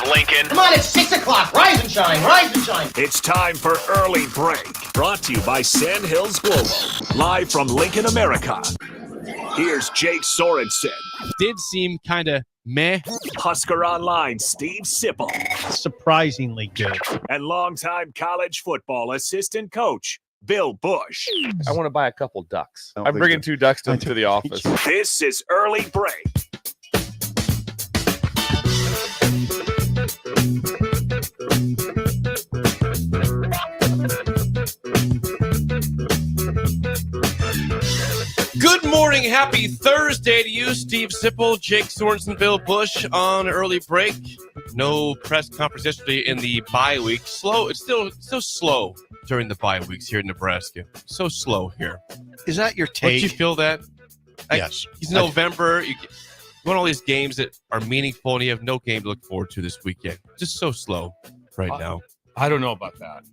Lincoln. Come on, it's 6 o'clock. Rise and shine, rise and shine. It's time for Early Break. Brought to you by Sand Hills Global. Live from Lincoln, America. Here's Jake Sorensen. Did seem kind of meh. Husker Online, Steve Sipple. Surprisingly good. And longtime college football assistant coach, Bill Busch. I want to buy a couple ducks. I'm bringing 2 ducks to the office. This is Early Break. Good morning. Happy Thursday to you, Steve Sipple, Jake Sorensen, Bill Busch on Early Break. No press conference yesterday in the bye week. Slow. It's still slow during the bye weeks here in Nebraska. So slow here. Is that your take? Don't you feel that? Yes. It's November. You want all these games that are meaningful, and you have no game to look forward to this weekend. Just so slow right now. I don't know about that.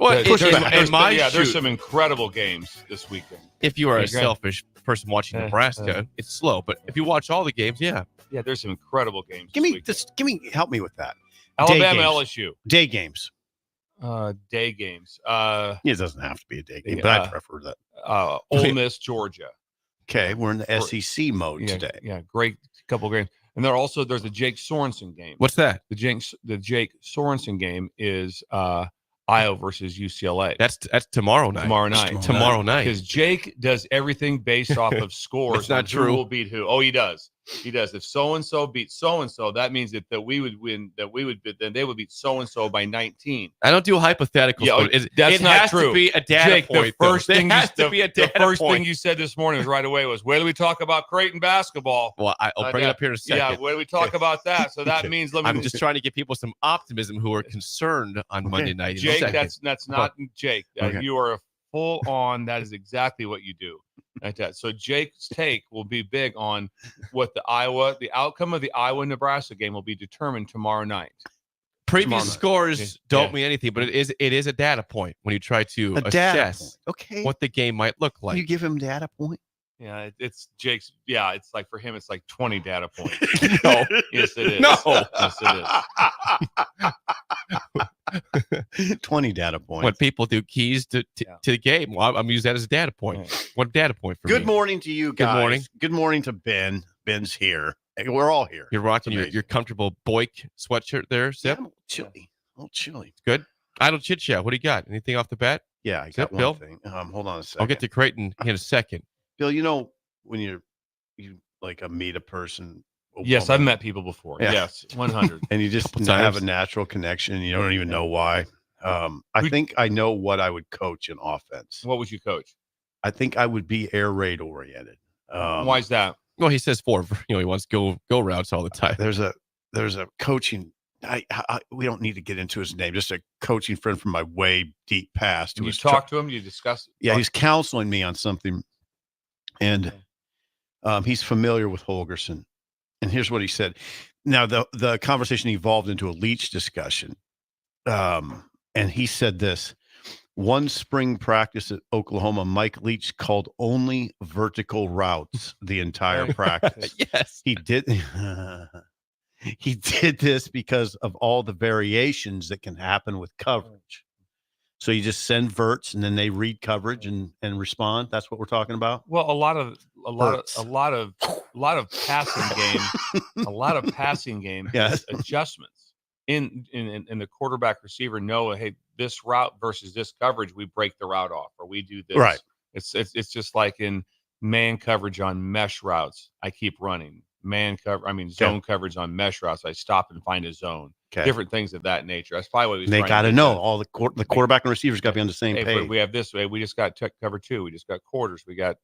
Well, there's some incredible games this weekend. If you are a selfish person watching Nebraska, it's slow. But if you watch all the games, yeah, there's some incredible games. Help me with that. Alabama, LSU, day games. Day games. It doesn't have to be a day game, but I prefer that. Ole Miss, Georgia. Okay, we're in the SEC mode today. Yeah, great couple games. And there's a Jake Sorensen game. What's that? The Jake Sorensen game is Iowa versus UCLA. That's tomorrow night. Tomorrow night. Because Jake does everything based off of scores. It's not true. Who will beat who? Oh, he does. He does. If so and so beats so and so, that means that we would win. Then they would beat so and so by 19. I don't do hypotheticals. Yeah, that's not true. To be a data Jake, point. The first thing thing you said this morning was right away was, "Where do we talk about Creighton basketball?" Well, I'll bring it up here in a second. Yeah, where do we talk about that? So that means I'm just trying to give people some optimism who are concerned on Monday night. Jake, that's not Jake. Okay. You are full on. That is exactly what you do. Like that. So Jake's take will be big on what the outcome of the Iowa-Nebraska game will be determined tomorrow night. Previous scores don't mean anything, but it is a data point when you try to assess what the game might look like. Can you give him data point? Yeah, it's Jake's. Yeah, it's like for him, it's like 20 data points. No, yes, it is. No, yes, it is. 20 data points. When people do keys to the game, well, I'm using that as a data point. Right. One data point for me. Good morning to you guys. Good morning. Good morning to Ben. Ben's here. We're all here. You're rocking your comfortable Boyk sweatshirt there, Sip. Yeah, a little chilly. Good. Idle chit chat. What do you got? Anything off the bat? Yeah, I got one Bill? thing. Hold on a second. I'll get to Creighton in a second. Bill, when you like meet a person. Yes, I've met people before. Yeah. Yes, 100. And you just have a natural connection. You don't even know why. I think I know what I would coach in offense. What would you coach? I think I would be air raid oriented. Why is that? Well, he says 4. He wants go routes all the time. There's a coaching. We don't need to get into his name. Just a coaching friend from my way deep past. You talk to him. You discuss. Yeah, he's counseling me on something, and he's familiar with Holgerson. And here's what he said. Now the conversation evolved into a Leach discussion, and he said this. One spring practice at Oklahoma, Mike Leach called only vertical routes the entire practice. Yes. He did this because of all the variations that can happen with coverage. So you just send verts and then they read coverage and respond. That's what we're talking about. Well, a lot of passing game has adjustments. In the quarterback receiver know, hey, this route versus this coverage, we break the route off, or we do this. Right. It's just like in man coverage on mesh routes, I keep running. Zone coverage on mesh routes, I stop and find a zone. Okay. Different things of that nature. That's probably what he's They got to know. All the quarterback and receivers got to be on the same page. We have this way. We just got cover 2. We just got quarters. We got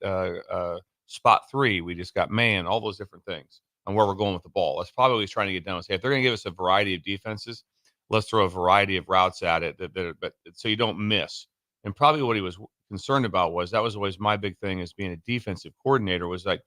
spot 3. We just got man. All those different things on where we're going with the ball. That's probably what he's trying to get done. Is, hey, if they're going to give us a variety of defenses, let's throw a variety of routes at it, but so you don't miss. And probably what he was concerned about that was always my big thing as being a defensive coordinator was like,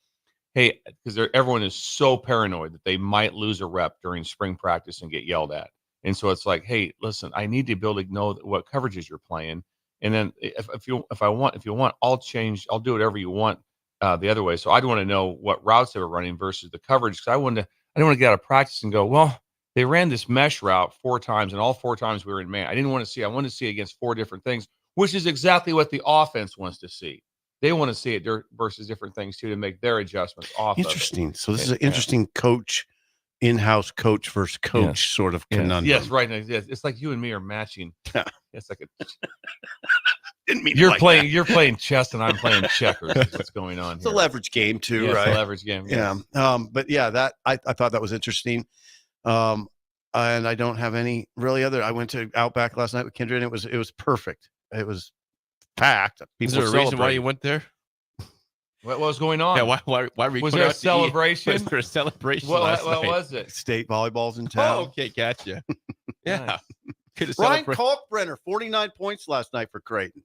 hey, because everyone is so paranoid that they might lose a rep during spring practice and get yelled at. And so it's like, hey, listen, I need to be able to know what coverages you're playing. And then if you want, I'll change. I'll do whatever you want the other way. So I'd want to know what routes they were running versus the coverage, because I don't want to get out of practice and go, well, They ran this mesh route 4 times, and all 4 times we were in man. I wanted to see it against 4 different things, which is exactly what the offense wants to see. They want to see it versus different things too to make their adjustments off. Interesting. So this is an interesting coach, in-house coach versus coach sort of conundrum. Yes, right. It's like you and me are matching. It's like Didn't mean you're playing chess and I'm playing checkers. Is what's going on? It's a leverage game too, right? It's a leverage game. Yeah. But yeah, that I thought that was interesting. And I don't have any really other. I went to Outback last night with Kindred, and it was perfect. It was packed. Is there a reason why you went there? What was going on? Yeah, why were you was there a celebration? Was there a celebration? What was it? State volleyball's in town. Oh, okay, gotcha. Yeah. Nice. Ryan Kalkbrenner, 49 points last night for Creighton.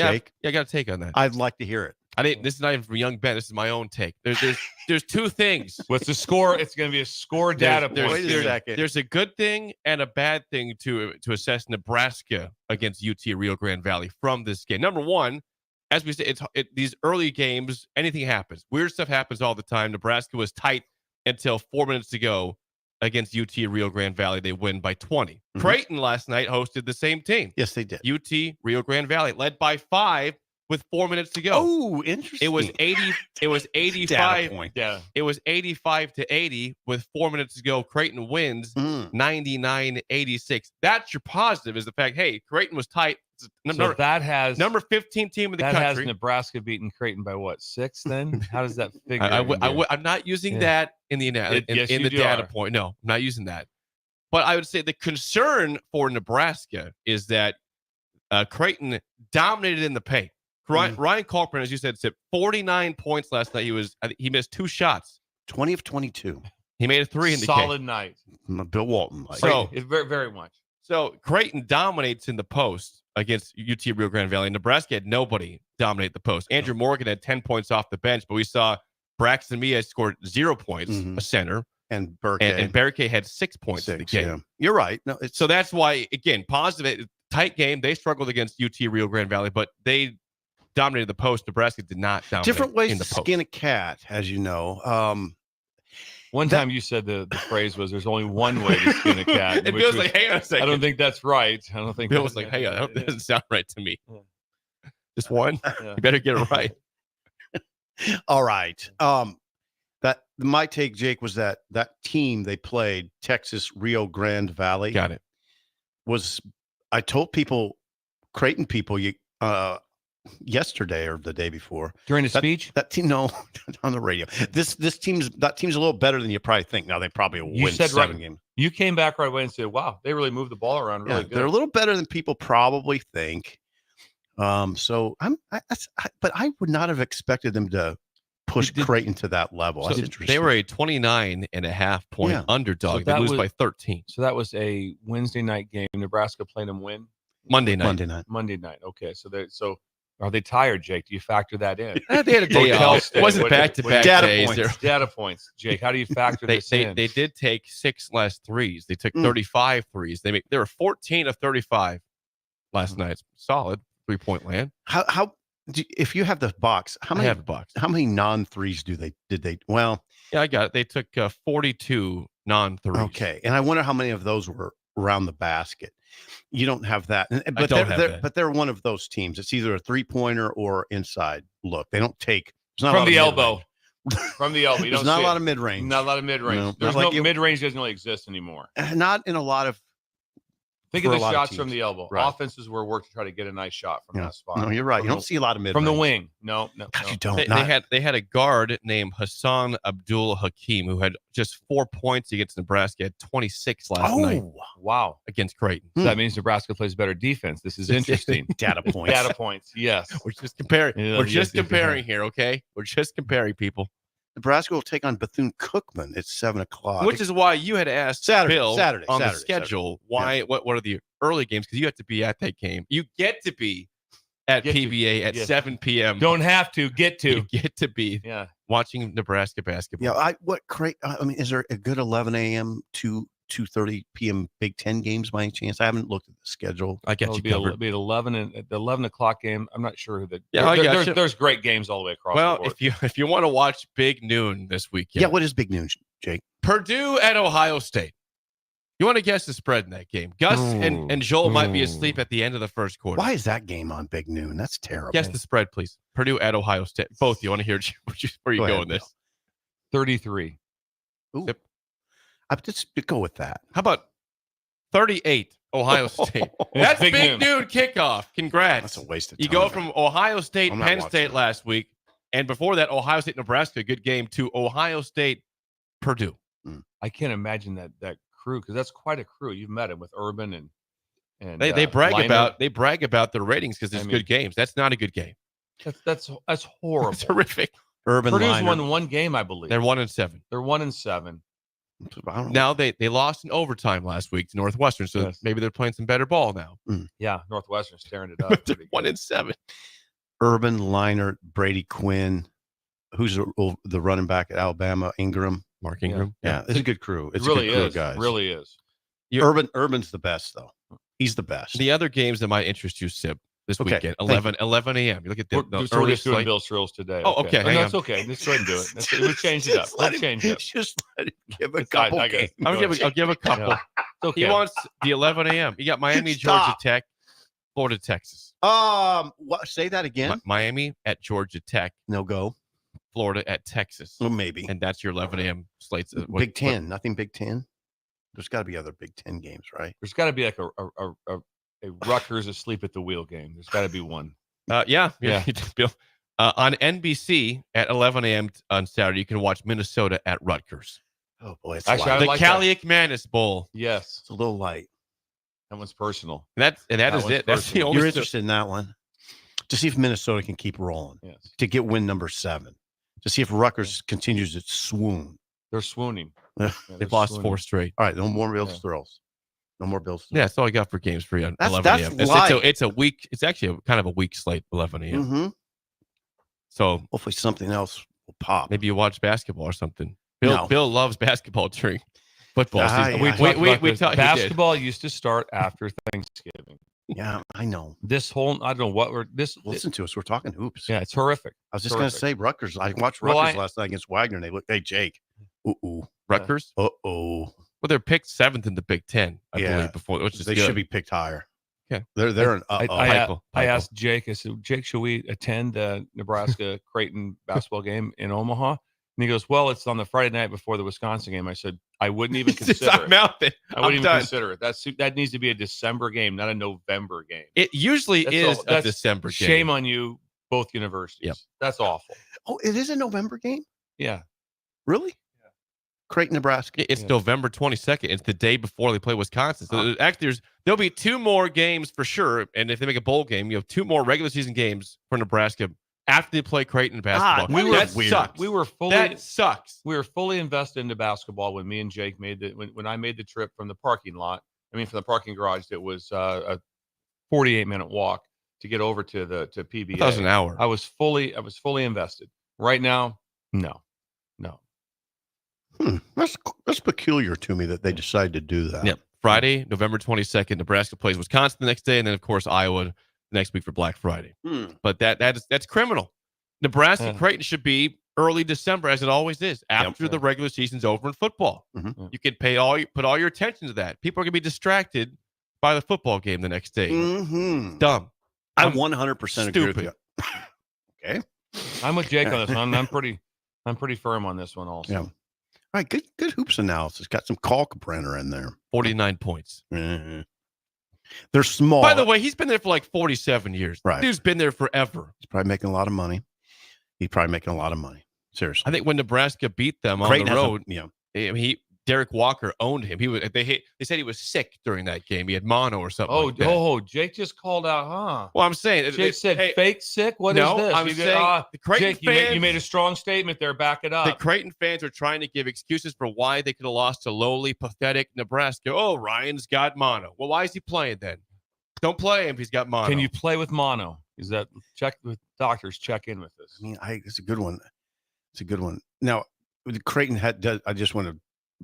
Jake? Yeah, I got a take on that. I'd like to hear it. This is not even from Young Ben. This is my own take. There's 2 things. What's the score? It's going to be a score data point. Wait a second. There's a good thing and a bad thing to assess Nebraska against UT Rio Grande Valley from this game. Number one, as we say, these early games, anything happens. Weird stuff happens all the time. Nebraska was tight until 4 minutes to go against UT Rio Grande Valley. They win by 20. Mm-hmm. Creighton last night hosted the same team. Yes, they did. UT Rio Grande Valley led by 5 with 4 minutes to go. Oh, interesting. It was 85. Data point. Yeah. It was 85-80 with 4 minutes to go. Creighton wins 99-86. That's your positive, is the fact, hey, Creighton was tight. Number 15 team in the country. That has Nebraska beaten Creighton by what, 6 then? How does that figure? I'm not using that in the data point. No, I'm not using that. But I would say the concern for Nebraska is that Creighton dominated in the paint. Ryan Kalkbrenner, as you said, 49 points last night. He missed 2 shots. 20 of 22. He made a 3 in the solid game. Night. Bill Walton. So it's very, very much. So Creighton dominates in the post against UT Rio Grande Valley. Nebraska had nobody dominate the post. Andrew Morgan had 10 points off the bench, but we saw Braxton Mia scored 0 points, a center. And Burke had 6 points in the game. Yeah. You're right. No, so that's why, again, positive, tight game. They struggled against UT Rio Grande Valley, but they dominated the post. Nebraska did not dominate. Different ways in the to post. Skin a cat, as you know. One time you said the phrase was, "There's only one way to skin a cat." And Bill's like, "Hang on a second." I don't think that's right. I don't think Bill was like, "Hang on, that doesn't sound right to me." Yeah. Just one. Yeah. You better get it right. All right. That my take, Jake, was that team they played, Texas Rio Grande Valley. Got it. I told people, Creighton people, yesterday or the day before during the speech, that team, no, on the radio. That team's a little better than you probably think. Now they probably will win 7 games. You came back right away and said, "Wow, they really moved the ball around really good." They're a little better than people probably think. So but I would not have expected them to push Creighton to that level. That's interesting. They were a 29.5 point underdog. So they lose by 13. So that was a Wednesday night game. Nebraska played them win Monday night. Okay, so are they tired, Jake? Do you factor that in? They had a day off. It wasn't back-to-back days. Data points, Jake. How do you factor this in? They did take 6 less threes. They took 35 threes. They were 14 of 35 last night. Solid 3-point land. If you have the box, I have the box. How many non-threes did they? Well, yeah, I got it. They took 42 non-threes. Okay, and I wonder how many of those were around the basket. You don't have that, but they're one of those teams. It's either a 3-pointer or inside look. They don't take from the elbow. From the elbow. There's not a lot of mid-range. Not a lot of mid-range. No, There's no mid-range doesn't really exist anymore. Not in a lot of. Think of the shots from the elbow. Right. Offenses were worked to try to get a nice shot from that spot. No, you're right. You don't see a lot of mid-range. From the wing. No. God, you don't. They had a guard named Hassan Abdul Hakim who had just 4 points against Nebraska. Had 26 last night. Wow. Against Creighton. So that means Nebraska plays better defense. This is interesting. Data points. Data points. Yes. We're just comparing. We're just comparing here, okay? We're just comparing, people. Nebraska will take on Bethune-Cookman at 7:00, which is why you had asked Bill Saturday on the schedule. Why? Yeah. What are the early games? Because you have to be at that game. You get to be at PBA at 7 p.m. Don't have to get to. You get to be watching Nebraska basketball. Yeah. Is there a good 11 a.m. to 2:30 p.m. Big Ten games by any chance? I haven't looked at the schedule. I got you covered. It'll be at 11 and at the 11 o'clock game. I'm not sure who the. Yeah, there's great games all the way across. Well, the board. if you want to watch Big Noon this weekend. Yeah, what is Big Noon, Jake? Purdue at Ohio State. You want to guess the spread in that game? Gus and Joel might be asleep at the end of the first quarter. Why is that game on Big Noon? That's terrible. Guess the spread, please. Purdue at Ohio State. Both. You want to hear where you go in this? 33. Ooh. Yep. I just go with that. How about 38 Ohio State? That's Big Noon kickoff. Congrats. That's a waste of time. You go from Ohio State, Penn State last week, and before that, Ohio State, Nebraska, good game, to Ohio State, Purdue. I can't imagine that crew, because that's quite a crew. You've met him with Urban and they brag about their ratings because there's good games. That's not a good game. That's horrible. It's horrific. Urban Purdue's Liner. won one game, I believe. They're 1-7. They're 1-7. Now they lost in overtime last week to Northwestern, so maybe they're playing some better ball now. Yeah, Northwestern's tearing it up. They're 1-7. Urban, Liner, Brady Quinn, who's the running back at Alabama, Mark Ingram. Yeah, it's a good crew. It's really a good crew, is, guys. Really is. Urban's the best, though. He's the best. The other games that might interest you, Sib, this weekend, 11 a.m. You look at the early doing Bill Thrills today. Oh, okay. That's okay. Let's go ahead and do it. We'll change it up. Let's change it up. Just let him give a couple games. I'll give a couple. Yeah. Okay. He wants the 11 a.m. You got Miami, Georgia Tech, Florida, Texas. What? Say that again. Miami at Georgia Tech. No go. Florida at Texas. Well, maybe. And that's your 11 a.m. slates. Big Ten. Nothing Big Ten. There's got to be other Big Ten games, right? There's got to be like a Rutgers asleep at the wheel game. There's got to be one. Yeah. On NBC at 11 a.m. on Saturday, you can watch Minnesota at Rutgers. Oh boy, it's the Kalliak Bowl. Yes, it's a little light. That one's personal. That is it. That's the only. You're interested in that one to see if Minnesota can keep rolling. Yes. To get win number 7. To see if Rutgers continues its swoon. They're swooning. They've lost 4 straight. All right, no more Bills thrills. No more Bills. Yeah, that's all I got for games for you on 11 a.m. It's a week. It's actually kind of a weak slate, 11 a.m. Mm-hmm. So hopefully something else will pop. Maybe you watch basketball or something. Bill loves basketball during football season. We talked. Basketball used to start after Thanksgiving. Yeah, I know. I don't know what listen to us. We're talking hoops. Yeah, it's horrific. I was just going to say Rutgers. I watched Rutgers last night against Wagner. And they looked, hey, Jake. Rutgers? Uh-oh. Well, they're picked 7th in the Big Ten, I believe, before, which is they should be picked higher. Okay. They're an I asked Jake, I said, Jake, should we attend the Nebraska Creighton basketball game in Omaha? And he goes, well, it's on the Friday night before the Wisconsin game. I said, I wouldn't even consider it. I wouldn't even consider it. That needs to be a December game, not a November game. It usually is a December game. Shame on you, both universities. Yep. That's awful. Oh, it is a November game? Yeah. Really? Yeah. Creighton, Nebraska. It's November 22nd. It's the day before they play Wisconsin. So actually, there'll be 2 more games for sure. And if they make a bowl game, you have 2 more regular season games for Nebraska after they play Creighton basketball. Sucks. That sucks. We were fully invested into basketball when me and Jake when I made the trip from the parking lot. I mean, from the parking garage, it was a 48-minute walk to get over to PBA. That was an hour. I was fully invested. Right now, no. That's peculiar to me that they decided to do that. Yep. Friday, November 22nd, Nebraska plays Wisconsin the next day, and then of course Iowa next week for Black Friday. But that's criminal. Nebraska Creighton should be early December, as it always is, after the regular season's over in football. Mm-hmm. You can put all your attention to that. People are gonna be distracted by the football game the next day. Mm-hmm. Dumb. I 100% agree with you. Okay. I'm with Jake on this one. I'm pretty firm on this one also. Yeah. All right, good hoops analysis. Got some Kalkbrenner in there. 49 points. Mm-hmm. They're small. By the way, he's been there for like 47 years. Right. Dude's been there forever. He's probably making a lot of money. Seriously. I think when Nebraska beat them on the road, Derek Walker owned him. They said he was sick during that game. He had mono or something. Oh, Jake just called out, huh? Well, I'm saying Jake said fake sick. What is this? I'm saying the Creighton Jake, fans, you made a strong statement there. Back it up. The Creighton fans are trying to give excuses for why they could have lost to lowly, pathetic Nebraska. Oh, Ryan's got mono. Well, why is he playing then? Don't play him if he's got mono. Can you play with mono? Is that check with doctors? Check in with this. I mean, it's a good one. It's a good one. Now, the Creighton I just want to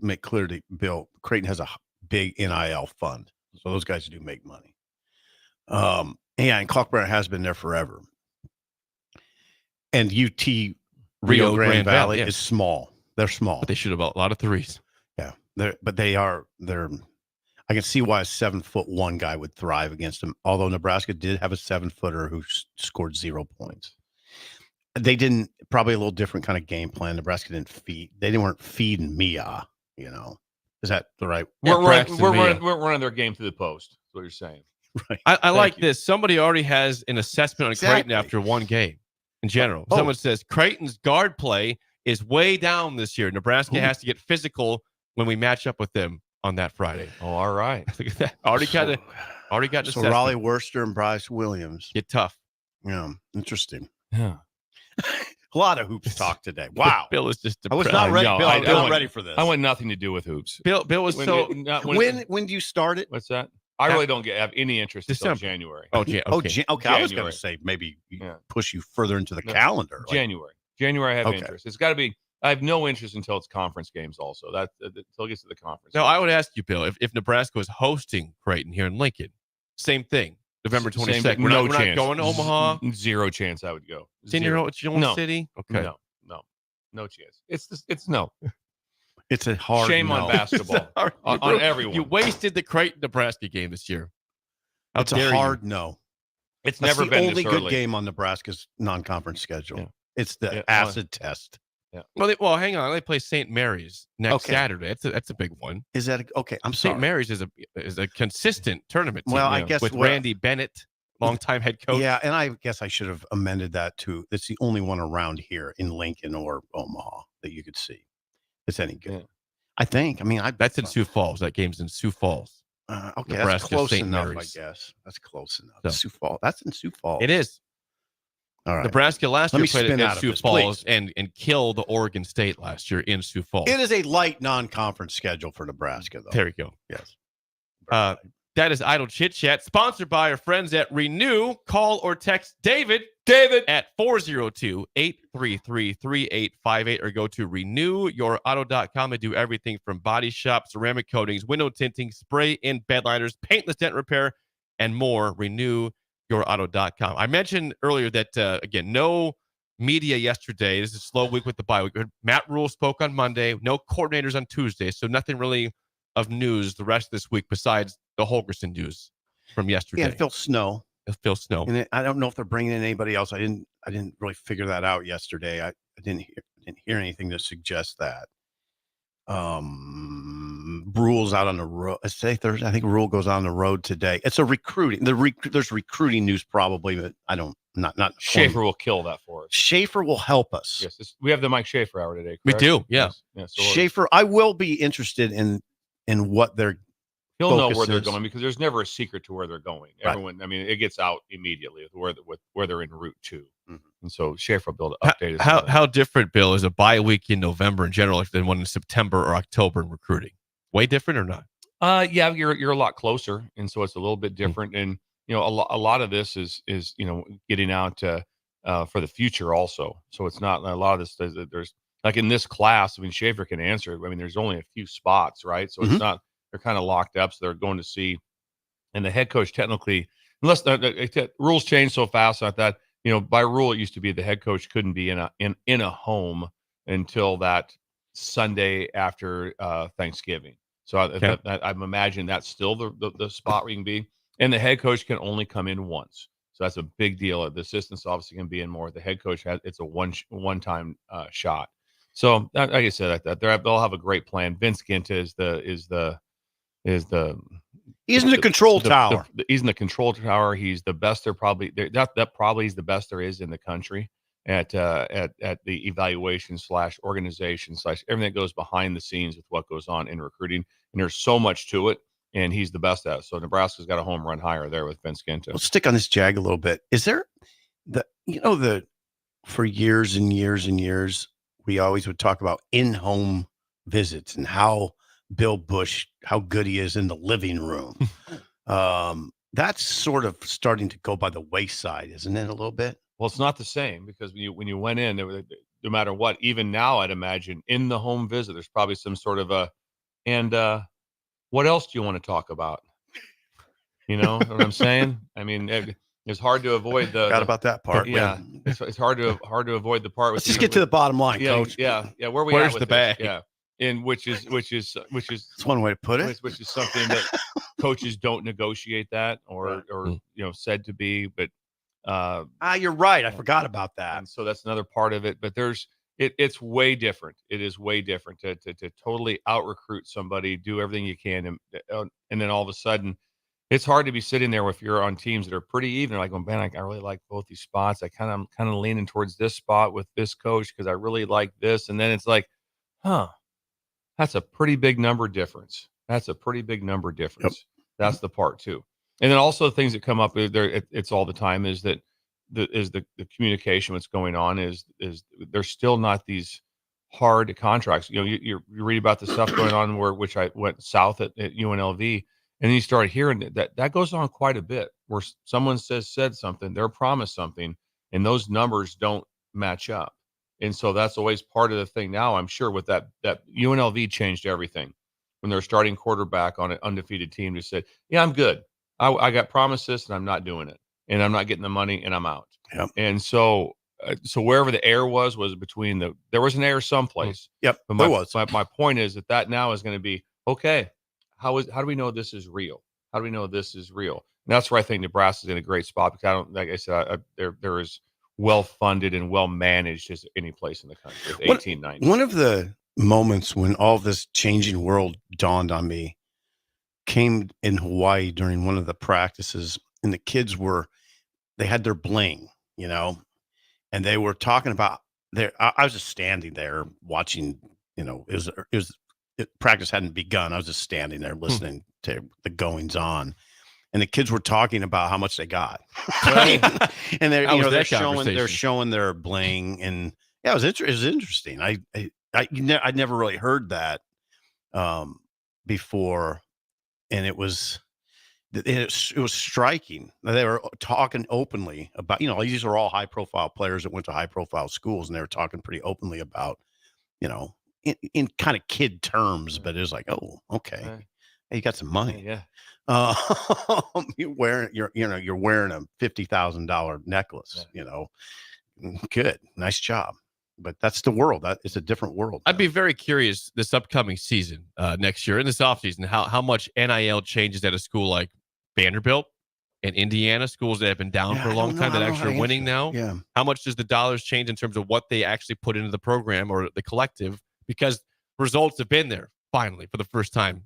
make clear to Bill, Creighton has a big NIL fund, so those guys do make money. And Kalkbrenner has been there forever. And UT Rio Grande Valley is small. They're small, but they shoot about a lot of threes. Yeah, they're I can see why a 7'1" guy would thrive against him. Although Nebraska did have a 7-footer who scored 0 points. They didn't, probably a little different kind of game plan. Nebraska they weren't feeding Mia, you know. Is that the right? We're running their game through the post. That's what you're saying. Right. I like this. Somebody already has an assessment on Creighton after one game in general. Someone says Creighton's guard play is way down this year. Nebraska has to get physical when we match up with them on that Friday. Oh, all right. Look at that. Already got So Raleigh Worcester and Bryce Williams. Get tough. Yeah. Interesting. Yeah. A lot of hoops talk today. Wow. Bill is just I was not ready. Bill, I'm not ready for this. I want nothing to do with hoops. Bill was when do you start it? What's that? I really don't have any interest until January. Okay. I was going to say maybe push you further into the calendar. January I have interest. It's got to be. I have no interest until it's conference games. Also, until it gets to the conference. No, I would ask you, Bill, if Nebraska was hosting Creighton here in Lincoln, same thing. November 22nd. We're not going to Omaha. Zero chance I would go. It's in your own city. Okay. No chance. It's no. It's a hard shame on basketball on everyone. You wasted the Creighton Nebraska game this year. It's a hard no. It's never been the only good game on Nebraska's non-conference schedule. Yeah. It's the acid test. Yeah. Well, hang on. They play St. Mary's next Saturday. That's a big one. Is that okay? I'm sorry. St. Mary's is a consistent tournament team. Well, I guess with Randy Bennett, longtime head coach. Yeah, and I guess I should have amended that to it's the only one around here in Lincoln or Omaha that you could see. It's any good. Yeah. I think. I mean, that's in Sioux Falls. That game's in Sioux Falls. Okay, that's close enough. Mary's. I guess that's close enough. So, Sioux Falls. That's in Sioux Falls. It is. All right. Nebraska last year played at Sioux Falls and killed Oregon State last year in Sioux Falls. It is a light non-conference schedule for Nebraska, though. There you go. Yes. That is Idle Chit Chat, sponsored by our friends at Renew. Call or text David at 402-833-3858 or go to renewyourauto.com and do everything from body shop, ceramic coatings, window tinting, spray in bed liners, paintless dent repair, and more. Renewyourauto.com. I mentioned earlier that, again, no media yesterday. This is a slow week with the bye week. Matt Rule spoke on Monday. No coordinators on Tuesday, so nothing really of news the rest of this week besides the Holgorsen news from yesterday. Yeah, Phil Snow. And I don't know if they're bringing in anybody else. I didn't really figure that out yesterday. I didn't hear anything to suggest that. Rule's out on the road. It's today Thursday. I think Rule goes on the road today. It's a recruiting. There's recruiting news probably, but I don't. Not Schaefer will kill that for us. Schaefer will help us. Yes, we have the Mike Schaefer hour today. We Correct? do. Yeah. Yes. Schaefer. I will be interested in what they're. He'll know where they're going because there's never a secret to where they're going. Right. Everyone, I mean, it gets out immediately with where they're en route to. Mm-hmm. And so Schaefer will be able to update us. How different, Bill, is a bye week in November in general than one in September or October in recruiting? Way different or not? Yeah, you're a lot closer, and so it's a little bit different. Mm-hmm. And a lot of this is getting out for the future also. So it's not a lot of this. There's like in this class. I mean, Schaefer can answer it. I mean, there's only a few spots, right? So it's not. They're kind of locked up, so they're going to see. And the head coach technically, unless the rules change so fast like that, by rule it used to be the head coach couldn't be in a home until that Sunday after Thanksgiving. So I'm imagining that's still the spot where you can be. And the head coach can only come in once, so that's a big deal. The assistants obviously can be in more. The head coach it's a one-time shot. So like I said, they'll have a great plan. Vince Ginta is he's in the control tower. He's in the control tower. He's the best. That probably is the best there is in the country at the evaluation / organization / everything that goes behind the scenes with what goes on in recruiting. And there's so much to it, and he's the best at it. So Nebraska's got a home run higher there with Vince Ginta. We'll stick on this Jag a little bit. Is there for years and years and years, we always would talk about in-home visits and how Bill Busch, how good he is in the living room. That's sort of starting to go by the wayside, isn't it, a little bit? Well, it's not the same because when you went in, no matter what, even now, I'd imagine in the home visit, there's probably some sort of what else do you want to talk about? You know what I'm saying? I mean, it's hard to avoid Forgot about that part. Yeah, it's hard to avoid the part. Let's just get to the bottom line, Coach. Yeah. Where's the bag? Yeah. And which is That's one way to put it. Which is something that coaches don't negotiate that, or said to be, but you're right. I forgot about that. And so that's another part of it. But it's way different. It is way different to totally out recruit somebody, do everything you can, and then all of a sudden, it's hard to be sitting there if you're on teams that are pretty even. Like, oh, man, I really like both these spots. I'm kind of leaning towards this spot with this coach because I really like this. And then it's like, that's a pretty big number difference. That's Yep. That's the part too. And then also things that come up there, it's all the time is that the communication, what's going on is there's still not these hard contracts. You read about the stuff going on which I went south at UNLV. And then you start hearing that goes on quite a bit, where someone said something, they're promised something, and those numbers don't match up. And so that's always part of the thing now, I'm sure, with that UNLV changed everything. When their starting quarterback on an undefeated team just said, yeah, I'm good. I got promised this, and I'm not doing it. And I'm not getting the money, and I'm out. Yep. And so wherever the error was between there was an error someplace. Yep, But there was. My point is that now is going to be, okay, how do we know this is real? How do we know this is real? And that's where I think Nebraska's in a great spot, because like I said, they're as well funded and well managed as any place in the country. 1890. One of the moments when all this changing world dawned on me came in Hawaii during one of the practices, and the kids they had their bling, and they were talking about I was just standing there watching, practice hadn't begun. I was just standing there listening to the goings on, and the kids were talking about how much they got. Right. And they're conversation? showing their bling, and yeah, it was interesting. I'd never really heard that before, and it was striking. They were talking openly about, these are all high profile players that went to high profile schools, and they were talking pretty openly about, in kind of kid terms, but it was like, oh, okay, hey, you got some money. Yeah. You're wearing a $50,000 necklace. Good, nice job. But that's the world. It's a different world. I'd be very curious this upcoming season, next year in this offseason, how much NIL changes at a school like Vanderbilt and Indiana, schools that have been down for a long time that actually are winning now. Yeah. How much does the dollars change in terms of what they actually put into the program or the collective? Because results have been there finally for the first time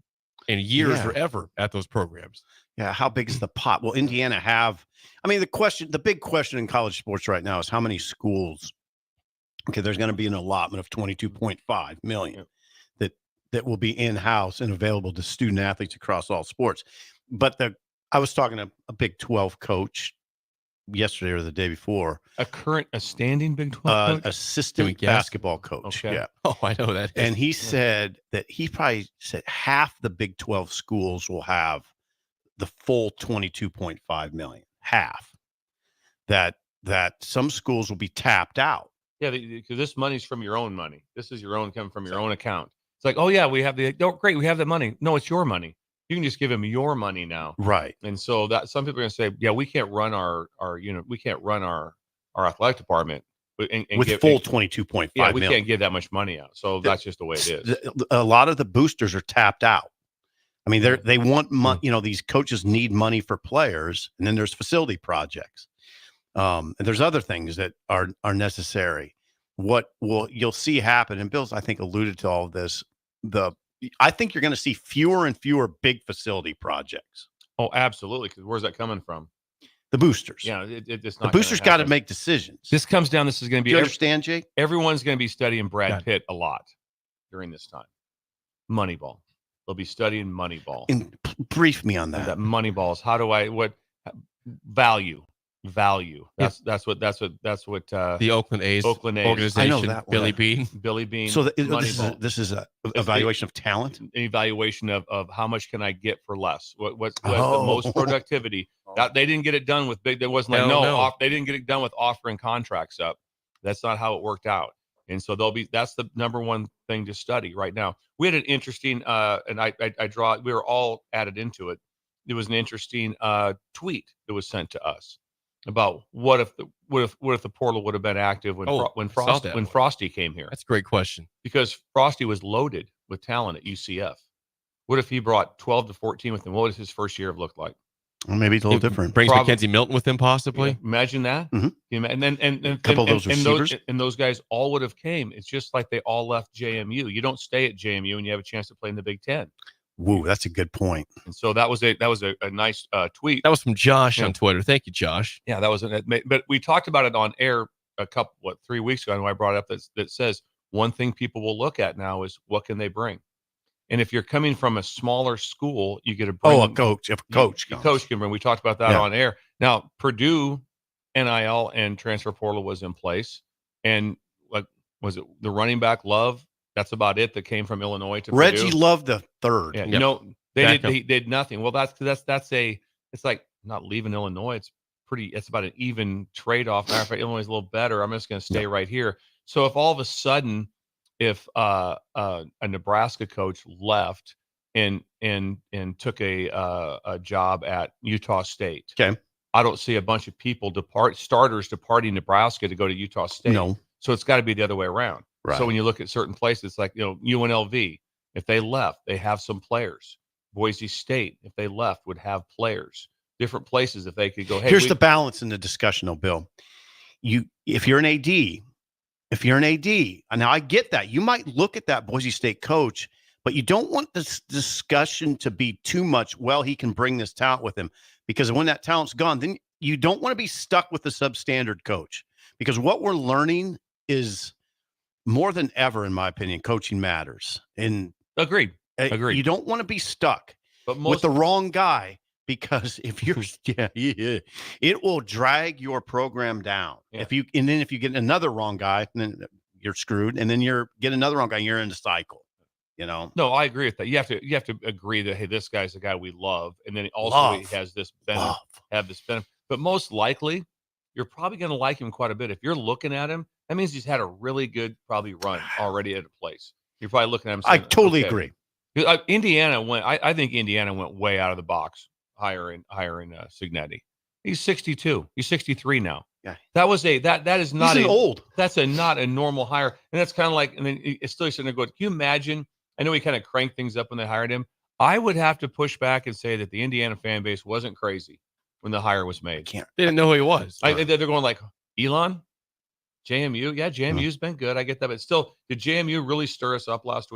in years or ever at those programs. Yeah. How big is the pot? Well, Indiana the big question in college sports right now is how many schools. Okay, there's going to be an allotment of 22.5 million that will be in-house and available to student athletes across all sports. But I was talking to a Big 12 coach yesterday or the day before. A standing Big 12 coach? Assistant basketball coach. Okay. Yeah. Oh, I know that. And he said that he probably said half the Big 12 schools will have the full 22.5 million. Half. That some schools will be tapped out. Yeah, because this money's from your own money. This is your own, coming from your own account. It's like, oh yeah, we have great, we have the money. No, it's your money. You can just give him your money now. Right. And so that some people are going to say, yeah, we can't run our we can't run our athletic department with full 22.5 yeah, we million. can't give that much money out. So that's just the way it is. A lot of the boosters are tapped out. I mean, they want money. These coaches need money for players, and then there's facility projects. And there's other things that are necessary. What you'll see happen, and Bill's, I think, alluded to all of this. I think you're going to see fewer and fewer big facility projects. Oh, absolutely. Because where's that coming from? The boosters. Yeah, it's the not. boosters got to make decisions. This comes down. This is going to be. Do you understand, Jake? Everyone's going to be studying Brad Pitt a lot during this time. Moneyball. They'll be studying Moneyball. And brief me on that. That Moneyball is value. That's what The Oakland A's organization. I know that Billy Beane. So this is a evaluation of talent. An evaluation of how much can I get for less? What's the most productivity? That they didn't get it done with big. There wasn't they didn't get it done with offering contracts up. That's not how it worked out. And so that's the number one thing to study right now. We had an interesting and we were all added into it. There was an interesting tweet that was sent to us about what if the portal would have been active when Frosty came here. That's a great question. Because Frosty was loaded with talent at UCF. What if he brought 12 to 14 with him? What would his first year have looked like? Well, maybe it's a little different. Brings Mackenzie Milton with him, possibly. Yeah, imagine that. Mm-hmm. And then a couple of those receivers, and those guys all would have came. It's just like they all left JMU. You don't stay at JMU and you have a chance to play in the Big Ten. Woo, that's a good point. And so that was a nice tweet. That was from Josh on Twitter. Thank you, Josh. Yeah, that was but we talked about it on air 3 weeks ago, and I brought up that says one thing people will look at now is what can they bring. And if you're coming from a smaller school, you get to bring a coach. If a coach can bring. We talked about that on air. Now, Purdue NIL and transfer portal was in place, and was it the running back Love? That's about it that came from Illinois to Reggie Purdue. Love the third. Yeah, they did nothing. Well, it's like not leaving Illinois. It's about an even trade off. Matter of fact, Illinois is a little better. I'm just going to stay right here. So if all of a sudden, if a Nebraska coach left and took a job at Utah State, okay, I don't see a bunch of people starters departing Nebraska to go to Utah State. No, so it's got to be the other way around. Right. So when you look at certain places, like UNLV, if they left, they have some players. Boise State, if they left, would have players. Different places, if they could go. Hey, here's the balance in the discussion, though, Bill. If you're an AD. And now I get that. You might look at that Boise State coach, but you don't want this discussion to be too much. Well, he can bring this talent with him, because when that talent's gone, then you don't want to be stuck with the substandard coach, because what we're learning is more than ever, in my opinion, coaching matters. And agreed. You don't want to be stuck with the wrong guy, because if you're, it will drag your program down. Yeah. If you get another wrong guy, then you're screwed. And then get another wrong guy, you're in the cycle. No, I agree with that. You have to agree that, hey, this guy's the guy we love, and then also he has this benefit. But most likely, you're probably going to like him quite a bit. If you're looking at him, that means he's had a really good run already at a place. You're probably looking at him saying, I totally agree. Indiana I think Indiana went way out of the box hiring Cignetti. He's 62. He's 63 now. Yeah. That is not old. That's not a normal hire. And that's kind of like, and then it's still sitting there going, can you imagine? I know he kind of cranked things up when they hired him. I would have to push back and say that the Indiana fan base wasn't crazy when the hire was made. They didn't know who he was. They're going like, Elon? JMU? Yeah, JMU's been good. I get that. But still, did JMU really stir us up last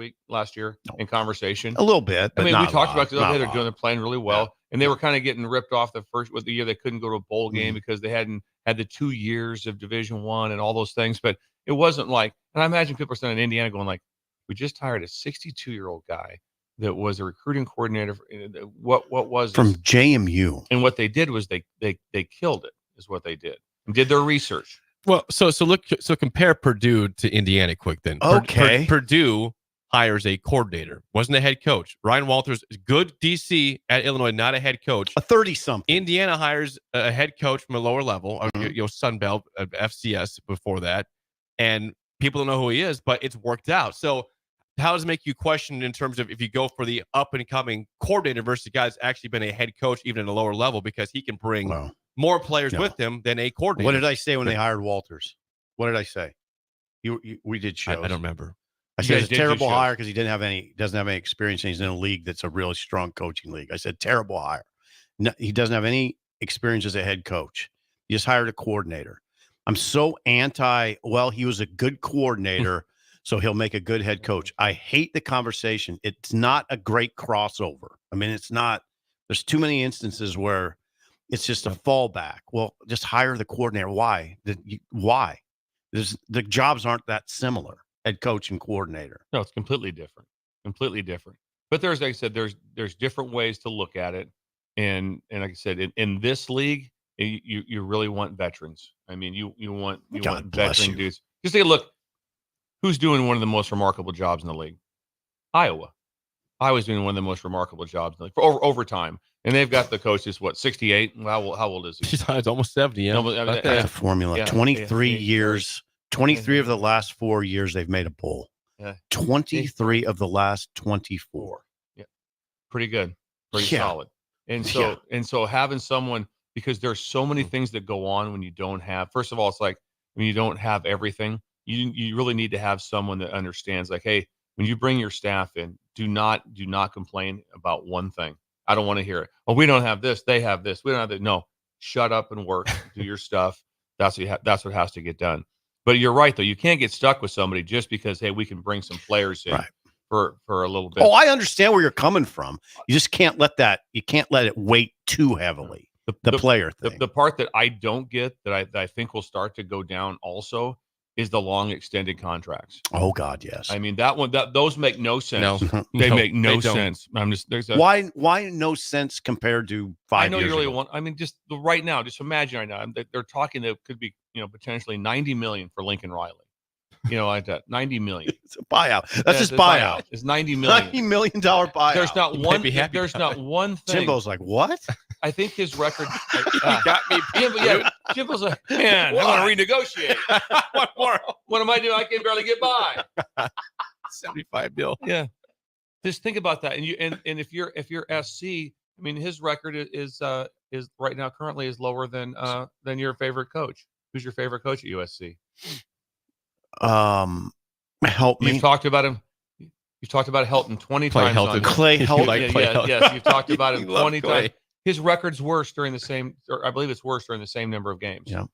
year in conversation? A little bit. But we talked about it. They're playing really well. Yeah. And they were kind of getting ripped off the year they couldn't go to a bowl game because they hadn't had the 2 years of Division I and all those things. But it wasn't like, and I imagine people are sitting in Indiana going like, we just hired a 62-year-old guy that was a recruiting coordinator. What was from this? JMU? And what they did was they killed it. Is what they did and did their research. Well, so compare Purdue to Indiana quick then. Okay. Purdue hires a coordinator, wasn't a head coach. Ryan Walters, good DC at Illinois, not a head coach. A 30-something. Indiana hires a head coach from a lower level, Sun Belt, FCS before that, and people don't know who he is, but it's worked out. So how does it make you question in terms of if you go for the up-and-coming coordinator versus a guy that's actually been a head coach even at a lower level, because he can bring more players with him than a coordinator. What did I say when they hired Walters? What did I say? We did shows. I don't remember. I said it's a terrible hire because he doesn't have any experience, and he's in a league that's a really strong coaching league. I said terrible hire. No, he doesn't have any experience as a head coach. He just hired a coordinator. I'm so he was a good coordinator, so he'll make a good head coach. I hate the conversation. It's not a great crossover. I mean, it's not. There's too many instances where it's just a fallback. Well, just hire the coordinator. Why? Why? The jobs aren't that similar. Head coach and coordinator. No, it's completely different. But there's, like I said, there's different ways to look at it. And like I said, in this league, you really want veterans. I mean, you want veteran dudes. Just take a look. Who's doing one of the most remarkable jobs in the league? Iowa. Iowa's doing one of the most remarkable jobs in the league for overtime. And they've got the coach is 68? How old is he? He's almost 70. Yeah. That's a formula. 23 years. 23 of the last 4 years they've made a bowl. Yeah. 23 of the last 24. Yeah. Pretty good. Pretty solid. And so having someone, because there's so many things that go on when you don't have, first of all, it's like when you don't have everything, you really need to have someone that understands, like, hey, when you bring your staff in, do not complain about one thing. I don't want to hear it. Oh, we don't have this. They have this. We don't have that. No, shut up and work. Do your stuff. That's what has to get done. But you're right, though. You can't get stuck with somebody just because, hey, we can bring some players in for a little bit. Oh, I understand where you're coming from. You just can't let it weight too heavily. The player thing. The part that I don't get that I think will start to go down also is the long extended contracts. Oh God, yes. I mean those make no sense. No. They make no they don't. sense. I'm just why no sense compared to 5 years I know you really ago? want. I mean, just right now, just imagine right now they're talking that could be potentially $90 million for Lincoln Riley. Like that, $90 million. It's a buyout. That's his buyout. It's $90 million. $90 million buyout. There's not one. There's not one thing. Jimbo's like, what? I think his record. You got me. Jimbo's like, man, I want to renegotiate. What more? What am I doing? I can barely get by. 75 bill. Yeah. Just think about that. And if you're SC, I mean, his record is right now currently is lower than your favorite coach. Who's your favorite coach at USC? Help me. You've talked about him. You've talked about Helton 20 Clay times. Helton. Clay Helton. Yes, you've talked about him You love 20 Clay. times. His record's worse during the same, or I believe it's worse during the same number of games. Yeah.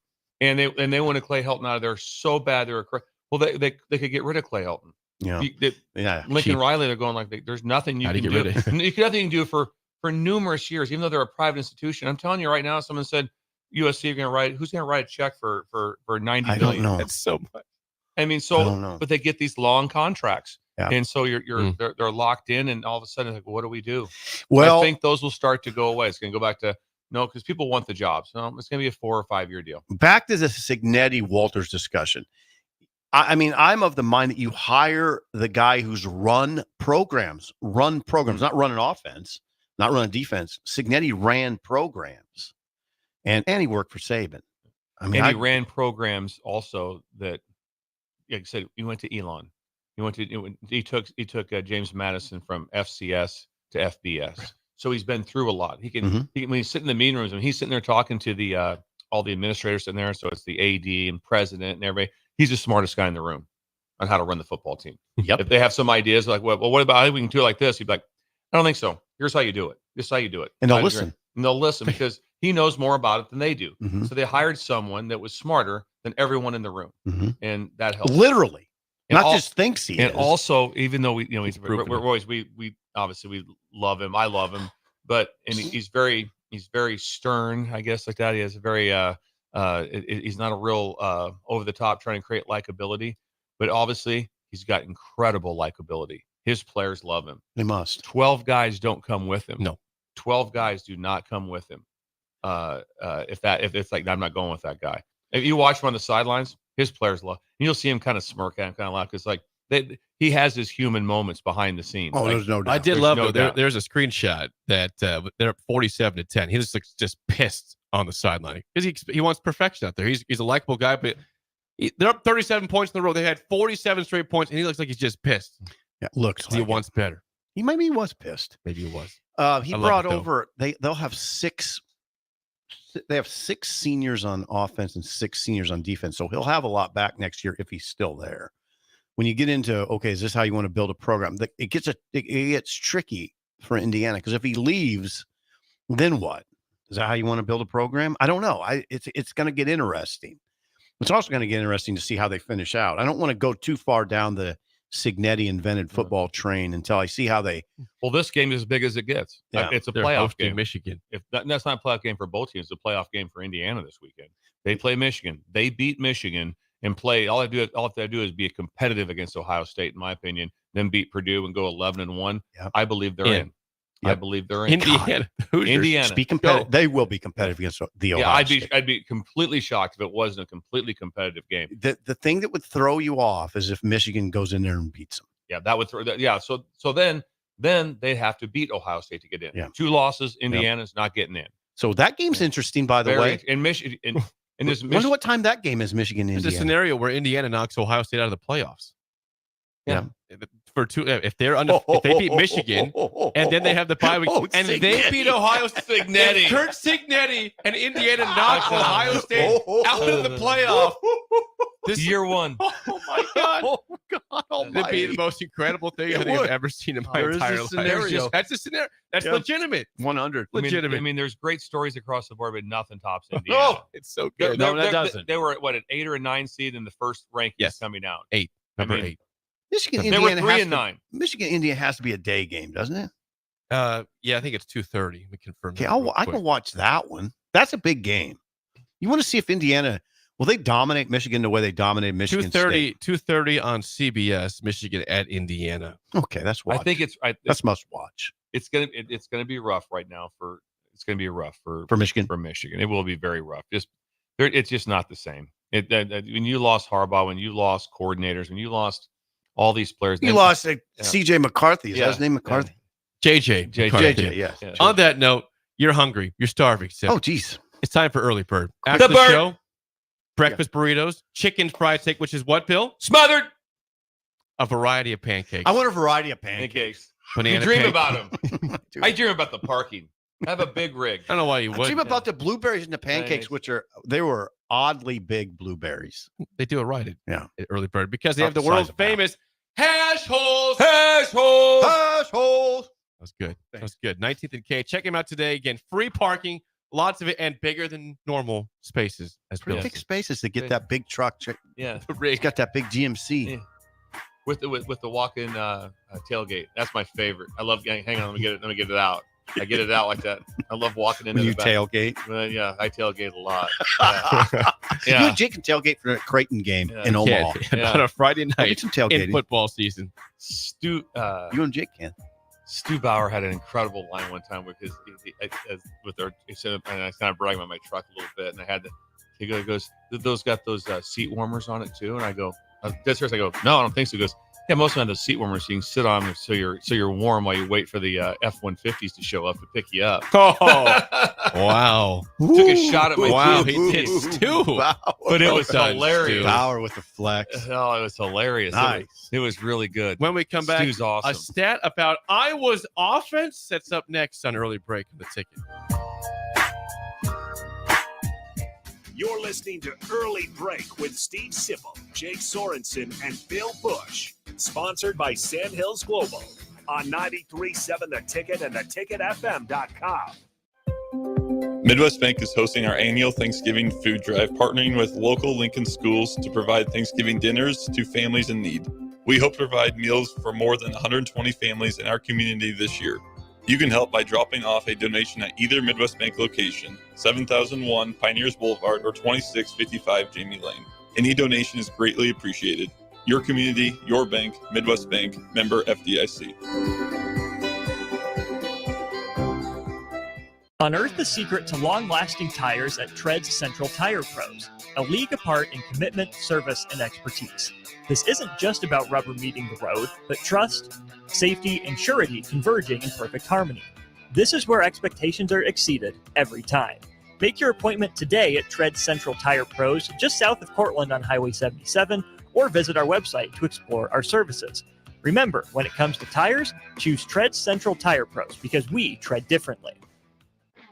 And they wanted Clay Helton out of there so bad they could get rid of Clay Helton. Yeah. Lincoln Cheap. Riley, they're going like, there's nothing you How do can you do. get rid of You can nothing you can do for numerous years, even though they're a private institution. I'm telling you right now, someone said USC who's going to write a check for $90 million? I don't know. That's so much. I mean, I don't know. but they get these long contracts. Yeah. And so they're locked in, and all of a sudden, like, what do we do? Well, I think those will start to go away. It's going to go back to no, because people want the jobs. No, it's going to be a 4 or 5 year deal. back to the Signetti-Walters discussion. I mean, I'm of the mind that you hire the guy who's run programs, not running offense, not running defense. Signetti ran programs, and he worked for Saban. I mean, And he ran programs also that, like I said, he went to Elon. He took James Madison from FCS to FBS. So he's been through a lot. He can when he's sitting in the meeting rooms and he's sitting there talking to the all the administrators sitting there. So it's the AD and president and everybody. He's the smartest guy in the room on how to run the football team. Yep. If they have some ideas like, well, what about we can do it like this? He'd be like, I don't think so. Here's how you do it. This is how you do it. And they'll listen. And they'll listen because he knows more about it than they do. Mhm. So they hired someone that was smarter than everyone in the room, and that helps. Literally, And not just thinks he and is. also, even though we're proven always we obviously we love him. I love him, but he's very stern, I guess, like that. He has a very he's not a real over the top trying to create likability, but obviously he's got incredible likability. His players love him. They must. 12 guys don't come with him. No. 12 guys do not come with him. If it's like, I'm not going with that guy. If you watch him on the sidelines, his players love. And you'll see him kind of smirk at him, kind of laugh, because like he has his human moments behind the scenes. Oh, like, there's no doubt. I did There's love no it. doubt. There's a screenshot that they're up 47-10. He looks like just pissed on the sideline because he wants perfection out there. He's a likable guy, but they're up 37 points in a row. They had 47 straight points, and he looks like he's just pissed. Yeah, looks He like wants better. Maybe he was pissed. Maybe he was. He I love brought it, though. over. They'll have six. They have 6 seniors on offense and 6 seniors on defense. So he'll have a lot back next year if he's still there. When you get into, okay, is this how you want to build a program? It gets tricky for Indiana, because if he leaves, then what? Is that how you want to build a program? I don't know. It's going to get interesting. It's also going to get interesting to see how they finish out. I don't want to go too far down the Signetti invented football train until I see how they. Well, this game is as big as it gets. Yeah. It's a They're playoff hosting game. Michigan. That's not a playoff game for both teams. It's a playoff game for Indiana this weekend. They play Michigan. They beat Michigan and play. All they have to do is be competitive against Ohio State, in my opinion. Then beat Purdue and go 11-1. Yep. I believe they're in. I Yep. believe they're in. Indiana. Indiana. Be competitive. They will be competitive against the Ohio Yeah, State. I'd be completely shocked if it wasn't a completely competitive game. The thing that would throw you off is if Michigan goes in there and beats them. Yeah, that would throw that. Yeah, so then they have to beat Ohio State to get in. Yeah. 2 losses, Indiana's not getting in. So that game's interesting, by the way. And Michigan and this Wonder what time that game is, Michigan, There's Indiana. a scenario where Indiana knocks Ohio State out of the playoffs. Yeah. For 2, if they beat Michigan and then they have the bye week and they beat Ohio State, Signetti. if Kurt Signetti and Indiana knock Ohio State out of the playoff. Year one. Oh my God! That'd be the most incredible thing I think I've ever seen in my There is entire a life. scenario. That's a scenario. That's legitimate. 100. Legitimate. I mean, there's great stories across the board, but nothing tops Indiana. Oh, it's so good. No, that doesn't. They were at what, an 8 or a 9 seed in the first rankings coming out. 8. Number 8. Michigan, They Indiana were 3 has and to- 9. Michigan, Indiana has to be a day game, doesn't it? Yeah, I think it's 2:30. We confirm. Okay, that real I quick. can watch that one. That's a big game. You want to see if Indiana will they dominate Michigan the way they dominated Michigan State? 2:30 on CBS. Michigan at Indiana. Okay, that's watch. I think that's must watch it's gonna be rough right now for Michigan. For Michigan, it will be very rough. It's just not the same. When you lost Harbaugh, when you lost coordinators, when you lost all these players, You lost C.J. McCarthy. Is that his name? McCarthy. JJ. JJ. Yes. Yeah. On that note, you're hungry. You're starving. Sip. Oh, geez. It's time for Early Bird. After the show, breakfast burritos, chicken fried steak, which is what, Bill? Smothered. A variety of pancakes. I want a variety of pancakes. Pancakes. Banana You dream cake. about them. I dream about the parking. I have a big rig. I don't know why you I would. dream about the blueberries and the pancakes, Nice. they were oddly big blueberries. They do it right at Early Bird because they About have the the world's size of that. famous hash holes. Hash holes. Hash holes. That was good. That was good. 19th and K. Check him out today. Again, free parking, lots of it, and bigger than normal spaces. As Bill Big said. spaces to get that big truck. Yeah. He's got that big GMC. Yeah. With the walk-in tailgate. That's my favorite. I love. Hang on, let me get it out. I get it out like that. I love walking into When the you back. tailgate. Yeah, I tailgate a lot. Yeah. You and Jake can tailgate for a Creighton game Yeah. in Omaha. Yeah, on a Friday We'll night get some in tailgating. football season. Stu You and Jake can. Stu Bauer had an incredible line one time with he said, and I kind of bragging about my truck a little bit, and he goes, those got those seat warmers on it too, and I go, this first I go, no, I don't think so. He goes, yeah, most of them have those seat warmers so you can sit on them so you're warm while you wait for the F-150s to show up to pick you up. Oh, wow. Took a shot at my Wow, tube. he did Stu. Wow. But it was done, hilarious. Stu. Power with the flex. Oh, it was hilarious. Nice. It was really good. When we come back, Stu's awesome. a stat about Iowa's offense sets up next on Early Break of the Ticket. You're listening to Early Break with Steve Sipple, Jake Sorensen, and Bill Busch. Sponsored by Sandhills Global on 93.7 The Ticket and theticketfm.com. Midwest Bank is hosting our annual Thanksgiving food drive, partnering with local Lincoln schools to provide Thanksgiving dinners to families in need. We hope to provide meals for more than 120 families in our community this year. You can help by dropping off a donation at either Midwest Bank location, 7001 Pioneers Boulevard or 2655 Jamie Lane. Any donation is greatly appreciated. Your community, your bank, Midwest Bank, member FDIC. Unearth the secret to long-lasting tires at Tread's Central Tire Pros, a league apart in commitment, service, and expertise. This isn't just about rubber meeting the road, but trust, safety, and surety converging in perfect harmony. This is where expectations are exceeded every time. Make your appointment today at Tread's Central Tire Pros, just south of Cortland on Highway 77, or visit our website to explore our services. Remember, when it comes to tires, choose Tread's Central Tire Pros because we tread differently.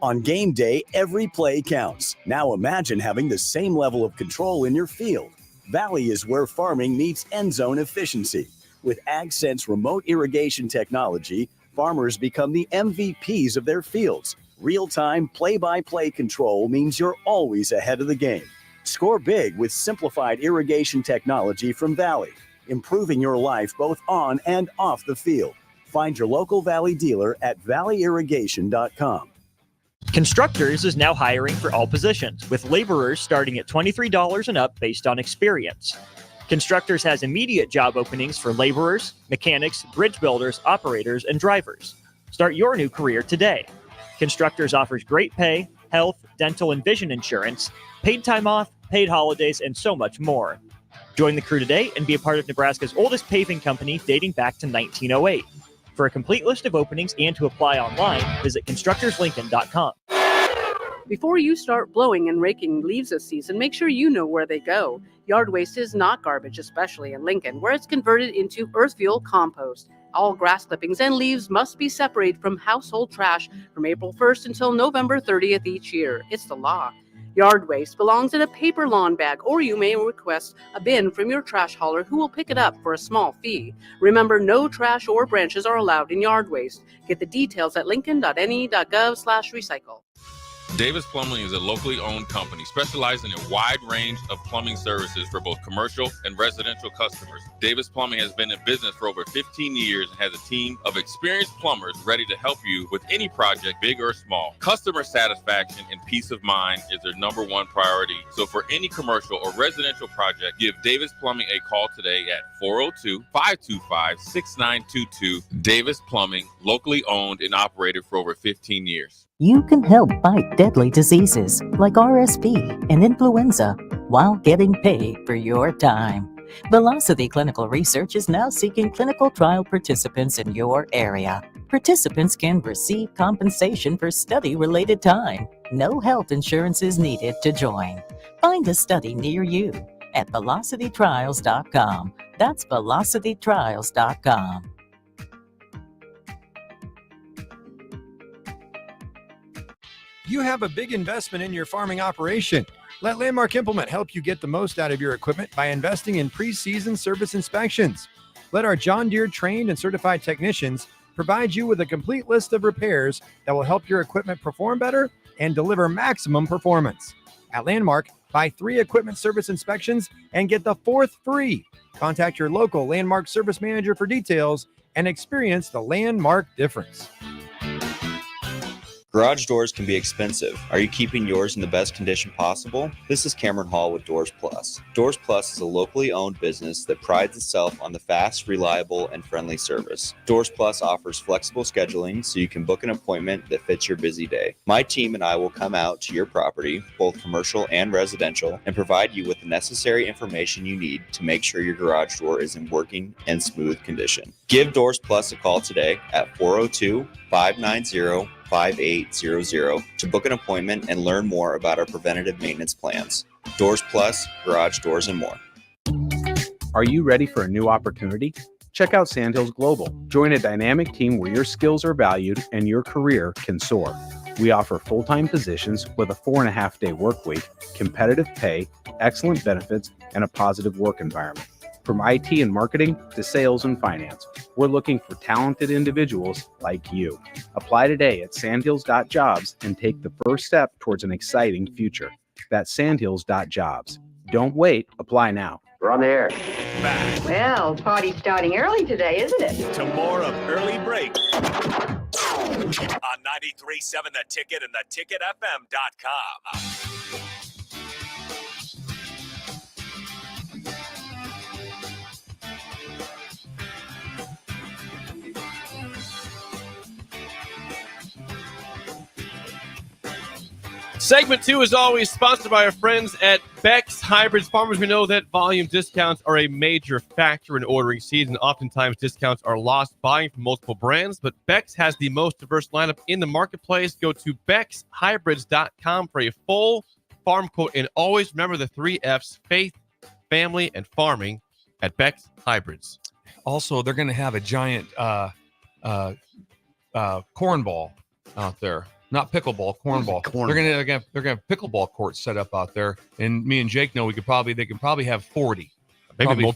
On game day, every play counts. Now imagine having the same level of control in your field. Valley is where farming meets end zone efficiency. With AgSense remote irrigation technology, farmers become the MVPs of their fields. Real-time play-by-play control means you're always ahead of the game. Score big with simplified irrigation technology from Valley, improving your life both on and off the field. Find your local Valley dealer at valleyirrigation.com. Constructors is now hiring for all positions, with laborers starting at $23 and up based on experience. Constructors has immediate job openings for laborers, mechanics, bridge builders, operators, and drivers. Start your new career today. Constructors offers great pay, health, dental, and vision insurance, paid time off, paid holidays, and so much more. Join the crew today and be a part of Nebraska's oldest paving company dating back to 1908. For a complete list of openings and to apply online, visit constructorslincoln.com. Before you start blowing and raking leaves this season, make sure you know where they go. Yard waste is not garbage, especially in Lincoln, where it's converted into earth fuel compost. All grass clippings and leaves must be separated from household trash from April 1st until November 30th each year. It's the law. Yard waste belongs in a paper lawn bag, or you may request a bin from your trash hauler who will pick it up for a small fee. Remember, no trash or branches are allowed in yard waste. Get the details at lincoln.ne.gov/recycle. Davis Plumbing is a locally owned company specializing in a wide range of plumbing services for both commercial and residential customers. Davis Plumbing has been in business for over 15 years and has a team of experienced plumbers ready to help you with any project, big or small. Customer satisfaction and peace of mind is their number one priority. So for any commercial or residential project, give Davis Plumbing a call today at 402-525-6922. Davis Plumbing, locally owned and operated for over 15 years. You can help fight deadly diseases like RSV and influenza while getting paid for your time. Velocity Clinical Research is now seeking clinical trial participants in your area. Participants can receive compensation for study-related time. No health insurance is needed to join. Find a study near you at velocitytrials.com. That's velocitytrials.com. You have a big investment in your farming operation. Let Landmark Implement help you get the most out of your equipment by investing in pre-season service inspections. Let our John Deere trained and certified technicians provide you with a complete list of repairs that will help your equipment perform better and deliver maximum performance. At Landmark, buy 3 equipment service inspections and get the 4th free. Contact your local Landmark service manager for details and experience the Landmark difference. Garage doors can be expensive. Are you keeping yours in the best condition possible? This is Cameron Hall with Doors Plus. Doors Plus is a locally owned business that prides itself on the fast, reliable, and friendly service. Doors Plus offers flexible scheduling so you can book an appointment that fits your busy day. My team and I will come out to your property, both commercial and residential, and provide you with the necessary information you need to make sure your garage door is in working and smooth condition. Give Doors Plus a call today at 402-590-5800 to book an appointment and learn more about our preventative maintenance plans. Doors Plus, garage doors, and more. Are you ready for a new opportunity? Check out Sandhills Global. Join a dynamic team where your skills are valued and your career can soar. We offer full-time positions with a 4.5-day work week, competitive pay, excellent benefits, and a positive work environment. From IT and marketing to sales and finance, we're looking for talented individuals like you. Apply today at sandhills.jobs and take the first step towards an exciting future. That's sandhills.jobs. Don't wait. Apply now. We're on the air. Back Well, party's starting early today, isn't it? to more of Early Break on 93.7 The Ticket and theticketfm.com. Segment 2 is always sponsored by our friends at Beck's Hybrids. Farmers, we know that volume discounts are a major factor in ordering seeds, and oftentimes discounts are lost buying from multiple brands, but Beck's has the most diverse lineup in the marketplace. Go to beckshybrids.com for a full farm quote, and always remember the 3 F's: faith, family, and farming at Beck's Hybrids. Also, they're going to have a giant cornball out there. Not pickleball, cornball. They're gonna have pickleball courts set up out there, and me and Jake know they can probably have 40, maybe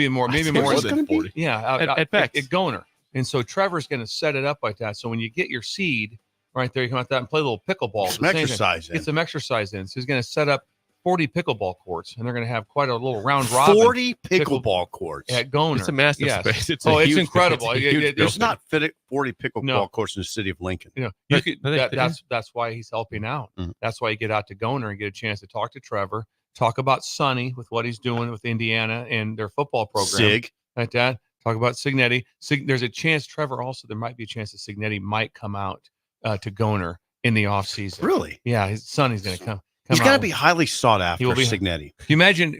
more than 40. Yeah, at Beck's. At Goner. And so Trevor's going to set it up like that. So when you get your seed right there, you come out that and play a little pickleball. Get some exercise in. Get some exercise in. So he's going to set up 40 pickleball courts, and they're going to have quite a little round robin. 40 pickleball courts at Goner. It's a massive space. It's incredible. There's not 40 pickleball courts in the city of Lincoln. That's why he's helping out. Mm-hmm. That's why you get out to Goner and get a chance to talk to Trevor, talk about Sonny with what he's doing with Indiana and their football program. Sig. Like that. Talk about Signetti. There's a chance, Trevor, also there might be a chance that Signetti might come out to Goner in the offseason. Really? Yeah, his Sonny's going to come. He's got to be highly sought after, Signetti. Can you imagine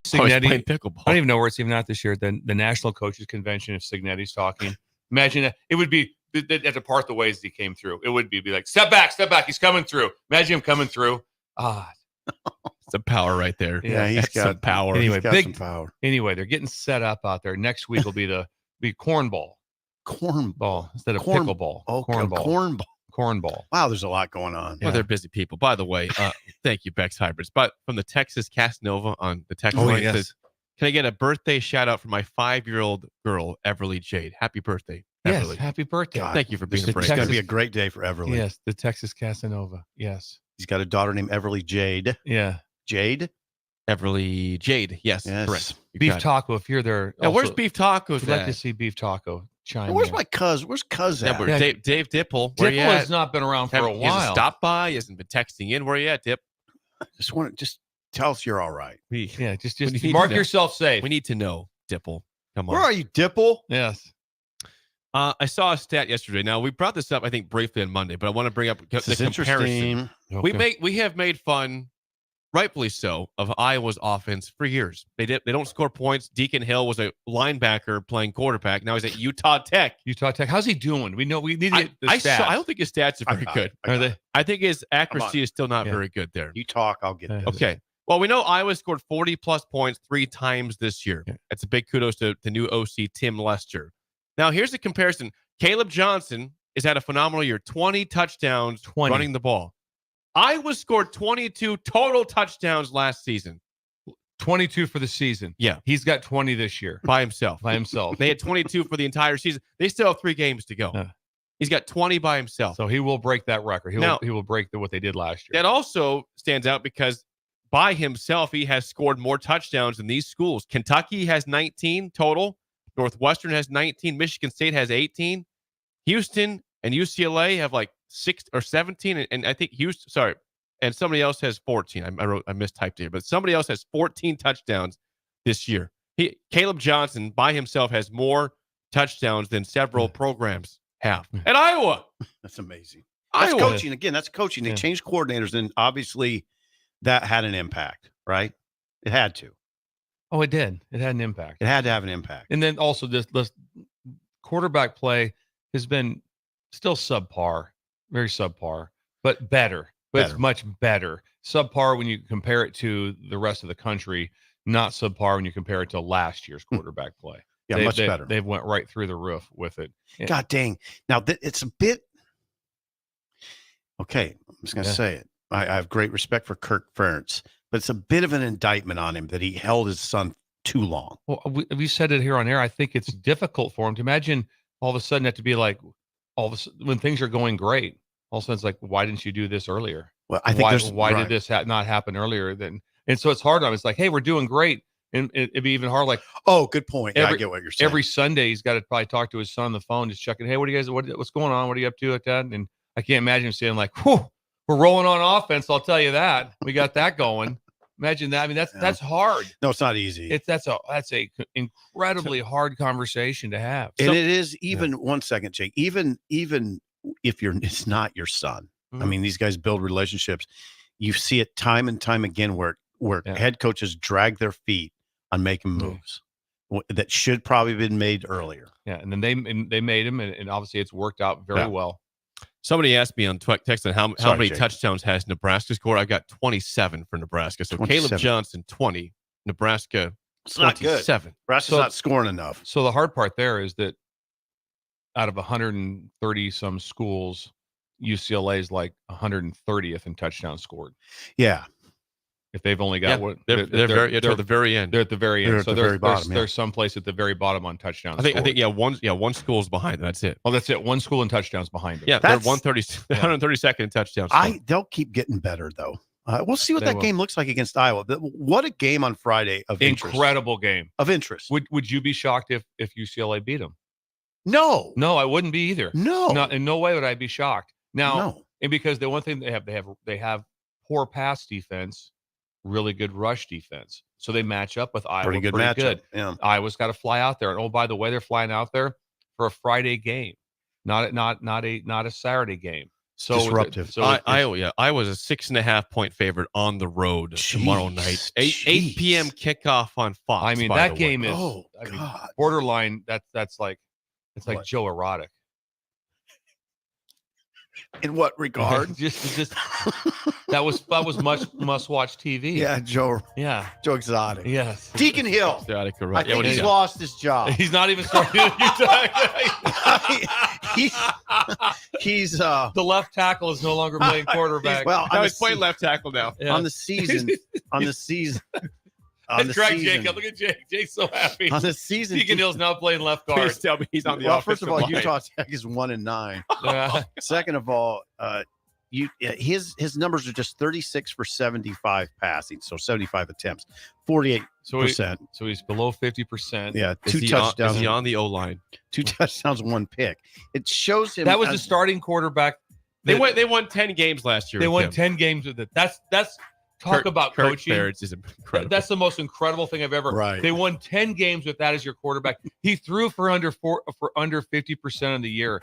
Signetti? Pickleball. I don't even know where it's even at this year. The National Coaches Convention, if Signetti's talking. Imagine that. It would be at the part the ways he came through. It would be like, step back. He's coming through. Imagine him coming through. It's a power right there. Yeah, he's got some power. Anyway, he's got some power. Anyway, they're getting set up out there. Next week will be cornball. cornball instead of corn, pickleball. Oh, Cornball. cornball. Wow, there's a lot going on. Well, they're busy people. By the way, thank you, Bex Hybrids. But from the Texas Casanova on the text line says, can I get a birthday shout out for my 5-year-old girl, Everly Jade? Happy birthday, Everly. Yes, happy birthday. God, Thank you for being a It's brave. going to be a great day for Everly. Yes, the Texas Casanova. Yes. He's got a daughter named Everly Jade. Yeah. Jade? Everly Jade. Yes, correct. You Beef got it. taco, if you're there. Now, where's Beef Tacos We'd like to at? see Beef Taco. Chime Where's in. my cuz? Where's cuz Yeah, at? but Dave Dipple. Where you Dipple at? has not been around for a He hasn't while. stopped by. He hasn't been texting in. Where you at, Dip? Just tell us you're all right. Just We need mark to know. yourself safe. We need to know, Dipple. Come on. Where are you, Dipple? Yes. I saw a stat yesterday. Now we brought this up, I think, briefly on Monday, but I want to bring up the This is comparison. interesting. We have made fun, rightfully so, of Iowa's offense for years. They don't score points. Deacon Hill was a linebacker playing quarterback. Now he's at Utah Tech. Utah Tech. How's he doing? We need to get the stats. I don't think his stats are very good. Are they? I think his accuracy Come on. is still not very good there. You talk, I'll get this. Okay. Well, we know Iowa scored 40-plus points 3 times this year. That's a big kudos to the new OC, Tim Lester. Now, here's the comparison. Caleb Johnson has had a phenomenal year, 20 touchdowns running the ball. Iowa scored 22 total touchdowns last season. 22 for the season. Yeah. He's got 20 this year. By himself. They had 22 for the entire season. They still have 3 games to go. He's got 20 by himself. So he will break that record. He will break what they did last year. That also stands out because by himself, he has scored more touchdowns than these schools. Kentucky has 19 total. Northwestern has 19. Michigan State has 18. Houston and UCLA have like 6 or 17. And I think and somebody else has 14. I mistyped here, but somebody else has 14 touchdowns this year. Caleb Johnson by himself has more touchdowns than several programs have. At Iowa. That's amazing. That's Iowa. coaching. Again, that's coaching. They changed coordinators, and obviously that had an impact, right? It had to. Oh, it did. It had an impact. It had to have an impact. And then also this quarterback play has been still subpar, very subpar, but better. But it's much better. Subpar when you compare it to the rest of the country, not subpar when you compare it to last year's quarterback play. Yeah, much better. They went right through the roof with it. God dang. Now, it's a bit. Okay, I'm just going to say it. I have great respect for Kirk Ferentz, but it's a bit of an indictment on him that he held his son too long. Well, we said it here on air. I think it's difficult for him to imagine all of a sudden have to be like, when things are going great, all of a sudden it's like, why didn't you do this earlier? Well, I think why did this not happen earlier? And so it's hard on him. It's like, hey, we're doing great. And it'd be even hard. Like, oh, good point. I get what you're saying. Every Sunday, he's got to probably talk to his son on the phone, just checking, hey, what's going on? What are you up to at that? And I can't imagine him saying like, whew, we're rolling on offense. I'll tell you that. We got that going. Imagine that. I mean, that's hard. No, it's not easy. That's a incredibly hard conversation to have. And it is even 1 second, Jake, even if it's not your son. I mean, these guys build relationships. You see it time and time again where head coaches drag their feet on making moves that should probably have been made earlier. Yeah. And then they made them, and obviously it's worked out very well. Somebody asked me on text on how many touchdowns has Nebraska scored. I've got 27 for Nebraska. So 27. Caleb Johnson, 20. Nebraska, It's 27. Not good. Nebraska's not scoring enough. So the hard part there is that out of 130 some schools, UCLA is like 130th in touchdowns scored. Yeah. If they've only got they're at the very end. They're at the very end. They're at the very bottom. There's someplace at the very bottom on touchdowns. I think one school's behind. That's it. Oh, that's it. One school in touchdowns behind them. Yeah, they're 132nd in touchdowns. They'll keep getting better though. We'll see what that game looks like against Iowa. What a game on Friday of interest. Incredible game of interest. Would you be shocked if UCLA beat them? No, I wouldn't be either. No, in no way would I be shocked. Now, no. And because the one thing they have poor pass defense, really good rush defense. So they match up with Iowa. Pretty good matchup. Yeah. Iowa's got to fly out there. And oh, by the way, they're flying out there for a Friday game, not a Saturday game. So disruptive. Iowa's a 6.5 point favorite on the road tomorrow night. 8 p.m. kickoff on Fox. I mean, that game is God. Borderline. It's like Joe Erotic. In what regard? just that was must-watch TV. Yeah, Joe Exotic. Yes. Deacon Hill. Exotic, I think he's lost his job. He's not even starting at Utah. He's the left tackle is no longer playing quarterback. Well, he's playing left tackle now. Yeah. On the season. That's correct, Jacob. Look at Jake. Jake's so happy. On the season, Deacon Hill's now playing left guard. Please tell me he's on the well, first of all, line. Utah Tech is 1-9. Yeah. Second of all, his numbers are just 36 for 75 passing, so 75 attempts, 48%. So he's below 50%. Yeah, Is he on the O-line? 2 touchdowns, 1 pick. It shows him That was the starting quarterback. They won 10 games last year. They won 10 games with it. That's about coaching. Ferentz is incredible. That's the most incredible thing I've ever. Right. They won 10 games with that as your quarterback. He threw for under 50% of the year.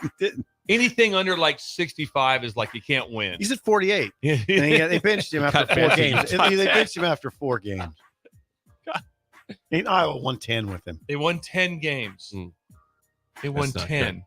Anything under like 65 is like you can't win. He's at 48. And they benched him after 4 games. They benched him after 4 games. Iowa won 10 with him. They won 10 games. They won 10.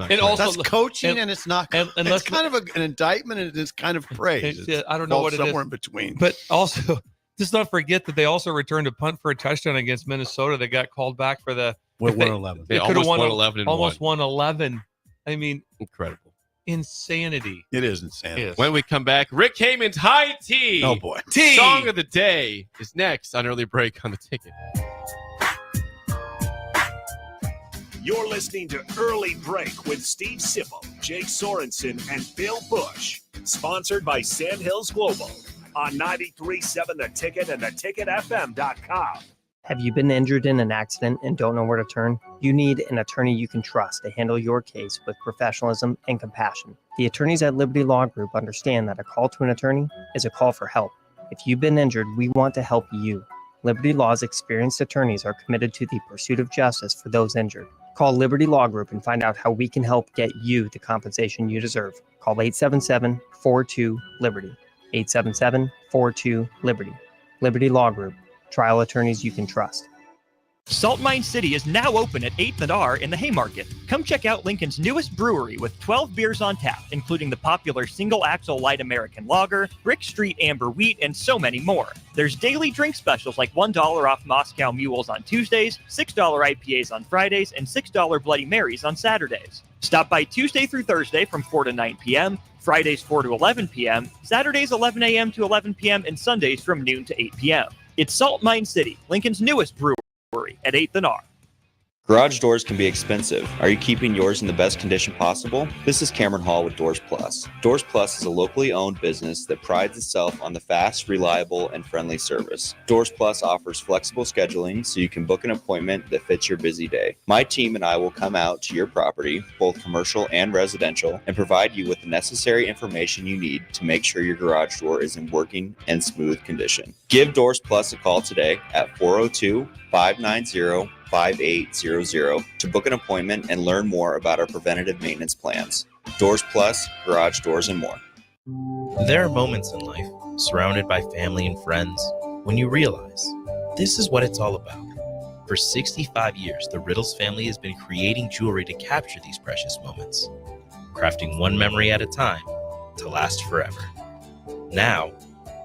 And also, that's coaching, and it's not. And it's kind of an indictment, and it's kind of praise. I don't know what it is. Somewhere in between. But also, just not forget that they also returned a punt for a touchdown against Minnesota. They got called back for the. Won 11. They almost won 11 and almost won 11. I mean, incredible. Insanity. It is insanity. Yes. When we come back, Rick Heyman's High Tea. Oh boy. Song of the Day is next on Early Break on the Ticket. You're listening to Early Break with Steve Sipple, Jake Sorensen, and Bill Busch. Sponsored by Sandhills Global on 93.7 The Ticket and theticketfm.com. Have you been injured in an accident and don't know where to turn? You need an attorney you can trust to handle your case with professionalism and compassion. The attorneys at Liberty Law Group understand that a call to an attorney is a call for help. If you've been injured, we want to help you. Liberty Law's experienced attorneys are committed to the pursuit of justice for those injured. Call Liberty Law Group and find out how we can help get you the compensation you deserve. Call 877-42-LIBERTY. 877-42-LIBERTY. Liberty Law Group. Trial attorneys you can trust. Salt Mine City is now open at 8th and R in the Haymarket. Come check out Lincoln's newest brewery with 12 beers on tap, including the popular Single Axle Light American Lager, Brick Street Amber Wheat, and so many more. There's daily drink specials like $1 off Moscow Mules on Tuesdays, $6 IPAs on Fridays, and $6 Bloody Marys on Saturdays. Stop by Tuesday through Thursday from 4 to 9 p.m., Fridays 4 to 11 p.m., Saturdays 11 a.m. to 11 p.m., and Sundays from noon to 8 p.m. It's Salt Mine City, Lincoln's newest brewery at 8th and R. Garage doors can be expensive. Are you keeping yours in the best condition possible? This is Cameron Hall with Doors Plus. Doors Plus is a locally owned business that prides itself on the fast, reliable, and friendly service. Doors Plus offers flexible scheduling so you can book an appointment that fits your busy day. My team and I will come out to your property, both commercial and residential, and provide you with the necessary information you need to make sure your garage door is in working and smooth condition. Give Doors Plus a call today at 402-590-5800 to book an appointment and learn more about our preventative maintenance plans. Doors Plus, garage doors, and more. There are moments in life, surrounded by family and friends, when you realize this is what it's all about. For 65 years, the Riddles family has been creating jewelry to capture these precious moments, crafting one memory at a time to last forever. Now,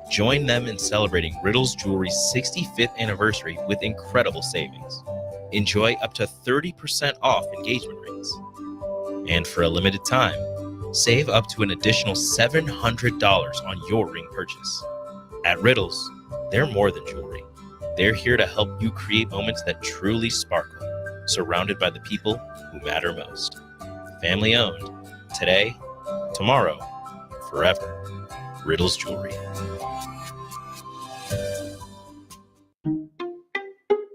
join them in celebrating Riddles Jewelry's 65th anniversary with incredible savings. Enjoy up to 30% off engagement rings. And for a limited time, save up to an additional $700 on your ring purchase. At Riddles, they're more than jewelry. They're here to help you create moments that truly sparkle, surrounded by the people who matter most. Family owned. Today, tomorrow, forever. Riddles Jewelry.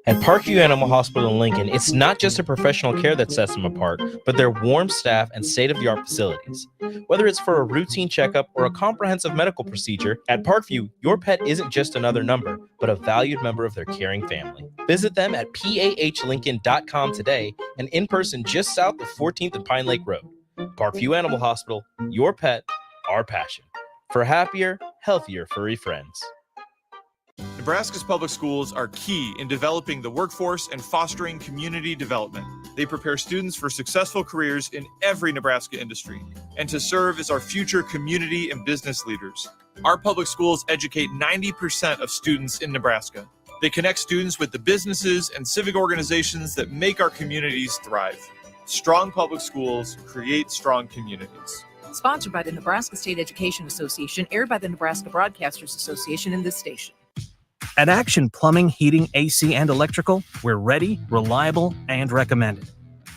At Parkview Animal Hospital in Lincoln, it's not just a professional care that sets them apart, but their warm staff and state-of-the-art facilities. Whether it's for a routine checkup or a comprehensive medical procedure, at Parkview, your pet isn't just another number, but a valued member of their caring family. Visit them at pahlincoln.com today and in person just south of 14th and Pine Lake Road. Parkview Animal Hospital, your pet, our passion. For happier, healthier furry friends. Nebraska's public schools are key in developing the workforce and fostering community development. They prepare students for successful careers in every Nebraska industry. and to serve as our future community and business leaders. Our public schools educate 90% of students in Nebraska. They connect students with the businesses and civic organizations that make our communities thrive. Strong public schools create strong communities. Sponsored by the Nebraska State Education Association, aired by the Nebraska Broadcasters Association and this station. At Action Plumbing, Heating, AC, and Electrical, we're ready, reliable, and recommended.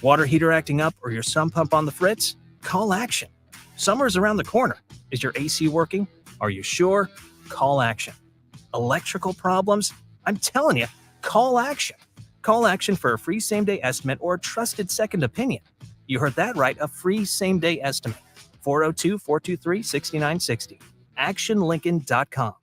Water heater acting up or your sump pump on the fritz? Call Action. Summer's around the corner. Is your AC working? Are you sure? Call Action. Electrical problems? I'm telling you, call Action. Call Action for a free same-day estimate or a trusted second opinion. You heard that right, a free same-day estimate. 402-423-6960. ActionLincoln.com.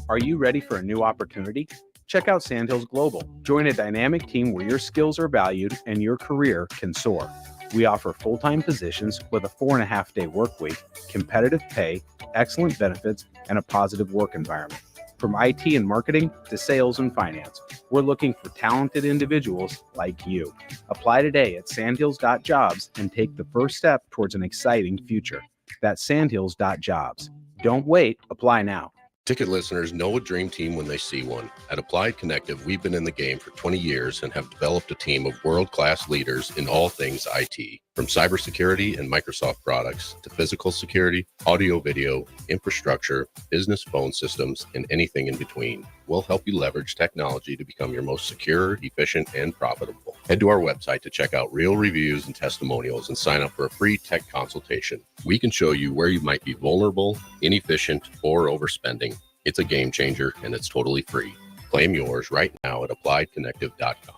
Are you ready for a new opportunity? Check out Sandhills Global. Join a dynamic team where your skills are valued and your career can soar. We offer full-time positions with a 4.5-day work week, competitive pay, excellent benefits, and a positive work environment. From IT and marketing to sales and finance, we're looking for talented individuals like you. Apply today at sandhills.jobs and take the first step towards an exciting future. That's sandhills.jobs. Don't wait, apply now. Ticket listeners know a dream team when they see one. At Applied Connective, we've been in the game for 20 years and have developed a team of world-class leaders in all things IT. From cybersecurity and Microsoft products to physical security, audio-video, infrastructure, business phone systems, and anything in between. We'll help you leverage technology to become your most secure, efficient, and profitable. Head to our website to check out real reviews and testimonials and sign up for a free tech consultation. We can show you where you might be vulnerable, inefficient, or overspending. It's a game changer, and it's totally free. Claim yours right now at appliedconnective.com.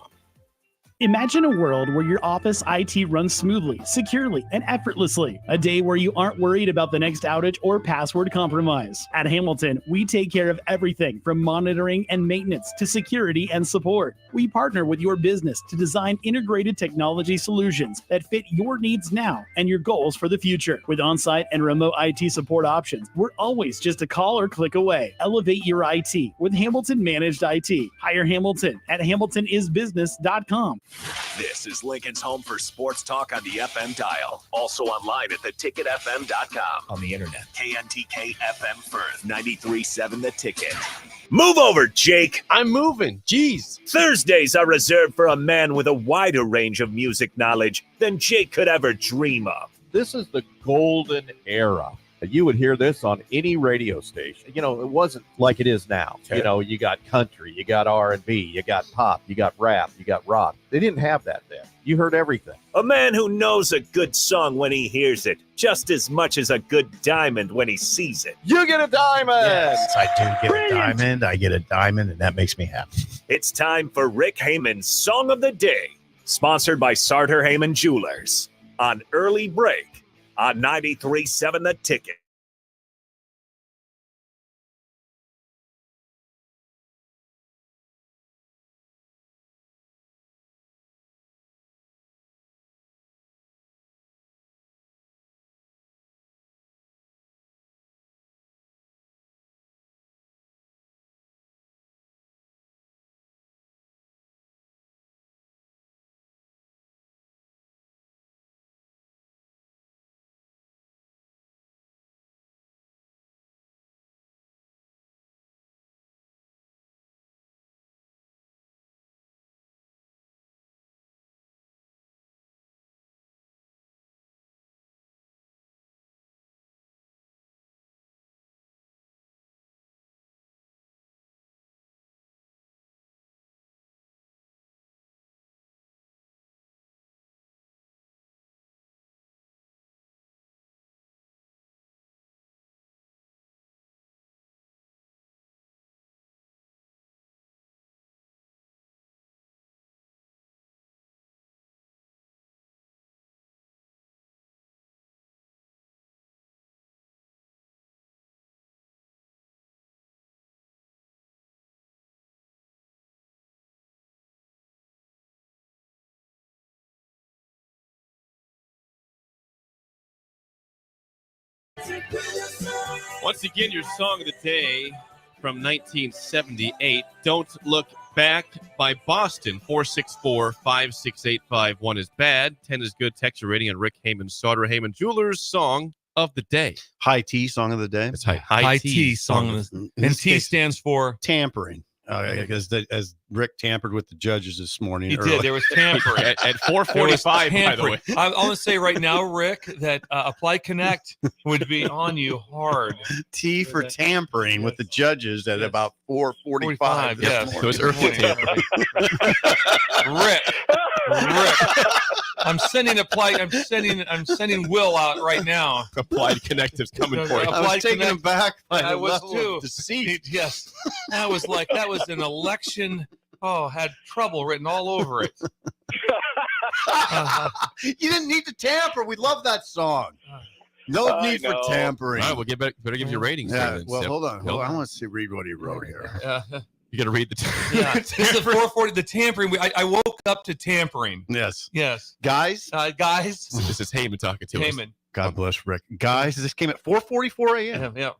Imagine a world where your office IT runs smoothly, securely, and effortlessly. A day where you aren't worried about the next outage or password compromise. At Hamilton, we take care of everything from monitoring and maintenance to security and support. We partner with your business to design integrated technology solutions that fit your needs now and your goals for the future. With on-site and remote IT support options, we're always just a call or click away. Elevate your IT with Hamilton Managed IT. Hire Hamilton at hamiltonisbusiness.com. This is Lincoln's home for sports talk on the FM dial. Also online at theticketfm.com. On the internet. KNTK FM Firth, 93.7 The Ticket. Move over, Jake. I'm moving. Jeez. Thursdays are reserved for a man with a wider range of music knowledge than Jake could ever dream of. This is the golden era. You would hear this on any radio station. You know, it wasn't like it is now. Okay. You know, you got country, you got R&B, you got pop, you got rap, you got rock. They didn't have that then. You heard everything. A man who knows a good song when he hears it, just as much as a good diamond when he sees it. You get a diamond! Yes, I do get a diamond. I get a diamond, and that makes me happy. It's time for Rick Heyman's Song of the Day, sponsored by Sartor Heyman Jewelers, on Early Break on 93.7 The Ticket. Once again, your song of the day from 1978, Don't Look back by Boston. 464-568-51 is bad. 10 is good. Text your rating on Rick Heyman, Sauter Heyman Jewelers song of the day. High T song of the day. That's high T song of the day. And T stands for tampering. Because as Rick tampered with the judges this morning. He did. There was tampering at 4:45. By the way, I want to say right now, Rick, that Applied Connect would be on you hard. T for tampering with the judges at about 4:45. Yes, it was early tampering. Rick, I'm sending Will out right now. Applied Connective's coming for you. I was taken aback by I the was level too. of deceit. Yes, that was an election. Oh, had trouble written all over it. You didn't need to tamper. We love that song. No need for tampering. All right, we'll better give you ratings. Yeah. Then, Well, Sip. hold on. I want to read what he wrote here. You got to read the. Yeah, this is 440. The tampering. I woke up to tampering. Yes. Guys. This is Heyman talking to us. Heyman. God bless Rick. Guys, this came at 4:44 a.m. Yeah.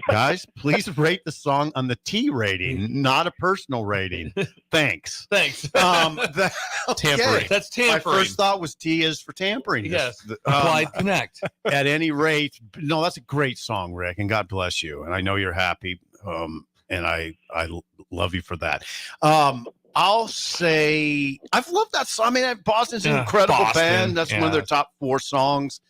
Guys, please rate the song on the T rating, not a personal rating. Thanks. Tampering. That's tampering. My first thought was T is for tampering. Yes. Applied Connect. At any rate, no, that's a great song, Rick, and God bless you. And I know you're happy, and I love you for that. I'll say I've loved that song. I mean, Boston's an incredible band. That's one of their top 4 songs.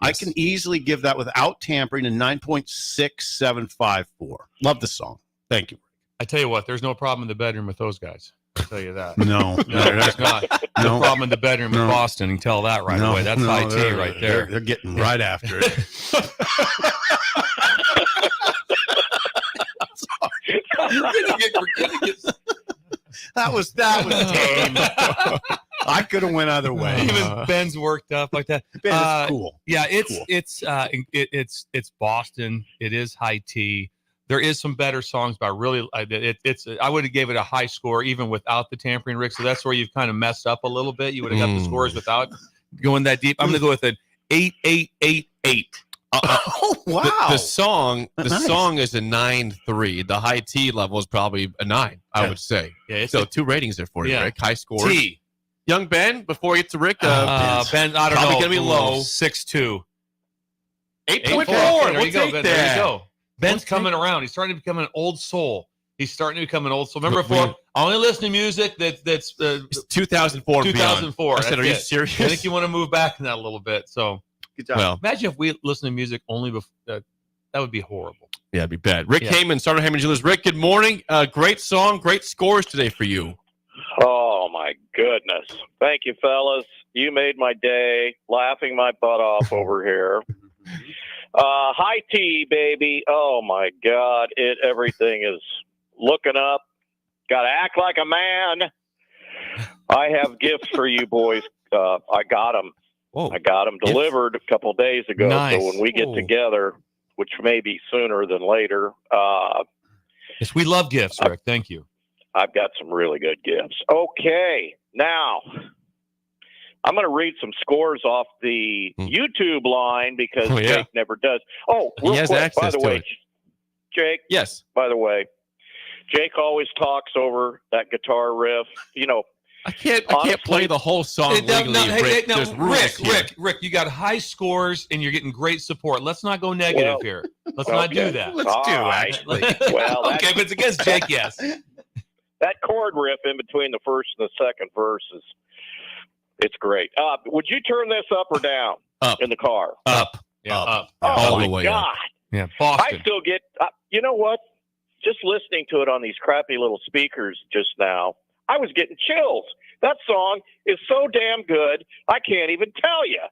Yes. I can easily give that without tampering a 9.6754. Love the song. Thank you. I tell you what, there's no problem in the bedroom with those guys. I'll tell you that. No, there's not. No problem in the bedroom with Boston. You can tell that right away. That's IT right there. They're getting right after it. That was tame. I could have went other way. Even Ben's worked up like that. Ben's cool. Yeah, Cool. it's Boston. It is high T. There is some better songs, but I really I would have gave it a high score even without the tampering, Rick. So that's where you've kind of messed up a little bit. You would have got the scores without going that deep. I'm going to go with an 8888. Oh wow! The song is a 9.3. The high T level is probably a 9. I would say. Yeah. So 2 ratings there for you, Rick. High scores. T. Young Ben, before we get to Rick, Ben, I don't know. Probably going to be low. 6.2. 8.4. There you go. Ben. There you go. Ben's coming around. He's starting to become an old soul. Remember before? I only listen to music that's 2004. 2004. I said, are you serious? I think you want to move back in that a little bit. So. Good job. Well, imagine if we listen to music only before. That would be horrible. Yeah, it'd be bad. Rick Heyman, Sauter Heyman Jewelers. Rick, good morning. Great song, great scores today for you. Oh, my goodness. Thank you, fellas. You made my day, laughing my butt off over here. High tea, baby. Oh, my God. Everything is looking up. Got to act like a man. I have gifts for you boys. I got them. Whoa. I got them delivered a couple days ago. Nice. So when we get together, which may be sooner than later. Yes, we love gifts, Rick. Thank you. I've got some really good gifts. Okay. Now, I'm going to read some scores off the YouTube line because Jake never does. Oh, real quick, by the way, Jake. Yes. By the way, Jake always talks over that guitar riff. You know, I can't play the whole song legally, Rick. There's rules here. Rick, you got high scores and you're getting great support. Let's not go negative here. Let's not do that. Let's do actually. Well, okay, but it's against Jake, yes. That chord riff in between the first and the second verse it's great. Would you turn this up or down in the car? Up. Yeah, up. Oh, all my the way God. up. Yeah, Boston. I still get, you know what? Just listening to it on these crappy little speakers just now, I was getting chills. That song is so damn good, I can't even tell you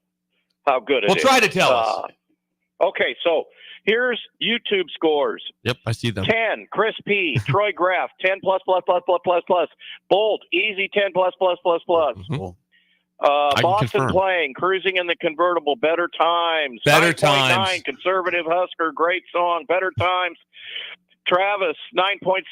how good it is. Well, try to tell us. Okay, so here's YouTube scores. Yep, I see them. 10, Chris P. Troy Graff, 10 plus. Bolt, easy 10 plus. Mm-hmm. Boston confirm. Playing, Cruising in the Convertible, Better Times. Better 9.9, Times. Conservative Husker, great song, Better Times. Travis, 9.69.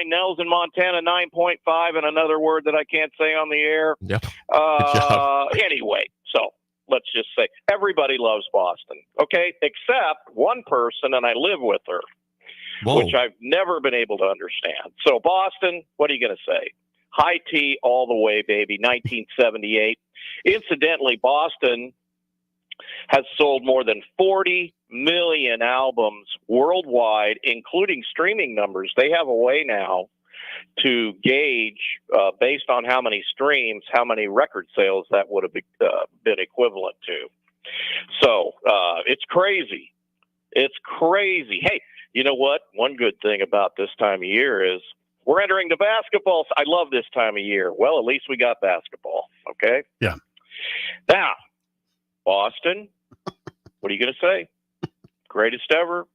Nels in Montana, 9.5. And another word that I can't say on the air. Yep. Good job. Anyway, so let's just say everybody loves Boston, okay? Except one person, and I live with her. which I've never been able to understand. So Boston, what are you going to say? High T all the way, baby, 1978. Incidentally, Boston has sold more than 40 million albums worldwide, including streaming numbers. They have a way now to gauge, based on how many streams, how many record sales that would have been equivalent to. So it's crazy. It's crazy. Hey, you know what? One good thing about this time of year is we're entering the basketball. I love this time of year. Well, at least we got basketball. Okay. Yeah. Now, Boston, what are you going to say? Greatest ever.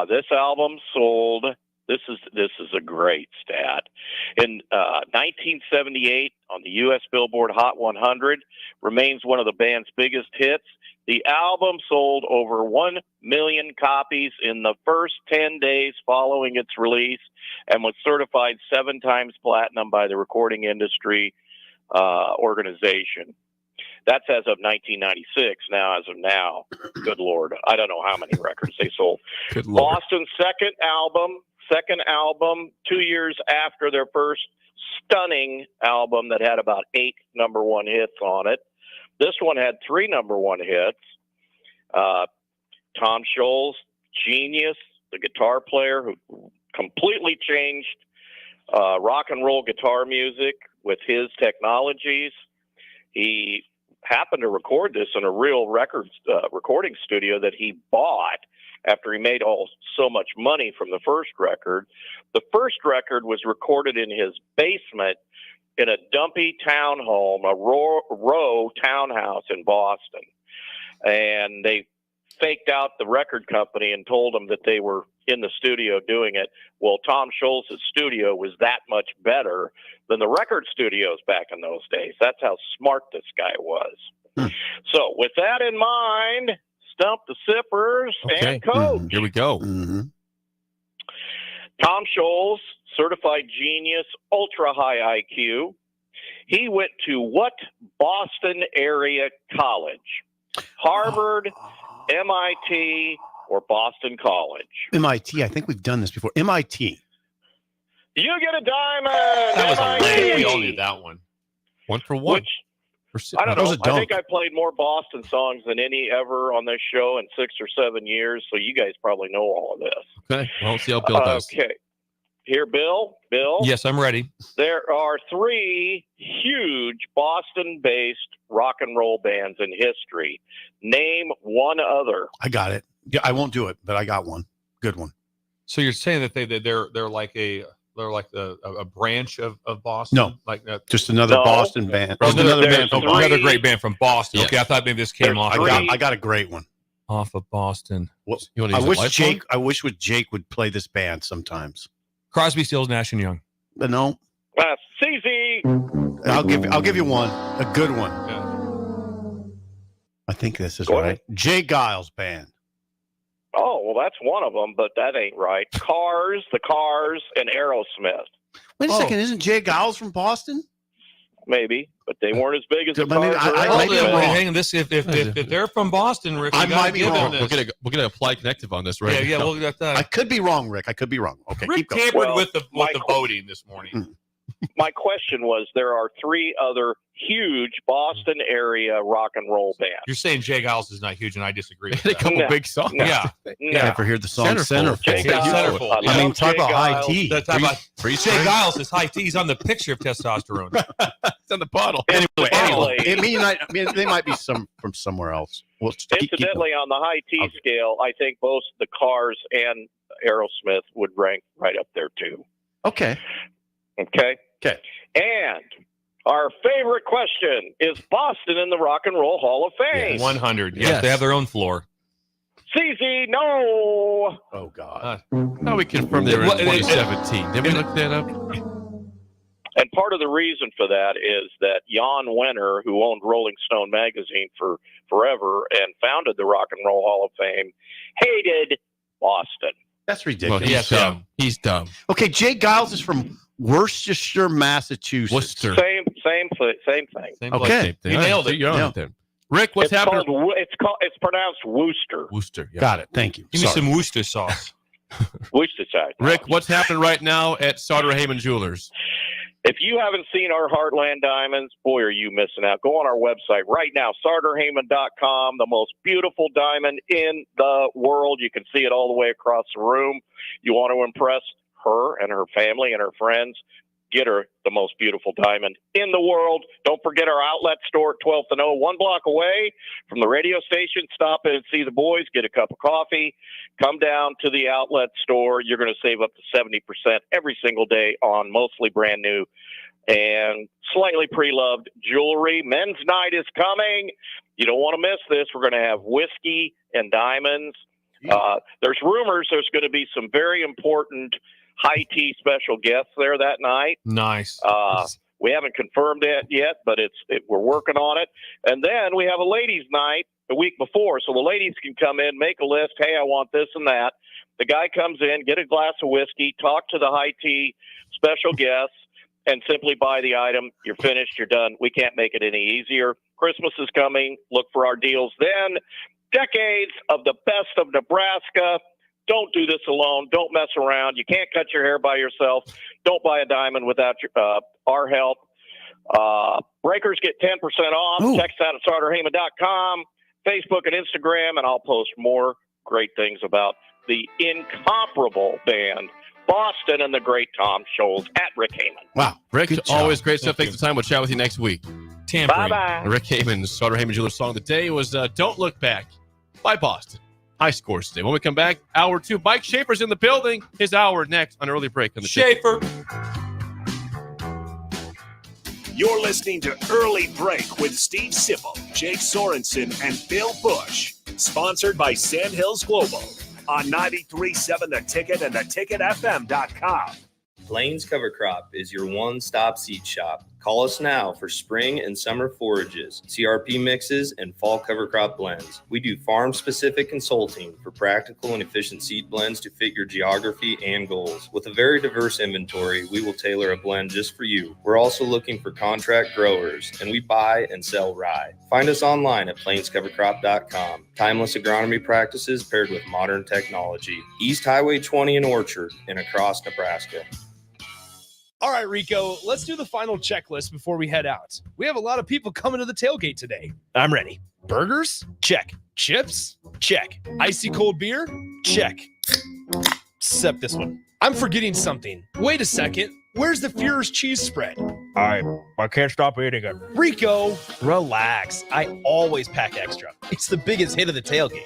This album sold. This is a great stat. In 1978, on the U.S. Billboard Hot 100, remains one of the band's biggest hits. The album sold over 1 million copies in the first 10 days following its release and was certified 7 times platinum by the Recording Industry Organization. That's as of 1996. Now, as of now, good Lord, I don't know how many records they sold. Good Lord. Boston's second album, 2 years after their first stunning album that had about 8 number 1 hits on it. This one had 3 number 1 hits. Tom Scholz, genius, the guitar player who completely changed rock and roll guitar music with his technologies. He happened to record this in a real recording studio that he bought after he made so much money from the first record. The first record was recorded in his basement in a dumpy townhome, a row townhouse in Boston. And they faked out the record company and told them that they were in the studio doing it. Well, Tom Scholz's studio was that much better than the record studios back in those days. That's how smart this guy was. So with that in mind, stump the sippers and coach. Here we go. Tom Scholz, certified genius, ultra high IQ. He went to what Boston area college? Harvard, MIT, or Boston College? MIT. I think we've done this before. MIT. You get a diamond. That was a MIT. late. We all knew that one. 1 for 1. Which, I don't know. I think I played more Boston songs than any ever on this show in 6 or 7 years, so you guys probably know all of this. Okay. Well, let's see how Bill does. Okay. Here, Bill. Yes, I'm ready. There are 3 huge Boston-based rock and roll bands in history. Name one other. I got it. Yeah, I won't do it, but I got one. Good one. So you're saying that they're like a branch of Boston? No, like just another Boston band. Oh, Just another band. another great band from Boston. Yes. Okay, I thought maybe this came off. I got a great one. Off of Boston. Well, You wanna I use a wish lifeline? Jake would play this band sometimes. Crosby, Stills, Nash and Young. But no, CZ. I'll give you one, a good one. I think this is right. Jay Giles Band. Oh, well, that's one of them, but that ain't right. The Cars, and Aerosmith. Wait a second, isn't Jay Giles from Boston? Maybe, but they weren't as big as the I mean, Cars. I might be wrong. Hang on, this if they're from Boston, Rick, I might be wrong. This. We're gonna apply connective on this, right? Yeah, we'll get that. I could be wrong, Rick. I could be wrong. Okay, Rick keep going. tampered with the voting this morning. My question was, there are 3 other huge Boston area rock and roll bands. You're saying Jay Giles is not huge, and I disagree. With a couple No. big songs. Yeah. Yeah. Ever hear the song Centerfold? Jay Giles. Centerfold. I mean, love talk Jay about high Giles. tea. That's how about Freeze Jay frame? Giles is high tea. He's on the picture of testosterone. It's on the bottle. Anyway, they might be from somewhere else. Well, Incidentally, on the high T scale, I think both the Cars and Aerosmith would rank right up there too. Okay. Okay. And our favorite question is Boston in the Rock and Roll Hall of Fame. 100. Yes, they have their own floor. CZ, no. Oh God. How we confirmed they were in 2017? Did we look that up? And part of the reason for that is that Jan Wenner, who owned Rolling Stone magazine for forever and founded the Rock and Roll Hall of Fame, hated Boston. That's ridiculous. Well, he's dumb. Okay, Jay Giles is from Worcestershire, Massachusetts. Worcester. Same thing. Okay. He nailed it. You're on it then. Rick, what's happening? It's pronounced Worcester. Worcester. Yeah. Got it. Thank you. Give me some Worcester sauce. Wichita. Rick, what's happening right now at Sauter Heyman Jewelers? If you haven't seen our Heartland Diamonds, boy, are you missing out. Go on our website right now, SauterHeyman.com, the most beautiful diamond in the world. You can see it all the way across the room. You want to impress her and her family and her friends, get her the most beautiful diamond in the world. Don't forget our outlet store at 12th and O, 1 block away from the radio station. Stop in and see the boys, get a cup of coffee, come down to the outlet store. You're going to save up to 70% every single day on mostly brand new and slightly pre-loved jewelry. Men's night is coming. You don't want to miss this. We're going to have whiskey and diamonds. There's rumors there's going to be some very important high tea special guests there that night. Nice. We haven't confirmed it yet, but we're working on it. And then we have a ladies' night the week before, so the ladies can come in, make a list. Hey, I want this and that. The guy comes in, get a glass of whiskey, talk to the high tea special guests, and simply buy the item. You're finished. You're done. We can't make it any easier. Christmas is coming. Look for our deals then. Decades of the best of Nebraska. Don't do this alone. Don't mess around. You can't cut your hair by yourself. Don't buy a diamond without our help. Breakers get 10% off. Ooh. Check us out at SauterHeyman.com, Facebook and Instagram, and I'll post more great things about the incomparable band, Boston and the great Tom Scholes at Rick Heyman. Wow. Rick, always great stuff. Thanks for the time. We'll chat with you next week. Bye-bye. Rick Heyman, Sauter Heyman Jewelers song of the day was Don't Look Back by Boston. High scores today. When we come back, hour 2, Mike Schaefer's in the building. His hour next on Early Break on the Schaefer. You're listening to Early Break with Steve Sipple, Jake Sorensen, and Bill Busch. Sponsored by Sandhills Global on 93.7 The Ticket and theticketfm.com. Plains Cover Crop is your one-stop seed shop. Call us now for spring and summer forages, CRP mixes, and fall cover crop blends. We do farm-specific consulting for practical and efficient seed blends to fit your geography and goals. With a very diverse inventory, we will tailor a blend just for you. We're also looking for contract growers, and we buy and sell rye. Find us online at plainscovercrop.com. Timeless agronomy practices paired with modern technology. East Highway 20 in Orchard and across Nebraska. All right, Rico, let's do the final checklist before we head out. We have a lot of people coming to the tailgate today. I'm ready. Burgers? Check. Chips? Check. Icy cold beer? Check. Except this one. I'm forgetting something. Wait a second. Where's the Führer's cheese spread? I can't stop eating it. Rico, relax. I always pack extra. It's the biggest hit of the tailgate.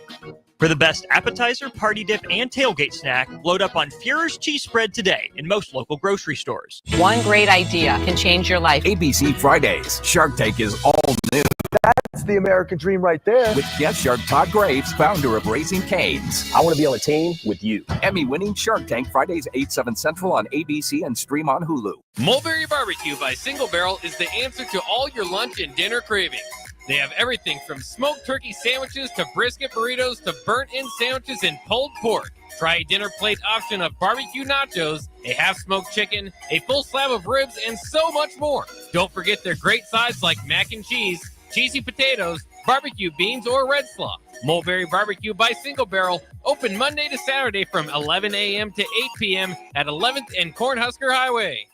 For the best appetizer, party dip, and tailgate snack, load up on Führer's cheese spread today in most local grocery stores. One great idea can change your life. ABC Fridays. Shark Tank is all new. That's the American dream right there. With guest shark Todd Graves, founder of Raising Cane's. I want to be on a team with you. Emmy-winning Shark Tank, Fridays 8, 7 Central on ABC and stream on Hulu. Mulberry Barbecue by Single Barrel is the answer to all your lunch and dinner cravings. They have everything from smoked turkey sandwiches to brisket burritos to burnt-in sandwiches and pulled pork. Try a dinner plate option of barbecue nachos, a half-smoked chicken, a full slab of ribs, and so much more. Don't forget their great sides like mac and cheese, cheesy potatoes, barbecue beans, or red slaw. Mulberry Barbecue by Single Barrel, open Monday to Saturday from 11 a.m. to 8 p.m. at 11th and Cornhusker Highway.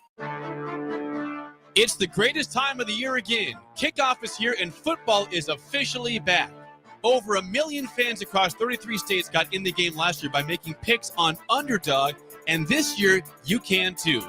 It's the greatest time of the year again. Kickoff is here and football is officially back. Over 1 million fans across 33 states got in the game last year by making picks on Underdog, and this year you can too.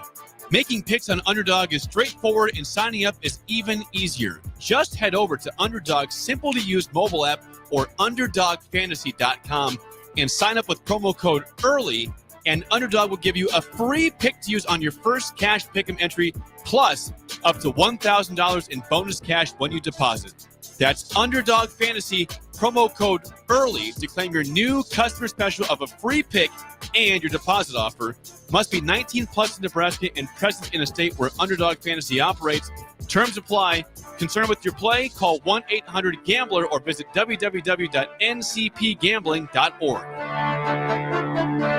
Making picks on Underdog is straightforward and signing up is even easier. Just head over to Underdog's simple-to-use mobile app or UnderdogFantasy.com and sign up with promo code EARLY, and Underdog will give you a free pick to use on your first cash pick'em entry, plus up to $1,000 in bonus cash when you deposit. That's Underdog Fantasy, promo code EARLY to claim your new customer special of a free pick and your deposit offer. Must be 19 plus in Nebraska and present in a state where Underdog Fantasy operates. Terms apply. Concerned with your play? Call 1-800-GAMBLER or visit www.ncpgambling.org.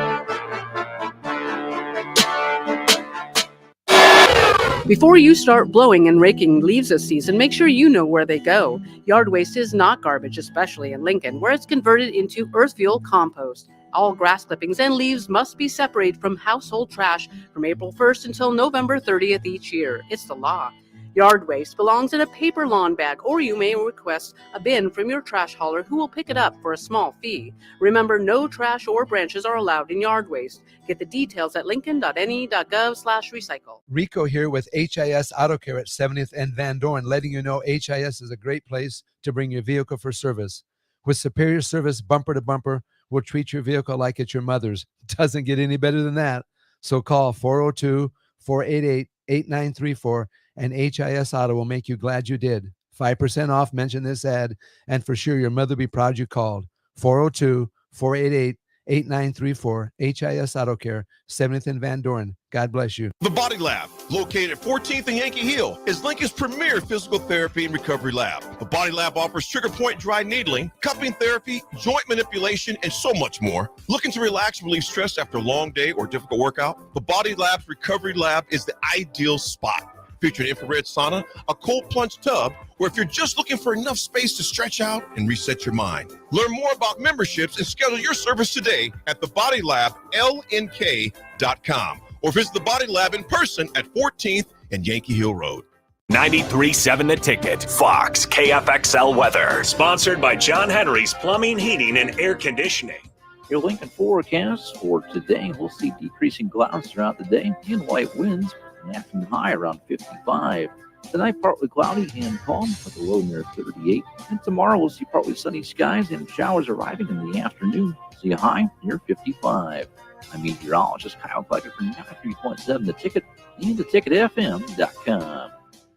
Before you start blowing and raking leaves this season, make sure you know where they go. Yard waste is not garbage, especially in Lincoln, where it's converted into earth fuel compost. All grass clippings and leaves must be separated from household trash from April 1st until November 30th each year. It's the law. Yard waste belongs in a paper lawn bag, or you may request a bin from your trash hauler who will pick it up for a small fee. Remember, no trash or branches are allowed in yard waste. Get the details at lincoln.ne.gov/recycle. Rico here with HIS Auto Care at 70th and Van Dorn, letting you know HIS is a great place to bring your vehicle for service. With superior service bumper to bumper, we'll treat your vehicle like it's your mother's. Doesn't get any better than that. So call 402-488-8934 and HIS Auto will make you glad you did. 5% off, mention this ad, and for sure your mother will be proud you called. 402-488-8934, HIS Auto Care, 70th and Van Dorn. God bless you. The Body Lab, located at 14th and Yankee Hill, is Lincoln's premier physical therapy and recovery lab. The Body Lab offers trigger point dry needling, cupping therapy, joint manipulation, and so much more. Looking to relax and relieve stress after a long day or difficult workout? The Body Lab's recovery lab is the ideal spot. Featuring infrared sauna, a cold plunge tub, or if you're just looking for enough space to stretch out and reset your mind. Learn more about memberships and schedule your service today at thebodylab.lnk.com or visit the Body Lab in person at 14th and Yankee Hill Road. 93.7 The Ticket, Fox, KFXL weather. Sponsored by John Henry's Plumbing, Heating, and Air Conditioning. Your Lincoln forecast for today, we'll see decreasing clouds throughout the day and light winds. An afternoon high around 55. Tonight, partly cloudy and calm with a low near 38. And tomorrow, we'll see partly sunny skies and showers arriving in the afternoon. See a high near 55. I'm meteorologist Kyle Plecker from 93.7 The Ticket and theticketfm.com.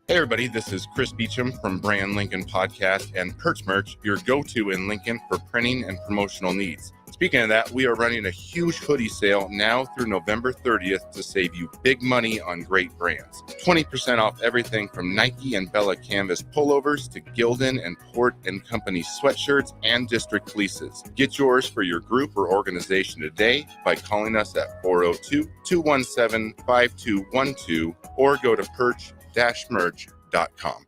Hey everybody, this is Chris Beecham from Brand Lincoln Podcast and Perch Merch, your go-to in Lincoln for printing and promotional needs. Speaking of that, we are running a huge hoodie sale now through November 30th to save you big money on great brands. 20% off everything from Nike and Bella Canvas pullovers to Gildan and Port & Company sweatshirts and district fleeces. Get yours for your group or organization today by calling us at 402-217-5212 or go to perch-merch.com.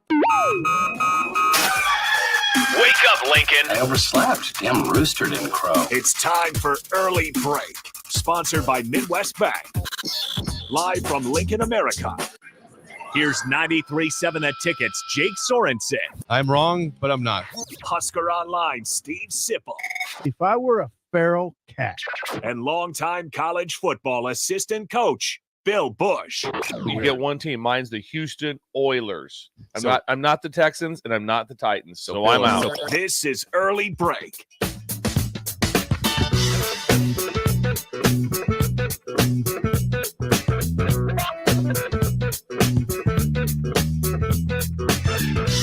Wake up, Lincoln. I overslept. Damn rooster didn't crow. It's time for Early Break. Sponsored by Midwest Bank. Live from Lincoln, America. Here's 93.7 The Ticket's Jake Sorensen. I'm wrong, but I'm not. Husker Online, Steve Sipple. If I were a feral cat. And longtime college football assistant coach, Bill Busch. You get one team. Mine's the Houston Oilers. So- I'm not the Texans and I'm not the Titans. So I'm out. This is Early Break.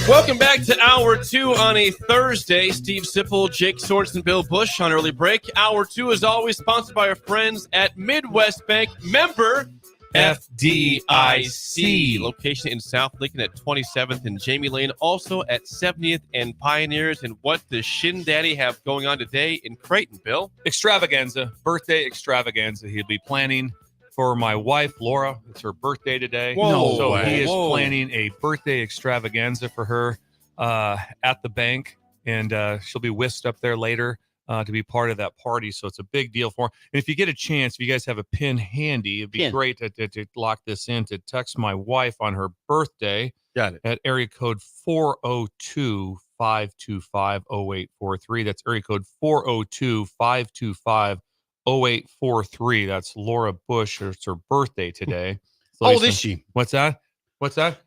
Welcome back to Hour 2 on a Thursday. Steve Sipple, Jake Sorensen, Bill Busch on Early Break. Hour 2 is always sponsored by our friends at Midwest Bank. Member FDIC. Location in South Lincoln at 27th and Jamie Lane. Also at 70th and Pioneers. And what does Shin Daddy have going on today in Creighton, Bill? Extravaganza, birthday extravaganza. He'll be planning for my wife, Laura. It's her birthday today. Whoa. So he is Whoa. planning a birthday extravaganza for her at the bank. And she'll be whisked up there later to be part of that party. So it's a big deal for her. And if you get a chance, if you guys have a pin handy, it'd be great to lock this in, to text my wife on her birthday. Got it. At area code 402-525-0843. That's area code 402-525-0843. That's Laura Busch. It's her birthday today. How old is she? What's that?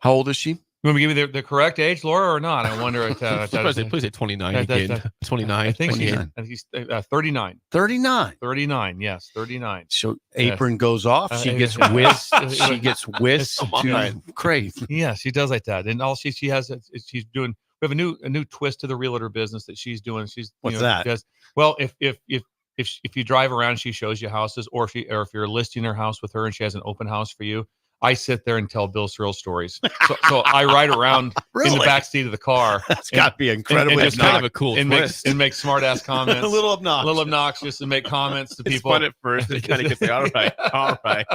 How old is she? You want me to give you the correct age, Laura, or not? I wonder. Please say 29 again. 29. I think she's 39. 39. 39. Yes, 39. So apron goes off. She gets whisked. She gets whisked to crave. Yeah, she does like that. And all she has, she's doing. We have a new twist to the realtor business that she's doing. She's What's that? Because, well, if you drive around, she shows you houses, or if you're listing her house with her and she has an open house for you. I sit there and tell Bill Searle stories. So I ride around in the back seat of the car. That's got to be incredibly and just kind of a cool twist. Make smart ass comments. A little obnoxious. And make comments to It's people. fun at first. It kind of gets all right.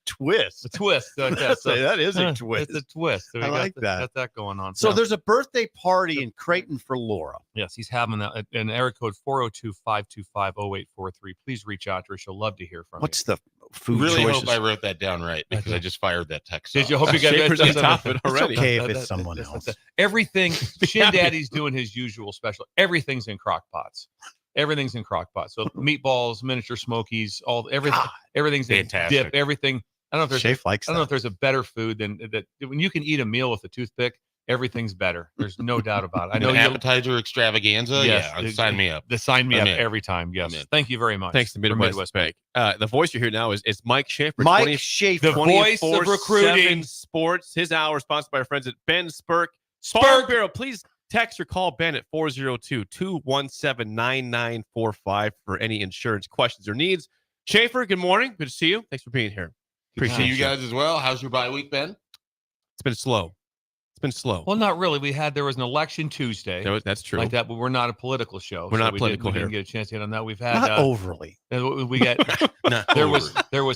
Twist. A twist. That is a twist. It's a twist. So I like that. Got that going on. So there's a birthday party in Creighton for Laura. Yes, he's having that. And area code 402-525-0843. Please reach out to her. She'll love to hear from What's the food really choices? hope I wrote that down right because I just fired that text. Did you hope you got Schaefer's that? on top of it already. It's okay if it's someone else. Everything. Shin Daddy's doing his usual special. Everything's in crock pots. Everything's in crock pots. So meatballs, miniature smokies, everything's fantastic. in dip. Everything. I don't know if there's Shafe likes I don't know if there's a better food than that. When you can eat a meal with a toothpick, everything's better. There's no doubt about it. I know An appetizer extravaganza. Yes, sign me up. Sign me I'm up in. every time. Yes. I'm in. Thank you very much. Thanks to Midwest Bank. The voice you hear now is Mike Schaefer. Mike Schaefer. The voice of 24/7 recruiting. Sports. His hour sponsored by our friends at Ben Spurk. Farm Bureau. Please text or call Ben at 402-217-9945 for any insurance questions or needs. Schaefer, good morning. Good to see you. Thanks for being here. Appreciate you guys as well. How's your bye week been? It's been slow. Well, not really. There was an election Tuesday. That's true. Like that, but we're not a political show. We're not political we here. didn't get a chance to hit on that. We've had Not overly. We got there was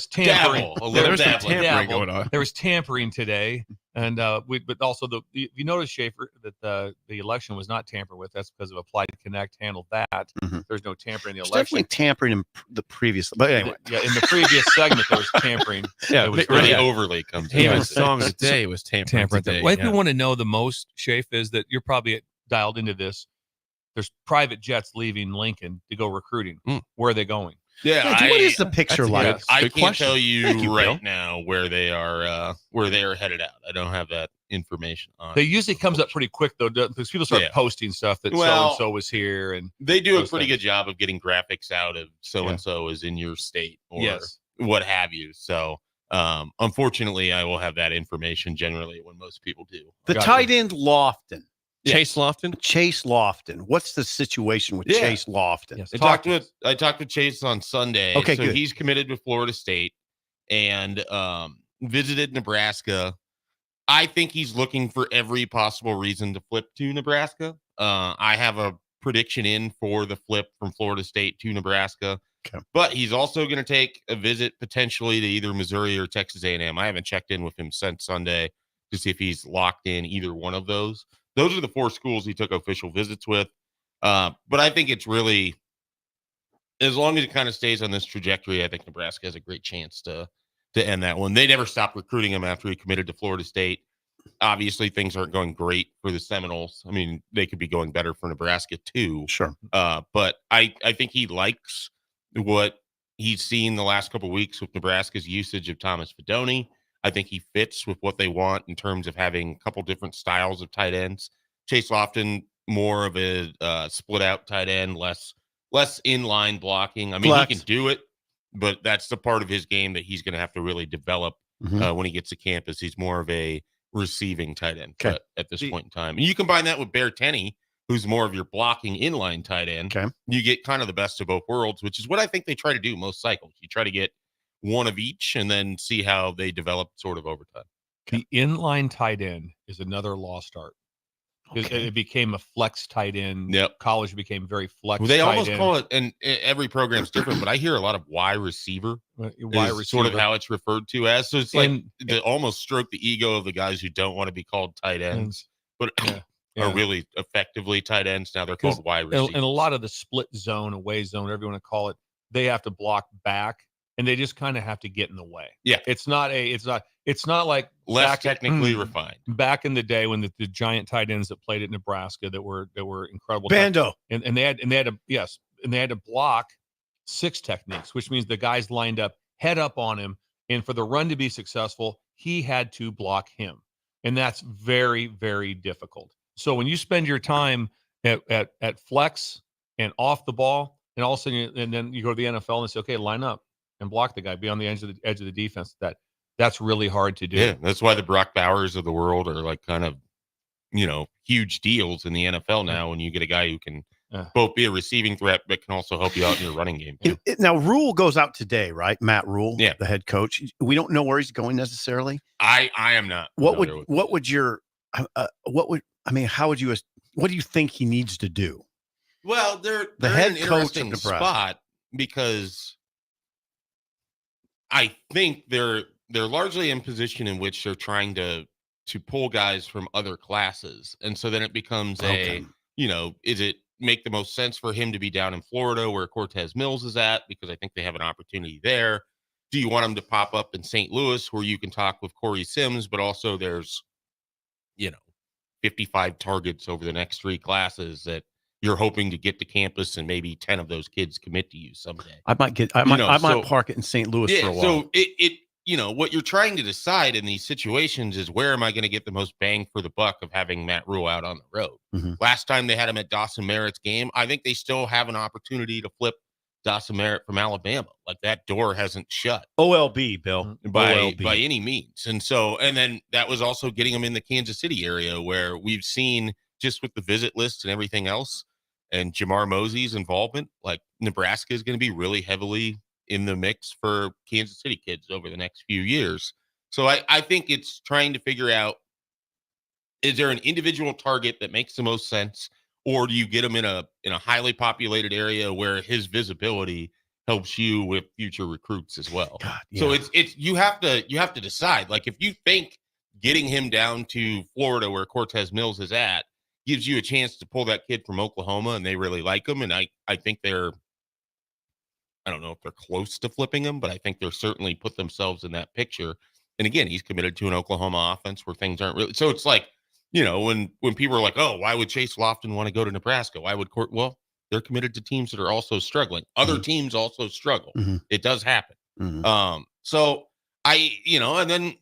tampering. There was some tampering going on. There was tampering today, and but also if you notice, Schaefer, that the election was not tampered with. That's because of Applied Connect handled that. Mhm. There's no tampering in the There's election. definitely tampering in the previous. But anyway, Yeah, in the previous segment there was tampering. Yeah, It was Really really overly comes in. Even song of the day was tampering today. What yeah. we want to know the most, Shafe, is that you're probably dialed into this. There's private jets leaving Lincoln to go recruiting. Where are they going? Yeah, what is the picture that's a like? good- I Good can't question. tell you, Thank you, right Bill. now where they are headed out. I don't have that information on. They usually comes up pretty quick though, because people start Yeah. posting stuff that so Well, and so was here, and They do a those pretty things. good job of getting graphics out of so and so is in your state or Yes. what have you. So unfortunately, I will have that information generally when most people do. The tight end Lofton. Chase Lofton. Chase Lofton. What's the situation with Yeah. Chase Lofton? Yes. I talked with Chase on Sunday. Okay, so good. he's committed to Florida State and visited Nebraska. I think he's looking for every possible reason to flip to Nebraska. I have a prediction in for the flip from Florida State to Nebraska. Okay. But he's also going to take a visit potentially to either Missouri or Texas A&M. I haven't checked in with him since Sunday to see if he's locked in either one of those. Those are the 4 schools he took official visits with. But I think it's really, as long as it kind of stays on this trajectory, I think Nebraska has a great chance to end that one. They never stopped recruiting him after he committed to Florida State. Obviously, things aren't going great for the Seminoles. I mean, they could be going better for Nebraska too. Sure. But I think he likes what he's seen the last couple of weeks with Nebraska's usage of Thomas Fedoni. I think he fits with what they want in terms of having a couple different styles of tight ends. Chase Lofton, more of a split out tight end, less inline blocking. I mean, Flex. he can do it, but that's the part of his game that he's going to have to really develop when he gets to campus. He's more of a receiving tight end at this point in time. And you combine that with Bear Tenney, who's more of your blocking inline tight end. Okay. You get kind of the best of both worlds, which is what I think they try to do most cycles. You try to get one of each and then see how they develop sort of over time. The inline tight end is another lost art. It became a flex tight end. Yep. College became very flex. Well, they tight almost end. call it, and every program's different, but I hear a lot of Y receiver. Y Is sort of receiver. how it's referred to as. So it's like And- they almost stroke the ego of the guys who don't want to be called tight ends, but are really effectively tight ends. Now they're called Y receivers. And a lot of the split zone, away zone, whatever you want to call it, they have to block back, and they just kind of have to get in the way. Yeah. It's not like Less technically refined. Back in the day when the giant tight ends that played at Nebraska that were incredible. Bando. And they had to block 6 techniques, which means the guys lined up head up on him, and for the run to be successful, he had to block him. And that's very, very difficult. So when you spend your time at flex and off the ball, and all of a sudden and then you go to the NFL and say, okay, line up and block the guy, be on the edge of the defense. That's really hard to do. Yeah, that's why the Brock Bowers of the world are like kind of, huge deals in the NFL now when you get a guy who can both be a receiving threat, but can also help you out in your running game. Now, Rule goes out today, right? Matt Rule, Yeah, the head coach. We don't know where he's going necessarily. I am not. What would how would you? What do you think he needs to do? Well, they're the head in an coach of interesting Nebraska spot because I think they're largely in position in which they're trying to pull guys from other classes, and so then it becomes is it make the most sense for him to be down in Florida where Cortez Mills is at, because I think they have an opportunity there? Do you want him to pop up in St. Louis where you can talk with Corey Sims, but also there's 55 targets over the next 3 classes that you're hoping to get to campus, and maybe 10 of those kids commit to you someday? I might park it in St. Louis for a while. So it what you're trying to decide in these situations is, where am I going to get the most bang for the buck of having Matt Rule out on the road? Mm-hmm. Last time they had him at Dawson Merritt's game, I think they still have an opportunity to flip Dawson Merritt from Alabama. Like, that door hasn't shut. OLB, Bill. By any means. And then that was also getting him in the Kansas City area, where we've seen, just with the visit list and everything else, and Jamar Mosey's involvement, like, Nebraska is going to be really heavily in the mix for Kansas City kids over the next few years. So I think it's trying to figure out, is there an individual target that makes the most sense, or do you get him in a highly populated area where his visibility helps you with future recruits as well? God, yeah. So it's you have to decide. Like, if you think getting him down to Florida where Cortez Mills is at gives you a chance to pull that kid from Oklahoma, and they really like him, and I think I don't know if they're close to flipping him, but I think they're certainly put themselves in that picture. And again, he's committed to an Oklahoma offense where things aren't really. So it's like, when people are like, oh, why would Chase Lofton want to go to Nebraska? Why would Well, they're committed to teams that are also struggling. Other teams also struggle. Mm-hmm. It does happen. Mm-hmm. So and then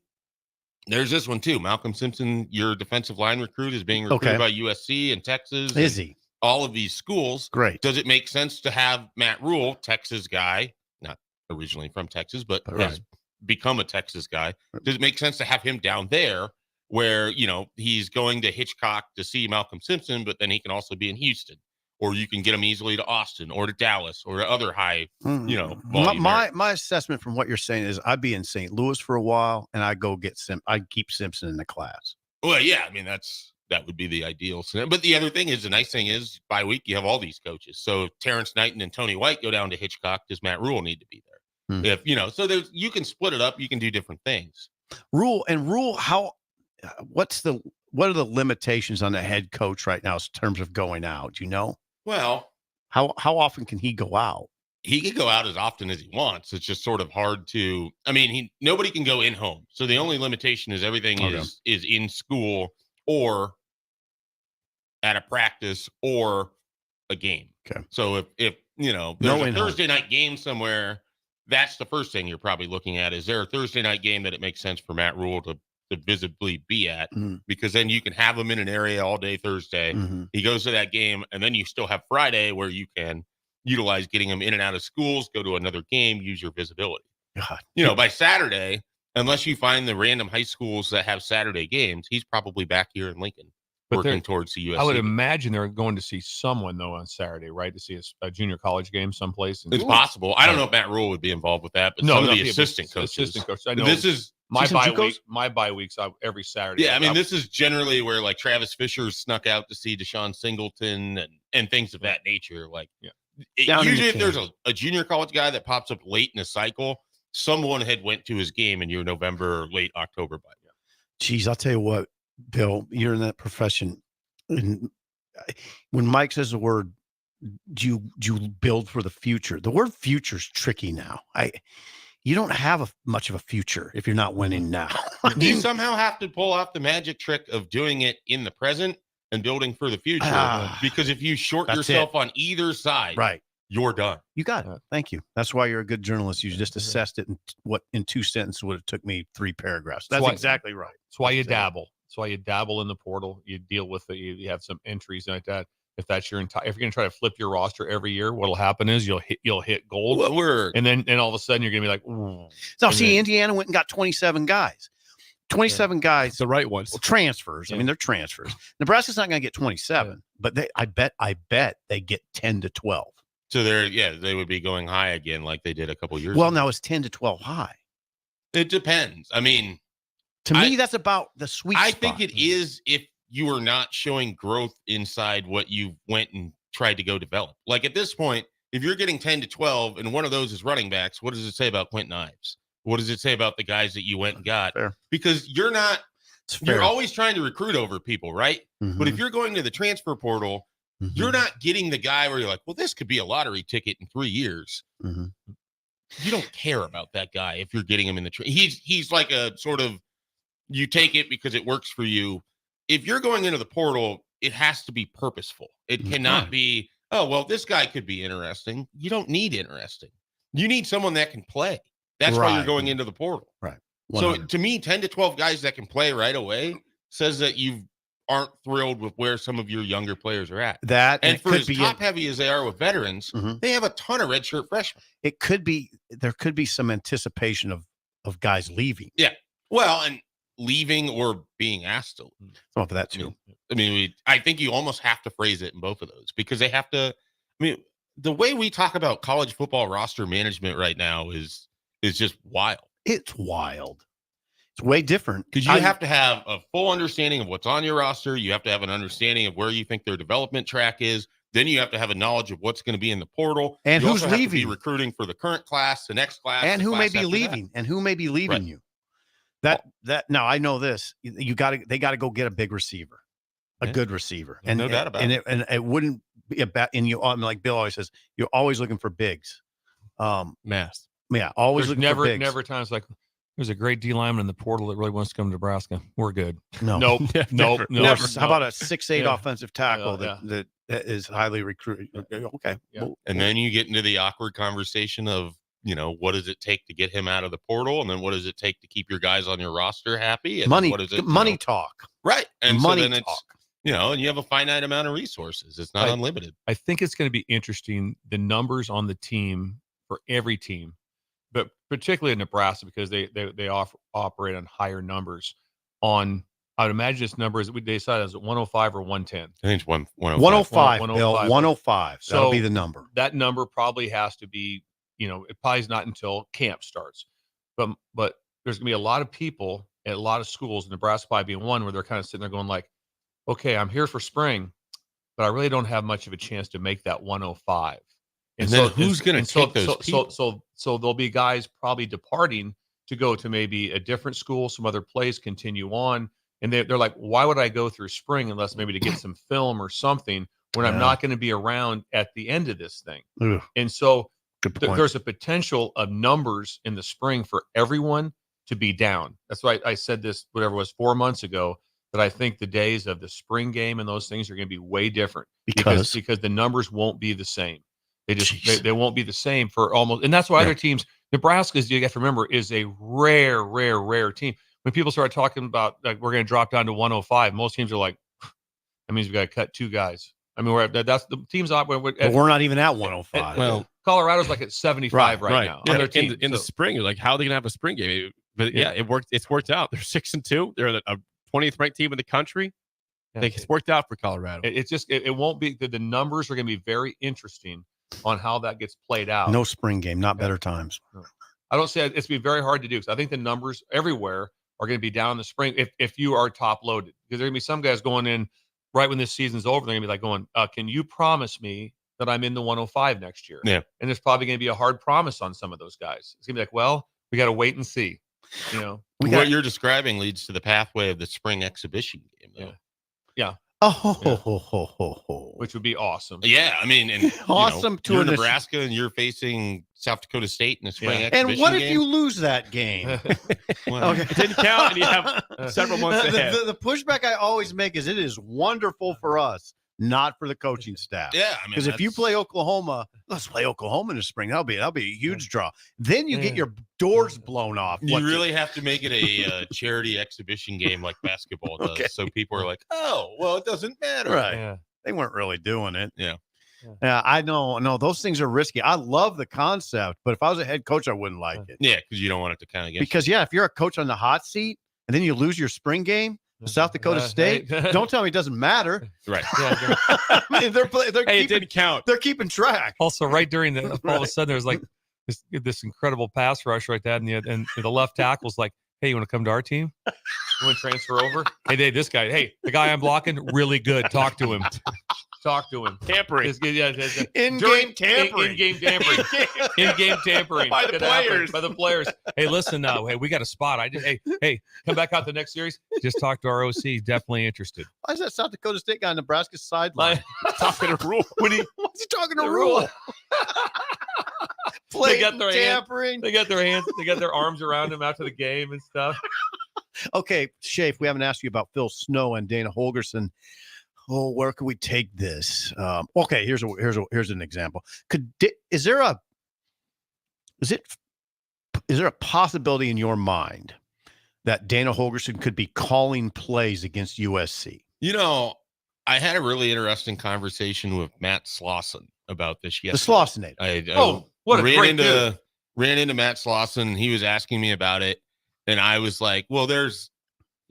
there's this one too. Malcolm Simpson, your defensive line recruit, is being recruited by USC and Texas. Is he? All of these schools. Great. Does it make sense to have Matt Rule, Texas guy, not originally from Texas, but has become a Texas guy? Does it make sense to have him down there where, he's going to Hitchcock to see Malcolm Simpson, but then he can also be in Houston, or you can get him easily to Austin or to Dallas or to other high, my assessment from what you're saying is, I'd be in St. Louis for a while, and I'd keep Simpson in the class. Well, yeah, I mean, that would be the ideal scenario. But the other thing is, the nice thing is, by week you have all these coaches. So if Terrence Knighton and Tony White go down to Hitchcock, does Matt Rule need to be there? So you can split it up. You can do different things. Rule, what are the limitations on the head coach right now in terms of going out? Do you know? Well, how often can he go out? He can go out as often as he wants. It's just sort of hard to. I mean, nobody can go in home. So the only limitation is everything is in school or at a practice or a game. Okay. So if there's a Thursday night game somewhere, that's the first thing you're probably looking at. Is there a Thursday night game that it makes sense for Matt Rule to visibly be at? Mm-hmm. Because then you can have him in an area all day Thursday. Mm-hmm. He goes to that game, and then you still have Friday where you can utilize getting him in and out of schools, go to another game, use your visibility. God. By Saturday, unless you find the random high schools that have Saturday games, he's probably back here in Lincoln working towards the USC. I would imagine they're going to see someone, though, on Saturday, right? To see a junior college game someplace. It's possible. I don't know if Matt Rule would be involved with that, but some of the assistant coaches. I know. This is my bye weeks every Saturday. Yeah, I mean, this is generally where, like, Travis Fisher snuck out to see Deshaun Singleton and things of that nature. Like, usually if there's a junior college guy that pops up late in a cycle, someone had went to his game in your November or late October by now. Geez, I'll tell you what, Bill, you're in that profession. And when Mike says the word, do you build for the future? The word future is tricky now. You don't have much of a future if you're not winning now. You somehow have to pull off the magic trick of doing it in the present and building for the future. Because if you short yourself on either side, right, you're done. You got it. Thank you. That's why you're a good journalist. You just assessed it in 2 sentences would have took me 3 paragraphs. That's exactly right. That's why you dabble. That's why you dabble in the portal. You deal with it. You have some entries like that. If that's your entire, if you're going to try to flip your roster every year, what'll happen is you'll hit gold, and then all of a sudden you're going to be like, ooh. So see, Indiana went and got 27 guys. 27 guys, the right ones, transfers. I mean, they're transfers. Nebraska's not going to get 27, but I bet they get 10 to 12. So they would be going high again like they did a couple years Well, ago. now it's 10 to 12 high. It depends. I mean, to me, that's about the sweet spot. I think it is if you are not showing growth inside what you went and tried to go develop. Like at this point, if you're getting 10 to 12 and one of those is running backs, what does it say about Quentin Ives? What does it say about the guys that you went and got? Fair. Because you're always trying to recruit over people, right? Mm-hmm. But if you're going to the transfer portal, you're not getting the guy where you're like, well, this could be a lottery ticket in 3 years. Mm-hmm. You don't care about that guy if you're getting him in the he's like a sort of, you take it because it works for you. If you're going into the portal, it has to be purposeful. It cannot be, oh, well, this guy could be interesting. You don't need interesting. You need someone that can play. That's why you're going into the portal. Right. 100. So to me, 10 to 12 guys that can play right away says that you aren't thrilled with where some of your younger players are at. And for as top heavy as they are with veterans, they have a ton of redshirt freshmen. There could be some anticipation of guys leaving. Yeah. Well, and leaving or being asked to leave. Some of that too. I think you almost have to phrase it in both of those because they have to. I mean, the way we talk about college football roster management right now is just wild. It's wild. It's way different because you have to have a full understanding of what's on your roster. You have to have an understanding of where you think their development track is. Then you have to have a knowledge of what's going to be in the portal and you who's also have leaving. To be recruiting for the current class, the next class, and the who class may be after leaving, that. and who may be leaving you. That now I know this. They got to go get a big receiver, a good receiver, and no doubt about it. And it wouldn't be about. And you like Bill always says, you're always looking for bigs. Mass. Yeah, always There's looking for bigs. never times like there's a great D lineman in the portal that really wants to come to Nebraska. We're good. No, nope. Never. How about a 6'8" offensive tackle that is highly recruited? Okay. Yeah. And then you get into the awkward conversation of, what does it take to get him out of the portal? And then what does it take to keep your guys on your roster happy? And money, what is it, money talk. Right. And money so then talk. It's, and you have a finite amount of resources. It's not unlimited. I think it's going to be interesting, the numbers on the team for every team, but particularly in Nebraska, because they operate on higher numbers on, I would imagine this number is, they decided, is it 105 or 110? I think it's 105. 105, Bill, 105. So that'll be the number. That number probably has to be, it probably is not until camp starts. But there's going to be a lot of people at a lot of schools, Nebraska probably being one, where they're kind of sitting there going like, okay, I'm here for spring, but I really don't have much of a chance to make that 105. And then who's going to take those people? So there'll be guys probably departing to go to maybe a different school, some other place, continue on. And they're like, why would I go through spring unless maybe to get some film or something when I'm not going to be around at the end of this thing? Ugh. And so There's a potential of numbers in the spring for everyone to be down. That's why I said this, whatever it was 4 months ago, that I think the days of the spring game and those things are going to be way different because the numbers won't be the same. They won't be the same for almost, and that's why other teams, Nebraska's, you have to remember, is a rare team. When people start talking about like we're going to drop down to 105, most teams are like, that means we got to cut 2 guys. I mean, that's the teams but we're not even at 105. Well, Colorado's like at 75 right now. Yeah, on their team. in the spring, you're like, how are they gonna have a spring game? But it worked. It's worked out. They're 6-2. They're a 20th ranked team in the country. I think it's worked out for Colorado. It's just it won't be. The numbers are going to be very interesting on how that gets played out. No spring game, not better times. I don't say it's going to be very hard to do because I think the numbers everywhere are going to be down in the spring if you are top loaded, because there are going to be some guys going in right when this season's over. They're going to be like going, can you promise me that I'm in the 105 next year? Yeah. And there's probably going to be a hard promise on some of those guys. It's going to be like, well, we got to wait and see. What you're describing leads to the pathway of the spring exhibition game, though. Yeah. Which would be awesome. Yeah, I mean, and awesome to you're Nebraska and you're facing South Dakota State in a spring exhibition And what game? if you lose that game? It didn't count, and you have several months ahead. The pushback I always make is it is wonderful for us, not for the coaching staff. Yeah, I mean, because if you play Oklahoma, let's play Oklahoma in the spring. That'll be a huge draw. Then you get your doors blown off. You really have to make it a charity exhibition game like basketball does. Okay. So people are like, oh, well, it doesn't matter. Right. Yeah. They weren't really doing it. Yeah. Yeah, I know. No, those things are risky. I love the concept, but if I was a head coach, I wouldn't like it. Yeah, because you don't want it to kind of get. Because if you're a coach on the hot seat, and then you lose your spring game to South Dakota State. Don't tell me it doesn't matter. Right. I mean, they're Hey, it keeping, didn't count. They're keeping track. Also, right during the all of a sudden, there was like this incredible pass rush right there, and the left tackle's like, "Hey, you want to come to our team? You want to transfer over? Hey, Dave, this guy. Hey, the guy I'm blocking, really good. Talk to him. Talk to him. Tampering. In-game tampering. In-game tampering. In-game tampering By the players. By the players. Hey, listen now. Hey, we got a spot. Hey, come back out the next series. Just talk to our OC. Definitely interested. Why is that South Dakota State guy on Nebraska's sideline? Talking to Rule. What's he talking to Rule? They got their tampering. They got their hands. They got their arms around him after the game and stuff. Okay, Shafe, we haven't asked you about Phil Snow and Dana Holgerson. Oh, where could we take this? Okay, here's an example. Is there a possibility in your mind that Dana Holgerson could be calling plays against USC? You know, I had a really interesting conversation with Matt Slauson about this yesterday. The Slausinator. What a great dude. Ran into Matt Slauson. He was asking me about it, and I was like, "Well, there's,"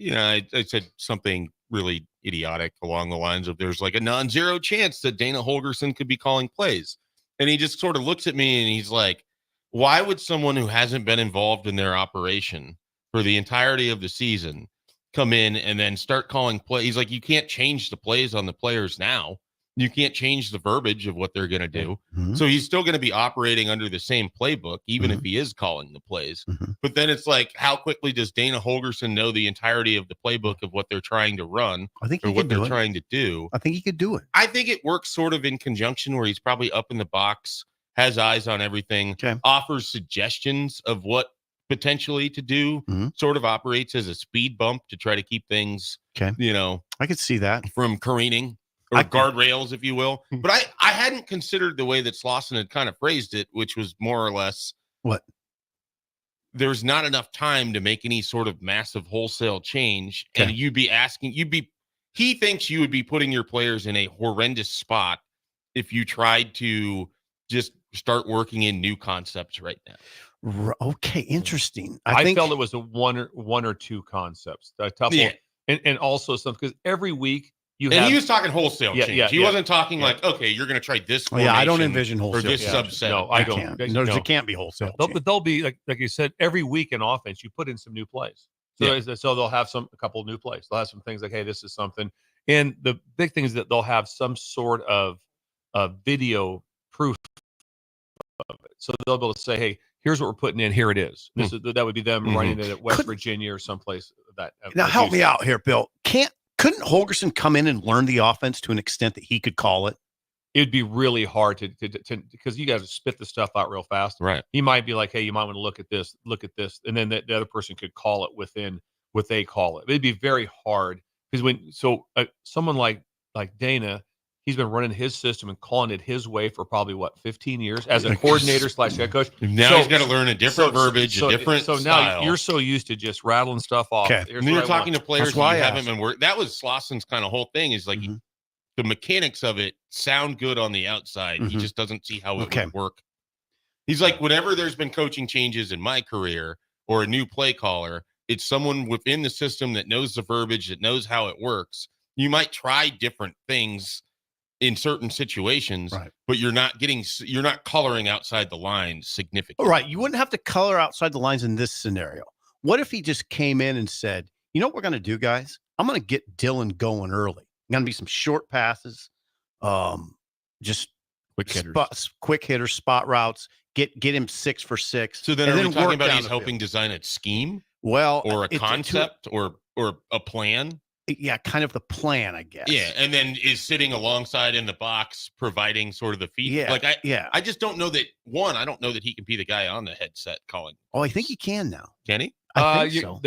I said something really idiotic along the lines of, "There's like a non-zero chance that Dana Holgerson could be calling plays," and he just sort of looks at me and he's like, "Why would someone who hasn't been involved in their operation for the entirety of the season come in and then start calling plays?" He's like, "You can't change the plays on the players now. You can't change the verbiage of what they're going to do." Mm-hmm. So he's still going to be operating under the same playbook, even if he is calling the plays. Mm-hmm. But then it's like, how quickly does Dana Holgerson know the entirety of the playbook of what they're trying to run I think or he what could they're do it. trying to do? I think he could do it. I think it works sort of in conjunction where he's probably up in the box, has eyes on everything, Okay. offers suggestions of what potentially to do, Mhm. sort of operates as a speed bump to try to keep things, Okay. I could see that. from careening or guardrails, if you will. Hmm. But I hadn't considered the way that Slauson had kind of phrased it, which was more or less, What? there's not enough time to make any sort of massive wholesale change. And Okay. he thinks you would be putting your players in a horrendous spot if you tried to just start working in new concepts right now. Okay, interesting. I think felt it was a one or two concepts, a couple, Yeah. and also some, because every week you And have. he was talking wholesale Yeah, change. yeah, He yeah. wasn't talking Yeah. like, okay, you're going to try this. Oh, yeah, I don't formation envision or wholesale this change. subset. No, I don't. can't. They- No, no. it can't be wholesale. But they'll be like you said, every week in offense, you put in some new plays. So, so they'll have a couple of new plays. They'll have some things like, hey, this is something. And the big thing is that they'll have some sort of video proof of it. So they'll be able to say, hey, here's what we're putting in. Here it is. That would be them writing it at West Virginia or someplace that. Now help me out here, Bill. Couldn't Holgerson come in and learn the offense to an extent that he could call it? It'd be really hard to because you guys spit the stuff out real fast. Right. He might be like, hey, you might want to look at this, and then the other person could call it within what they call it. It'd be very hard because someone like Dana, he's been running his system and calling it his way for probably 15 years as a coordinator / head coach. Now he's got to learn a different verbiage, a different So style. now you're so used to just rattling stuff off. Okay. Here's And you're what I talking to want. players That's who why I haven't asked. been working. That was Slauson's kind of whole thing is like the mechanics of it sound good on the outside. He just doesn't see how it Okay. would work. He's like, whenever there's been coaching changes in my career or a new play caller, it's someone within the system that knows the verbiage, that knows how it works. You might try different things in certain situations, Right. but you're not coloring outside the lines significantly. Right. You wouldn't have to color outside the lines in this scenario. What if he just came in and said, you know what we're going to do, guys? I'm going to get Dylan going early. Going to be some short passes, just quick hitters, spot routes. Get him 6 for 6. So then, and are we talking work about down he's the helping field. design a scheme, Well, or a concept, or a plan? Yeah, kind of the plan, I guess. Yeah, and then is sitting alongside in the box, providing sort of the feedback. Yeah, I just don't know that. One, I don't know that he can be the guy on the headset calling. Oh, I think he can now. Can he? I think so.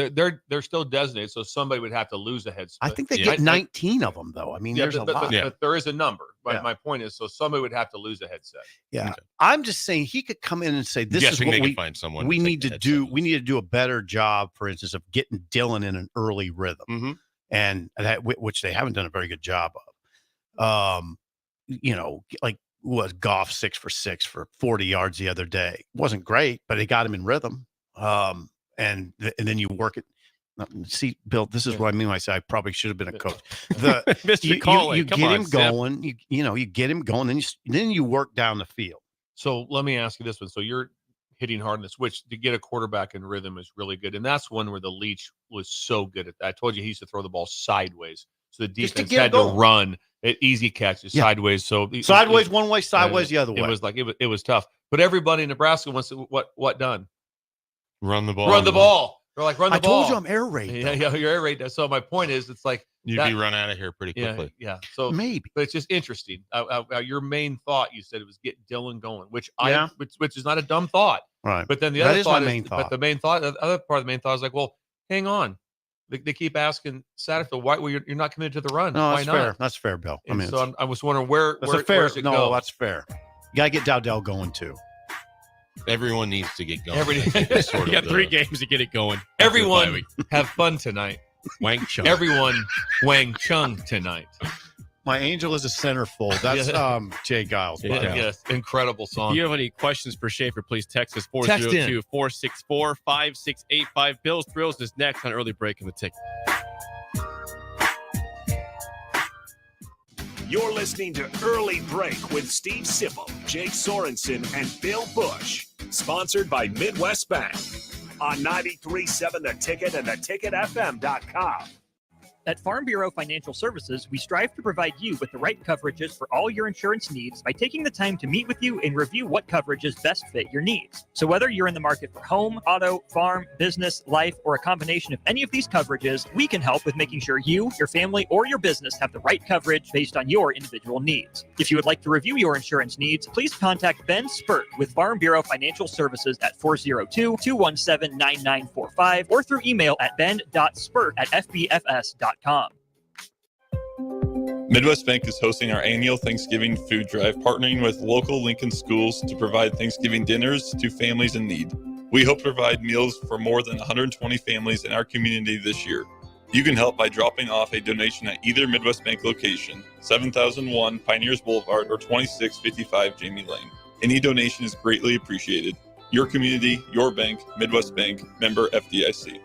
They're still designated, so somebody would have to lose a headset. I think they get 19 of them, though. I mean, there's a lot. But there is a number. My point is, so somebody would have to lose a headset. Yeah, I'm just saying he could come in and say, "This is what they can find someone. we to need take to the do. headset. We need to do a better job, for instance, of getting Dylan in an early rhythm, and that which they haven't done a very good job of. Like was Goff 6 for 6 for 40 yards the other day. Wasn't great, but they got him in rhythm. And then you work it. See, Bill, this is what I mean when I say I probably should have been a coach. Mr. Conley, you come get on, him going. You get him going. Then you work down the field. So let me ask you this one. So you're hitting hard in the switch to get a quarterback in rhythm is really good. And that's one where the Leach was so good at that. I told you he used to throw the ball sideways. So the defense had to run at easy catches sideways. So sideways one way, sideways the other way. It was like it was tough. But everybody in Nebraska wants to, what done? Run the ball. Run the ball. They're like, run the ball. I told you I'm air raid. Yeah, you're air raid. So my point is, it's like you'd be run out of here pretty quickly. Yeah. So maybe, but it's just interesting. Your main thought, you said, it was get Dylan going, which is not a dumb thought. Right. But then the other thought is, but the main thought, the other part of the main thought is like, well, hang on. They keep asking Satterfield, why? Well, you're not committed to the run. No, why that's not? fair. That's fair, Bill. And so I was wondering where does it go? That's fair. You gotta get Dowdell going too. Everyone needs to get going. You got 3 games to get it going. Everyone have fun tonight. Wang Chung. Everyone Wang Chung tonight. My angel is a centerfold. That's Jay Giles. Yes, incredible song. If you have any questions for Schaefer, please text us 402-464-5685. Bill's Thrills is next on Early Break in the Ticket. You're listening to Early Break with Steve Sipple, Jake Sorensen, and Bill Busch. Sponsored by Midwest Bank on 93.7 The Ticket and theticketfm.com. At Farm Bureau Financial Services, we strive to provide you with the right coverages for all your insurance needs by taking the time to meet with you and review what coverages best fit your needs. So whether you're in the market for home, auto, farm, business, life, or a combination of any of these coverages, we can help with making sure you, your family, or your business have the right coverage based on your individual needs. If you would like to review your insurance needs, please contact Ben Spurt with Farm Bureau Financial Services at 402-217-9945 or through email at ben.spurt@fbfs.com. Midwest Bank is hosting our annual Thanksgiving food drive, partnering with local Lincoln schools to provide Thanksgiving dinners to families in need. We hope to provide meals for more than 120 families in our community this year. You can help by dropping off a donation at either Midwest Bank location, 7001 Pioneers Boulevard or 2655 Jamie Lane. Any donation is greatly appreciated. Your community, your bank, Midwest Bank, member FDIC.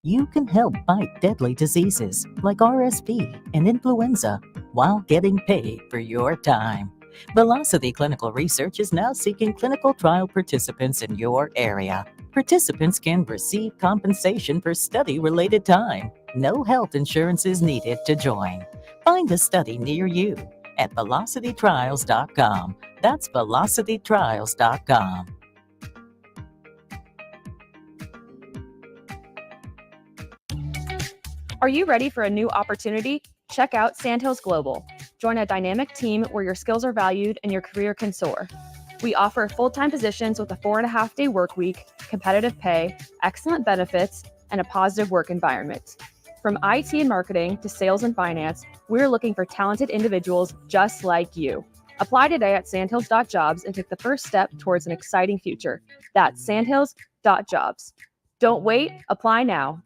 You can help fight deadly diseases like RSV and influenza while getting paid for your time. Velocity Clinical Research is now seeking clinical trial participants in your area. Participants can receive compensation for study-related time. No health insurance is needed to join. Find a study near you at velocitytrials.com. That's velocitytrials.com. Are you ready for a new opportunity? Check out Sandhills Global. Join a dynamic team where your skills are valued and your career can soar. We offer full-time positions with a 4.5-day work week, competitive pay, excellent benefits, and a positive work environment. From IT and marketing to sales and finance, we're looking for talented individuals just like you. Apply today at sandhills.jobs and take the first step towards an exciting future. That's sandhills.jobs. Don't wait, apply now.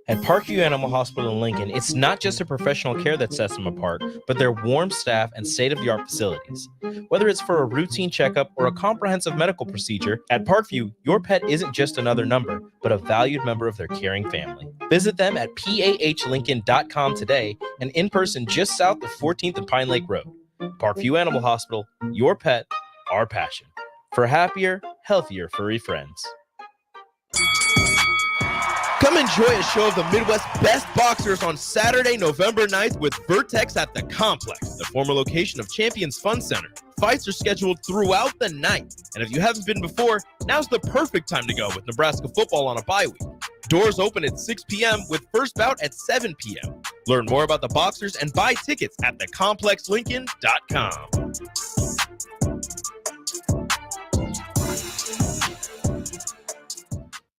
At Parkview Animal Hospital in Lincoln, it's not just a professional care that sets them apart, but their warm staff and state-of-the-art facilities. Whether it's for a routine checkup or a comprehensive medical procedure, at Parkview, your pet isn't just another number, but a valued member of their caring family. Visit them at pahlincoln.com today and in person just south of 14th and Pine Lake Road. Parkview Animal Hospital, your pet, our passion. For happier, healthier furry friends. Come enjoy a show of the Midwest's best boxers on Saturday, November 9th with Vertex at the Complex, the former location of Champions Fun Center. Fights are scheduled throughout the night, and if you haven't been before, now's the perfect time to go with Nebraska football on a bye week. Doors open at 6 p.m. with first bout at 7 p.m. Learn more about the boxers and buy tickets at thecomplexlincoln.com.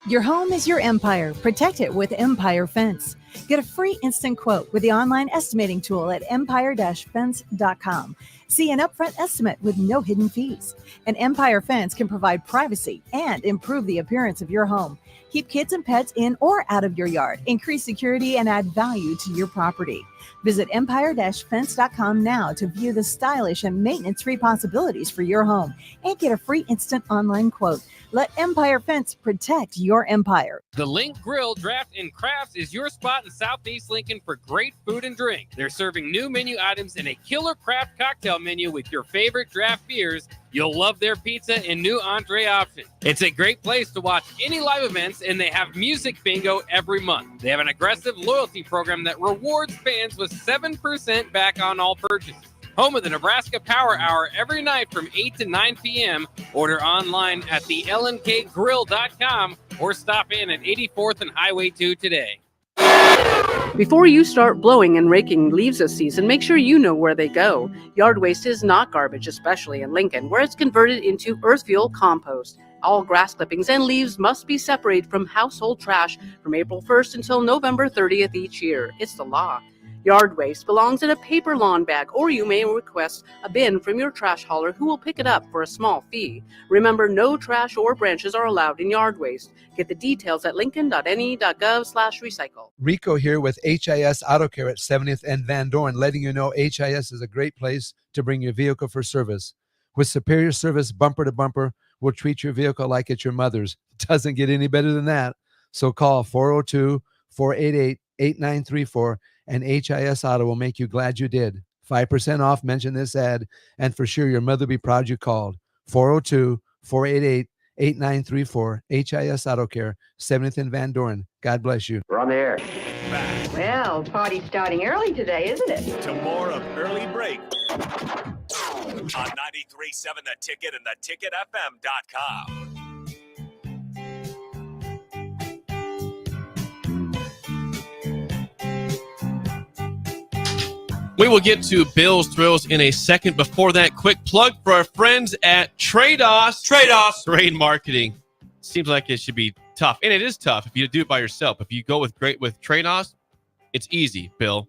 Your home is your empire. Protect it with Empire Fence. Get a free instant quote with the online estimating tool at empire-fence.com. See an upfront estimate with no hidden fees. An Empire Fence can provide privacy and improve the appearance of your home. Keep kids and pets in or out of your yard. Increase security and add value to your property. Visit empire-fence.com now to view the stylish and maintenance-free possibilities for your home and get a free instant online quote. Let Empire Fence protect your empire. The Link Grill, Draft, and Crafts is your spot in Southeast Lincoln for great food and drink. They're serving new menu items and a killer craft cocktail menu with your favorite draft beers. You'll love their pizza and new entree options. It's a great place to watch any live events, and they have music bingo every month. They have an aggressive loyalty program that rewards fans with 7% back on all purchases. Home of the Nebraska Power Hour every night from 8 to 9 p.m. Order online at thelnkgrill.com or stop in at 84th and Highway 2 today. Before you start blowing and raking leaves this season, make sure you know where they go. Yard waste is not garbage, especially in Lincoln, where it's converted into earth fuel compost. All grass clippings and leaves must be separated from household trash from April 1st until November 30th each year. It's the law. Yard waste belongs in a paper lawn bag, or you may request a bin from your trash hauler who will pick it up for a small fee. Remember, no trash or branches are allowed in yard waste. Get the details at lincoln.ne.gov/recycle. Rico here with HIS Auto Care at 70th and Van Dorn, letting you know HIS is a great place to bring your vehicle for service. With superior service bumper to bumper, we'll treat your vehicle like it's your mother's. It doesn't get any better than that. So call 402-488-8934 and HIS Auto will make you glad you did. 5% off, mention this ad, and for sure your mother will be proud you called. 402-488-8934, HIS Auto Care, 70th and Van Dorn. God bless you. We're on the air. Well, party's starting early today, isn't it? To more of Early Break on 93.7 The Ticket and theticketfm.com. We will get to Bill's Thrills in a second. Before that, quick plug for our friends at Trados. Trade marketing. Seems like it should be tough, and it is tough if you do it by yourself. If you go with Trados, it's easy, Bill.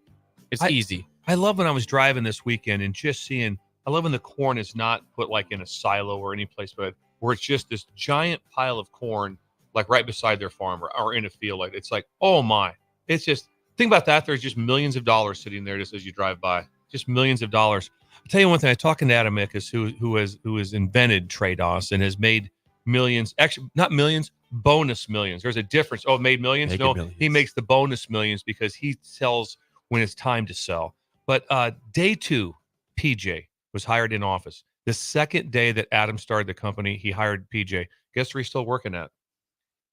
It's easy. I love when I was driving this weekend and just seeing, I love when the corn is not put like in a silo or any place, but where it's just this giant pile of corn, like right beside their farm or in a field. Like, it's like, oh my, it's just, think about that. There's just millions of dollars sitting there just as you drive by, just millions of dollars. I'll tell you one thing. I was talking to Adam Ickes, who has invented Trados and has made millions, actually not millions, bonus millions. There's a difference. Oh, made millions? No, millions. He makes the bonus millions because he sells when it's time to sell. But day 2, PJ was hired in office. The second day that Adam started the company, he hired PJ. Guess where he's still working at?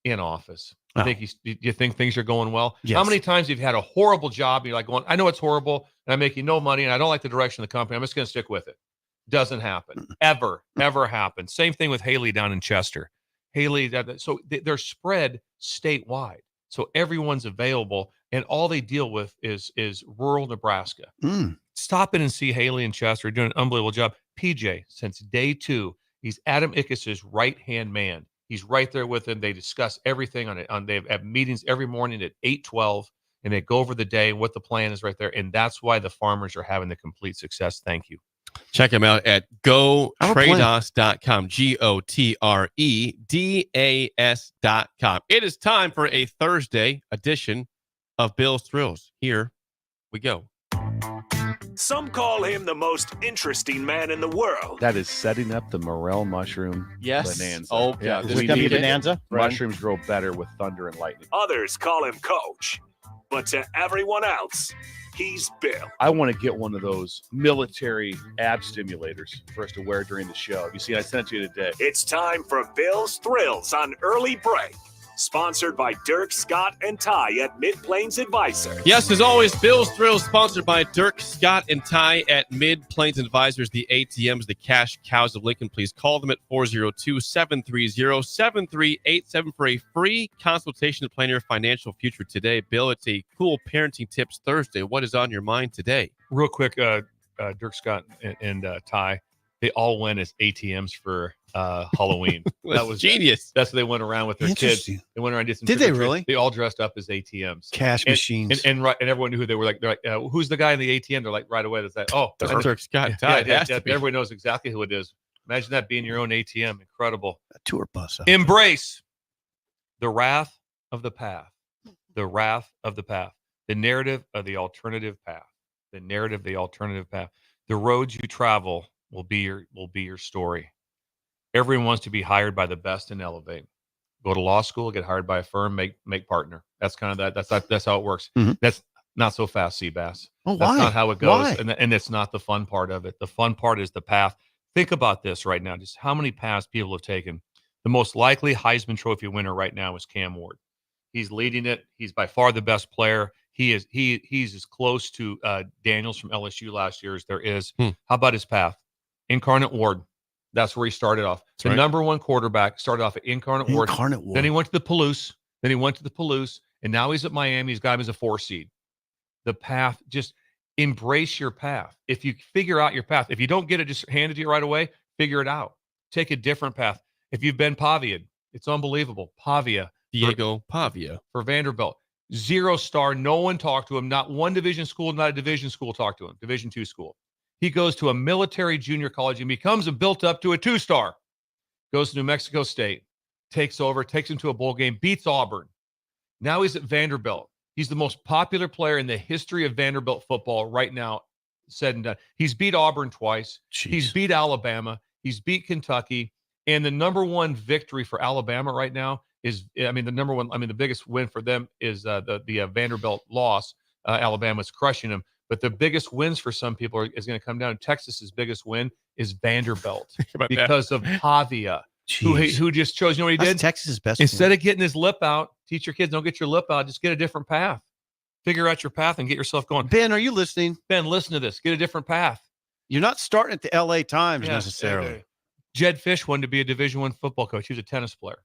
In office. Oh. You think things are going well? Yes. How many times you've had a horrible job and you're like going, I know it's horrible and I'm making no money and I don't like the direction of the company. I'm just going to stick with it. Doesn't happen. Ever happen. Same thing with Haley down in Chester. Haley, so they're spread statewide. So everyone's available and all they deal with is rural Nebraska. Stop in and see Haley and Chester doing an unbelievable job. PJ, since day 2, he's Adam Ickes' right-hand man. He's right there with him. They discuss everything they have meetings every morning at 8:12, and they go over the day, what the plan is right there. And that's why the farmers are having the complete success. Thank you. Check them out at gotrados.com, GOTREDAS.com. It is time for a Thursday edition of Bill's Thrills. Here we go. Some call him the most interesting man in the world. That is setting up the morel mushroom bonanza. Oh, yeah. Is it going to be bonanza? Mushrooms grow better with thunder and lightning. Others call him Coach. But to everyone else, he's Bill. I want to get one of those military ab stimulators for us to wear during the show. You see, I sent you today. It's time for Bill's Thrills on Early Break. Sponsored by Dirk, Scott, and Ty at Mid-Plains Advisors. Yes, as always, Bill's Thrills sponsored by Dirk, Scott, and Ty at Mid-Plains Advisors, the ATMs, the cash cows of Lincoln. Please call them at 402-730-7387 for a free consultation to plan your financial future today. Bill, it's a cool Parenting Tips Thursday. What is on your mind today? Real quick, Dirk, Scott, and Ty, they all went as ATMs for Halloween. That was genius. That's what they went around with their kids. Interesting. They went around and did some. Did they trick-or-treat. really? They all dressed up as ATMs, Cash machines, and everyone knew who they were. Like, they're like, who's the guy in the ATM? They're like, right away. That's like, oh, That's Turk Scott. Everybody knows exactly who it is. Imagine that being your own ATM. Incredible. A tour bus. Embrace the wrath of the path. The wrath of the path. The narrative of the alternative path. The narrative of the alternative path. The roads you travel will be your story. Everyone wants to be hired by the best and elevate. Go to law school, get hired by a firm, make partner. That's kind of that's how it works. Mm-hmm. That's not so fast, Seabass. Oh, that's why? not how it goes. Why? And it's not the fun part of it. The fun part is the path. Think about this right now. Just how many paths people have taken. The most likely Heisman Trophy winner right now is Cam Ward. He's leading it. He's by far the best player. He's as close to Daniels from LSU last year as there is. How about his path? Incarnate Ward. That's where he started off. The number one quarterback started off at Incarnate Ward. Then he went to the Palouse. And now he's at Miami. He's got him as a 4 seed. The path, just embrace your path. If you figure out your path, if you don't get it just handed to you right away, figure it out. Take a different path. If you've been Pavia'd, it's unbelievable. Diego Pavia for Vanderbilt. 0-star. No one talked to him. Not one division school, not a division school talked to him. Division II school. He goes to a military junior college and becomes built up to a 2-star. Goes to New Mexico State. Takes over. Takes him to a bowl game. Beats Auburn. Now he's at Vanderbilt. He's the most popular player in the history of Vanderbilt football right now, said and done. He's beat Auburn twice. Jeez. He's beat Alabama. He's beat Kentucky. And the number one victory for Alabama right now is, the biggest win for them is the Vanderbilt loss. Alabama's crushing them. But the biggest wins for some people is going to come down. Texas's biggest win is Vanderbilt because of Pavia, who just chose. You know what he did? Texas's best. Instead of getting his lip out, teach your kids, don't get your lip out. Just get a different path. Figure out your path and get yourself going. Ben, are you listening? Ben, listen to this. Get a different path. You're not starting at the LA Times necessarily. Jed Fish wanted to be a Division I football coach. He was a tennis player.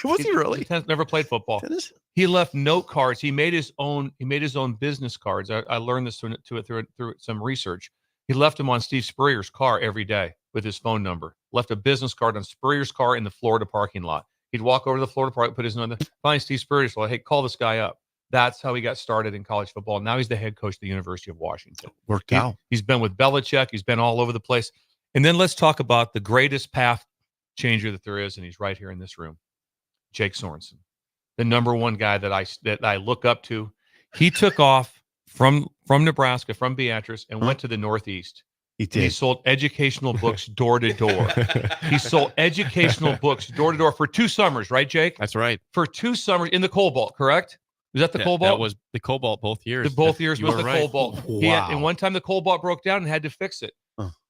Was he really? Never played football. Tennis? He left note cards. He made his own business cards. I learned this through some research. He left them on Steve Spurrier's car every day with his phone number. Left a business card on Spurrier's car in the Florida parking lot. He'd walk over to the Florida park, put his number. Find Steve Spurrier. So, hey, call this guy up. That's how he got started in college football. Now he's the head coach of the University of Washington. Worked out. He's been with Belichick. He's been all over the place. And then let's talk about the greatest path changer that there is, and he's right here in this room. Jake Sorensen, the number one guy that I look up to. He took off from Nebraska, from Beatrice, and went to the Northeast. He did. He sold educational books door to door. He sold educational books door to door for 2 summers, right, Jake? That's right. For 2 summers in the Cobalt, correct? Was that the Cobalt? That was the Cobalt both years. Both years was the right. Cobalt. Wow. And one time the Cobalt broke down and had to fix it.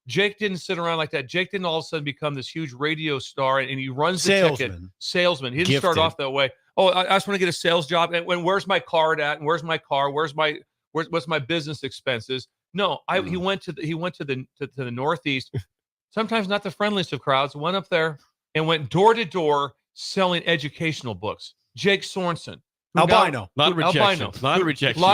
Jake didn't sit around like that. Jake didn't all of a sudden become this huge radio star, and he runs the ticket. Salesman. He didn't start off that way. Oh, I just want to get a sales job. And where's my card at? And where's my car? What's my business expenses? No, he went to the Northeast. Sometimes not the friendliest of crowds. Went up there and went door to door selling educational books. Jake Sorensen. Albino. A lot of rejection. A lot of rejection.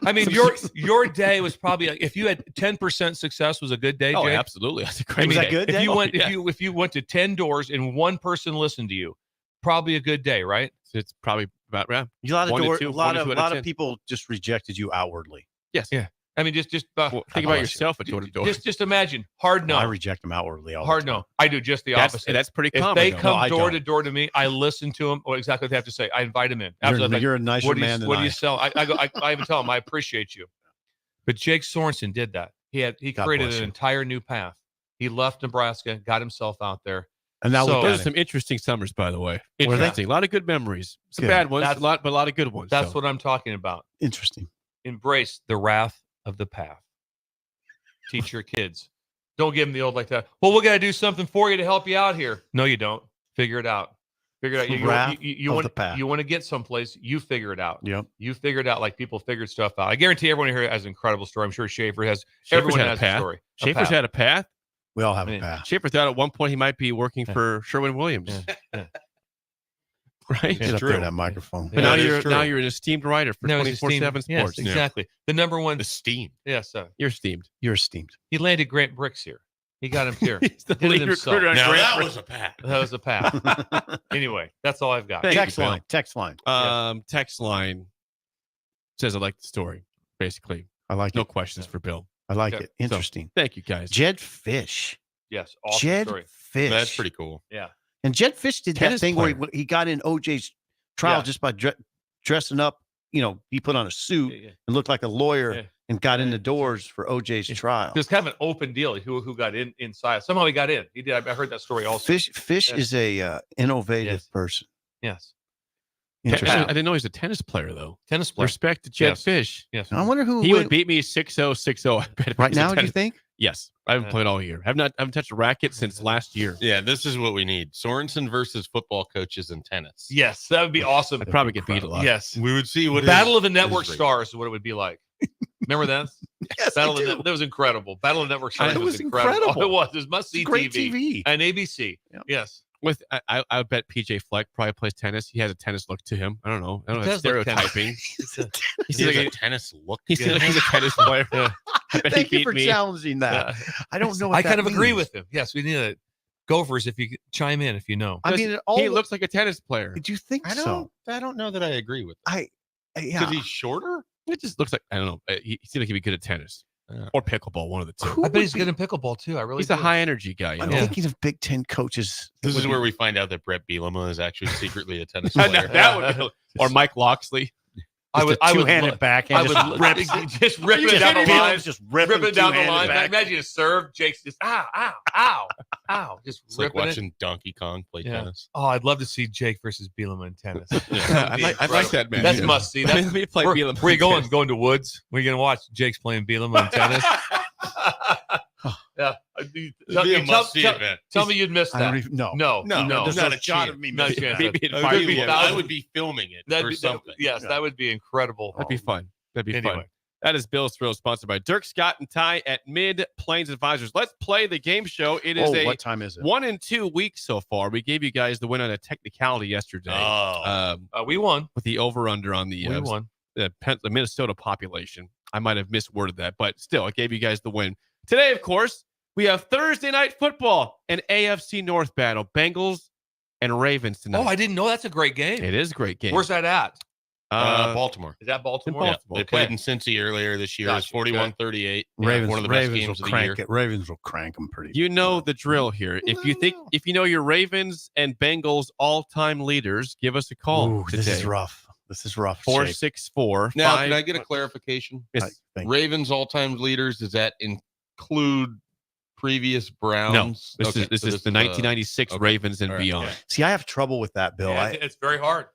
I mean, your day was probably like, if you had 10% success was a good day, Oh, Jake? absolutely. That's a great Was day. that good? If you went to 10 doors and one person listened to you, probably a good day, right? It's probably about A lot of 10. people just rejected you outwardly. Yes. Yeah. I mean, just think about yourself at door to door. Just imagine. Hard no. I reject them outwardly. Hard no. I do just the opposite. That's pretty if common. they though. come door to door to me, I listen to them. What exactly they have to say. I invite them in. You're a nicer man than What do I you sell? I even tell them I appreciate you. But Jake Sorensen did that. He God created bless an you. entire new path. He left Nebraska, got himself out there. And now So- Those are some interesting summers, by the way. Were they? Interesting. A lot of good memories. Some Good. bad ones, but a lot of good ones. That's so. what I'm talking about. Interesting. Embrace the wrath of the path. Teach your kids. Don't give them the old like that. Well, we got to do something for you to help you out here. No, you don't. Figure it out. Figure it out. Wrath of the path. You want to get someplace, you figure it out. Yep. You figure it out like people figured stuff out. I guarantee everyone here has an incredible story. I'm sure Schaefer has. Schaefer's Everyone had a has path. a story. Schaefer's had a path. We all have a path. Schaefer thought at one point he might be working for Sherwin-Williams. Right? Get up there, that microphone. But now you're an esteemed writer for 24/7 Sports. Yes, exactly. The number one. Esteemed. Yes, You're esteemed. You're esteemed. he landed Grant Bricks here. He got him here. He's the Did it lead himself. recruiter on Now Grand that Prix. was a pass. That was a pass. Anyway, that's all I've got. Thank Text you, Bill. line. Text line. Text line says I like the story. Basically, I like no it. questions for Bill. I like Okay. it. Interesting. Thank you guys. Jed Fish. Yes, awesome Jed story. Fish. That's pretty cool. Yeah. And Jed Fish did Tennis that thing where player. he got in OJ's trial Yeah. just by dressing up. He put on a suit Yeah. and looked like a lawyer Yeah. and got in the doors for OJ's trial. It was kind of an open deal. Who got inside? Somehow he got in. He did. I heard that story also. Fish Yes. is a innovative Yes. person. Yes. I Interesting. didn't know he's a tennis player though. Tennis player. Respect to Jed Yes. Fish. Yes. I wonder who He would beat me 6-0, 6-0. I bet if right he's a now. Do you tennis- think? Yes, I haven't played all year. I haven't touched a racket since last year. Yeah, this is what we need. Sorensen versus football coaches in tennis. Yes, that would be awesome. I'd probably get beat a lot. Yes. We would see what Battle his- of the Network his rate- Stars is what it would be like. Remember that? Yes, Battle I of do. that was incredible. Battle of the Network Stars It was incredible. incredible. It was. It was must see Great TV. TV. And ABC. Yep. Yes. With I would bet PJ Fleck probably plays tennis. He has a tennis look to him. I don't know. I don't He know. does look Stereotyping. He He's has like a a tennis look. He's like he's a tennis player. I bet Thank he you beat for me. challenging that. I don't know. What I kind that of agree means. with him. Yes, we need a Gophers if you could chime in if you know. I mean, He looks like a tennis player. Did you think I so? don't know that I agree with that. Yeah. Because he's shorter? It just looks like I don't know. He seems like he'd be good at tennis or pickleball. One of the two. I bet he's good in pickleball too. I really He's do. a high energy guy. You I'm know? thinking of Big Ten coaches. This is where we find out that Brett Bielema is actually secretly a tennis That player. would be, or Mike Loxley. I would two-handed lo- backhand. I would just lo- rips. just ripping it down the Bielema's line. just ripping Ripping it down the two-handed line. back. Imagine a serve. Jake's just ow, just It's like ripping it. watching Donkey Kong play Yeah. tennis. Oh, I'd love to see Jake versus Bielema in tennis. I'd like that, man. That's Yeah. must see. Let That's me play where, Bielema where you in going? tennis. Going to Woods? Where you gonna watch Jake's playing Bielema in tennis? Yeah. It'd be a must-see event. Tell me you'd miss I that. don't even know. No, There's not not a a shot chance. of me No missing chance. that. Maybe in It five could be years. I thousands. would be filming it That'd or be, something. yes, that would be incredible. That'd be fun. That'd be Anyway. fun. That is Bill's Thrill, sponsored by Dirk Scott and Ty at Mid Plains Advisors. Let's play the game show. It is What time is it? 1 and 2 weeks so far. We gave you guys the win on a technicality yesterday. We won with the over/under on the We won. the Minnesota population. I might have misworded that, but still, I gave you guys the win. Today, of course, we have Thursday night football, an AFC North battle, Bengals and Ravens tonight. Oh, I didn't know that's a great game. It is a great game. Where's that at? Baltimore. Is that Baltimore? Yeah, they played in Cincy earlier this year. It's Gotcha. 41-38. Ravens, one of the best Ravens games will of the crank year. it. Ravens will crank them pretty. You know the drill here. If you know your Ravens and Bengals all-time leaders, give us a call. Ooh, this is today. rough. This is rough. 464. Now, can I get a clarification? Yes. Ravens all-time leaders, does that include previous No, Browns? this Okay, is so the 1996 okay. Ravens and All right. beyond. Okay. See, I have trouble with that, Bill. Yeah, it's very hard.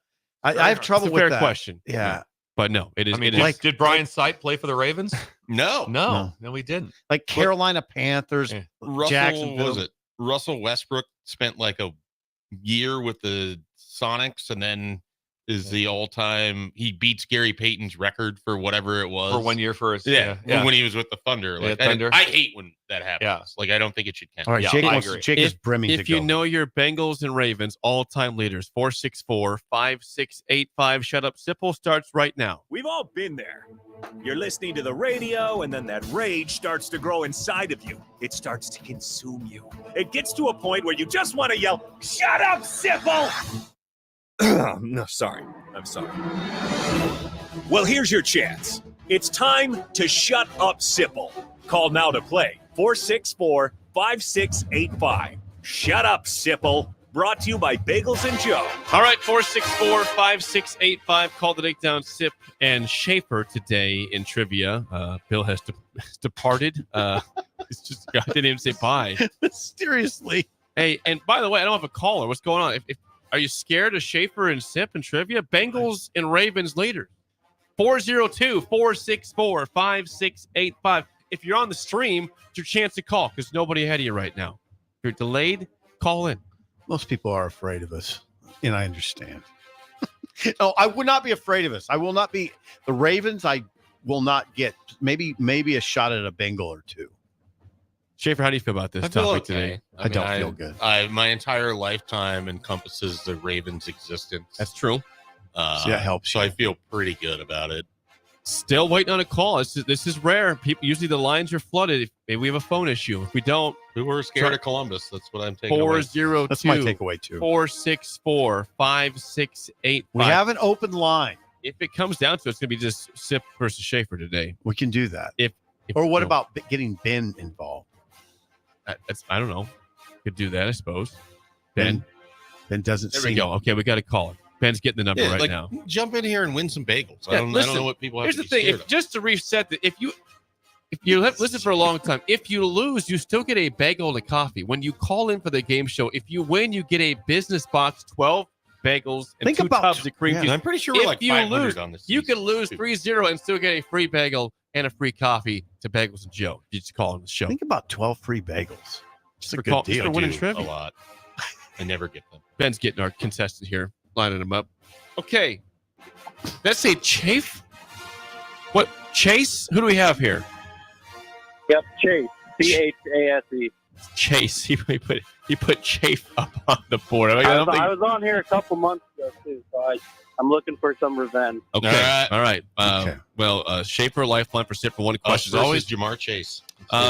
I have trouble It's a with fair that. question. Yeah. But no, it is. I mean, it is did Brian Sight play for the Ravens? No. No, we didn't. Like Carolina Panthers, Russell, Jacksonville. was it? Russell Westbrook spent like a year with the Sonics and then is the all-time. He beats Gary Payton's record for whatever it was For 1 year for his. Yeah, when he was with the Thunder. Like Thunder. I hate when that happens. Yeah. Like I don't think it should count. All right, Yeah, Jake, I wants, agree. Jake is brimming If to you go. know your Bengals and Ravens all-time leaders, 464-5685. Shut up, Sipple starts right now. We've all been there. You're listening to the radio, and then that rage starts to grow inside of you. It starts to consume you. It gets to a point where you just want to yell, "Shut up, Sipple!" No, sorry. I'm sorry. Well, here's your chance. It's time to shut up, Sipple. Call now to play 464-5685. Shut up, Sipple. Brought to you by Bagels and Joe. All right, 464-5685. Call the takedown Sip and Schaefer today in trivia. Bill has departed. It's just I didn't even say bye. Seriously. Hey, and by the way, I don't have a caller. What's going on? Are you scared of Schaefer and Sip and trivia? Bengals and Ravens leaders. 402-464-5685. If you're on the stream, it's your chance to call because nobody ahead of you right now. If you're delayed, call in. Most people are afraid of us, and I understand. No, I would not be afraid of us. I will not be the Ravens. I will not get maybe a shot at a Bengal or two. Schaefer, how do you feel about this I feel topic okay. today? I don't feel good. My entire lifetime encompasses the Ravens' existence. That's true. See, that helps So you. I feel pretty good about it. Still waiting on a call. This is rare. People usually the lines are flooded. Maybe we have a phone issue. If we don't, we were scared of Columbus. That's what I'm taking. 402. That's my takeaway too. 464-5685. We have an open line. If it comes down to it, it's going to be just Sip versus Schaefer today. We can do that. Or what about getting Ben involved? I don't know. Could do that, I suppose. Ben doesn't. There we go. Okay, we got a caller. Ben's getting the number right now. Jump in here and win some bagels. Yeah, I don't know what people have here's to the be thing. scared of. Just to reset, if you have listened for a long time, if you lose, you still get a bagel and a coffee. When you call in for the game show, if you win, you get a business box, 12 bagels, and 2 tubs of cream cheese. I'm pretty sure we're like 500 on this. You can lose 3-0 and still get a free bagel and a free coffee to Bagels and Joe. You just call on the show. Think about 12 free bagels. It's a For good deal. for winning dude. trivia. A lot. I never get them. Ben's getting our contestant here, lining them up. Okay. Let's say Chafe. What? Chase? Who do we have here? Yep, Chase. C-H-A-S-E. Chase. He put Chafe up on the board. I was on here a couple months ago, too, so I'm looking for some revenge. Okay. All right. Well, Schaefer Lifeline for Sip for one question. As Always Jamar Chase.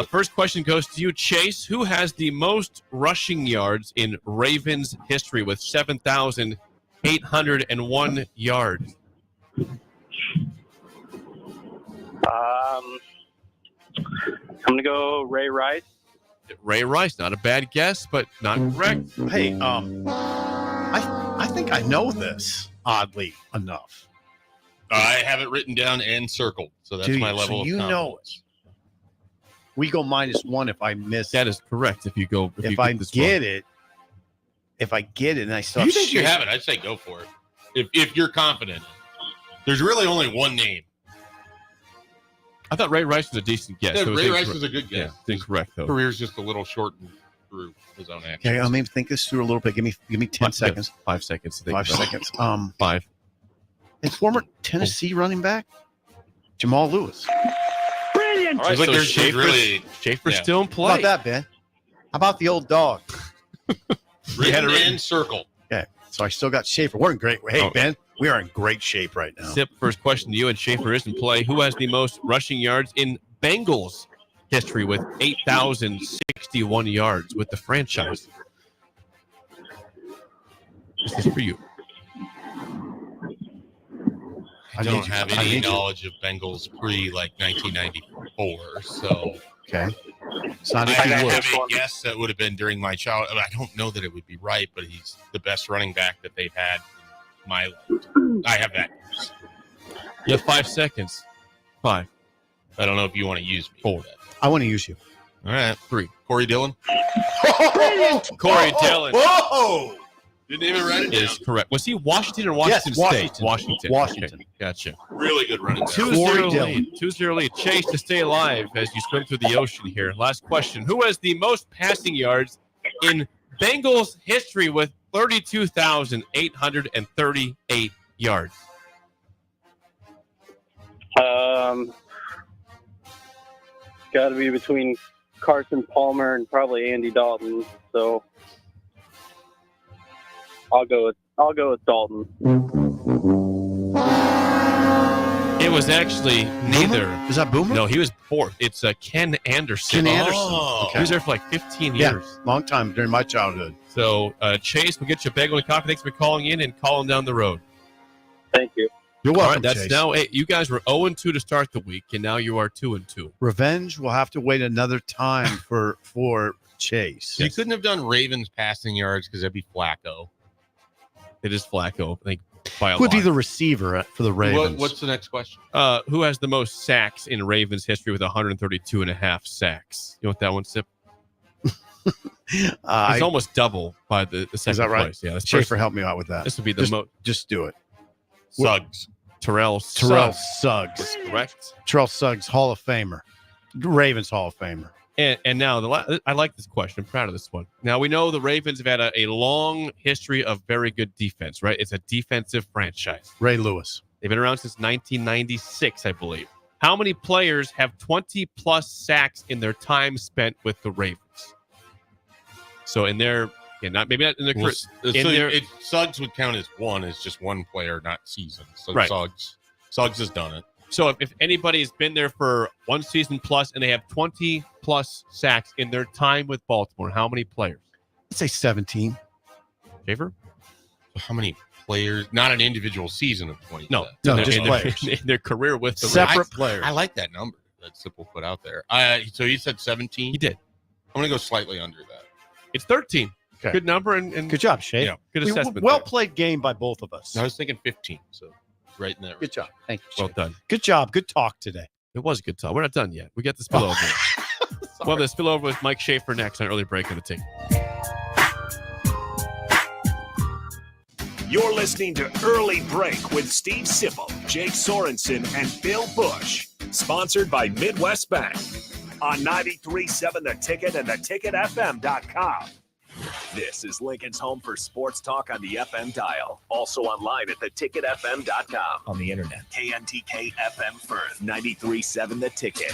First question goes to you, Chase. Who has the most rushing yards in Ravens history with 7,801 yards? I'm going to go Ray Rice. Ray Rice, not a bad guess, but not correct. Hey, I think I know this, oddly enough. I have it written down and circled, so that's my level of confidence. Know it. We go -1 if I miss. That is correct. If I get it, and I still. If you think you have it, I'd say go for it. If you're confident, there's really only one name. I thought Ray Rice was a decent guess. Yeah, So Ray Rice was a good guess. Yeah, incorrect though. Career's just a little shortened through his own actions. Okay, I'll maybe think this through a little bit. Give me 10 seconds. 5 seconds. To think 5 about it. seconds. 5. And former Tennessee running back Jamal Lewis. Brilliant. All right, so Schaefer's still in play. How about that, Ben? How about the old dog? Written and circle. Okay, so I still got Schaefer. We're in great. Hey, Ben, we are in great shape right now. Sip, first question to you, and Schaefer is in play. Who has the most rushing yards in Bengals history with 8,061 yards with the franchise? This is for you. I don't have any knowledge of Bengals pre 1994, so okay. So I have a guess that would have been during my childhood. I don't know that it would be right, but he's the best running back that they've had in my life. I have that. You have 5 seconds. 5. I don't know if you want to use me. 4. I want to use you. All right. 3. Corey Dillon. Corey Dillon. Whoa! Didn't even write it down. Is correct. Was he Washington or Washington State? Washington. Washington. Okay, gotcha. Really good running back. 2-0 lead. 2-0 lead. Chase to stay alive as you swim through the ocean here. Last question. Who has the most passing yards in Bengals history with 32,838 yards? Got to be between Carson Palmer and probably Andy Dalton. So I'll go with Dalton. It was actually neither. Is that Boomer? No, he was 4th. It's Ken Anderson. Ken Anderson. Oh, He was there for like 15 years. Yeah, long time during my childhood. So Chase, we'll get you a bagel and coffee. Thanks for calling in and calling down the road. Thank you. You're All welcome, right, that's Chase. now 8. You guys were 0-2 to start the week, and now you are 2-2. Revenge will have to wait another time for Chase. You couldn't have done Ravens passing yards because that'd be Flacco. It is Flacco, I think, by a Would be lot. the receiver for the Ravens. What's the next question? Who has the most sacks in Ravens history with 132.5 sacks? You want that one, Sip? It's almost double by the second Is that right? place. Yeah, that's Schaefer, help me out with that. This would be the most. Just do it. Suggs. Terrell Suggs. Correct. Terrell Suggs, Hall of Famer. Ravens Hall of Famer. And now I like this question. I'm proud of this one. Now we know the Ravens have had a long history of very good defense, right? It's a defensive franchise. Ray Lewis. They've been around since 1996, I believe. How many players have 20 plus sacks in their time spent with the Ravens? So in their maybe not in their career. Suggs would count as one. It's just one player, not season. So Right. Suggs has done it. So if anybody's been there for one season plus and they have 20 plus sacks in their time with Baltimore, how many players? I'd say 17. Favor? So how many players? Not an individual season of 20. No, just players. In their career with the Separate Raiders. players. I like that number that Sipple put out there. So he said 17? He did. I'm going to go slightly under that. It's 13. Okay. Good number. And Good job, Shay. Yeah, good assessment. Well there. played game by both of us. I was thinking 15, so right in there. Good job. Thank you, Shay. Well done. Good job. Good talk today. It was a good talk. We're not done yet. We got the spillover. Well, the spillover with Mike Schaefer next on Early Break on the Ticket. You're listening to Early Break with Steve Sipple, Jake Sorensen, and Bill Busch. Sponsored by Midwest Bank on 93.7 The Ticket and theticketfm.com. This is Lincoln's home for sports talk on the FM dial. Also online at theticketfm.com. On the internet. KNTK FM Firth, 93.7 The Ticket.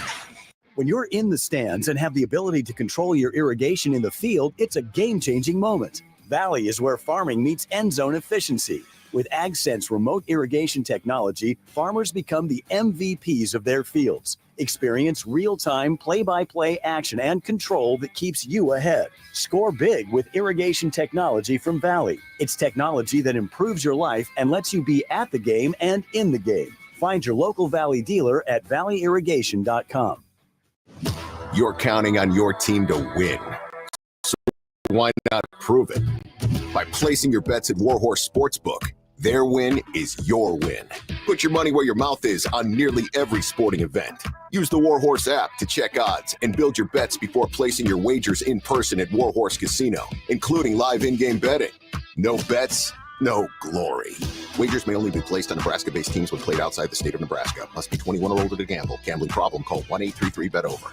When you're in the stands and have the ability to control your irrigation in the field, it's a game-changing moment. Valley is where farming meets end zone efficiency. With AgSense remote irrigation technology, farmers become the MVPs of their fields. Experience real-time, play-by-play action and control that keeps you ahead. Score big with irrigation technology from Valley. It's technology that improves your life and lets you be at the game and in the game. Find your local Valley dealer at valleyirrigation.com. You're counting on your team to win. So why not prove it? By placing your bets at Warhorse Sportsbook. Their win is your win. Put your money where your mouth is on nearly every sporting event. Use the Warhorse app to check odds and build your bets before placing your wagers in person at Warhorse Casino, including live in-game betting. No bets, no glory. Wagers may only be placed on Nebraska-based teams when played outside the state of Nebraska. Must be 21 or older to gamble. Gambling problem? Call 1-833-BET-OVER.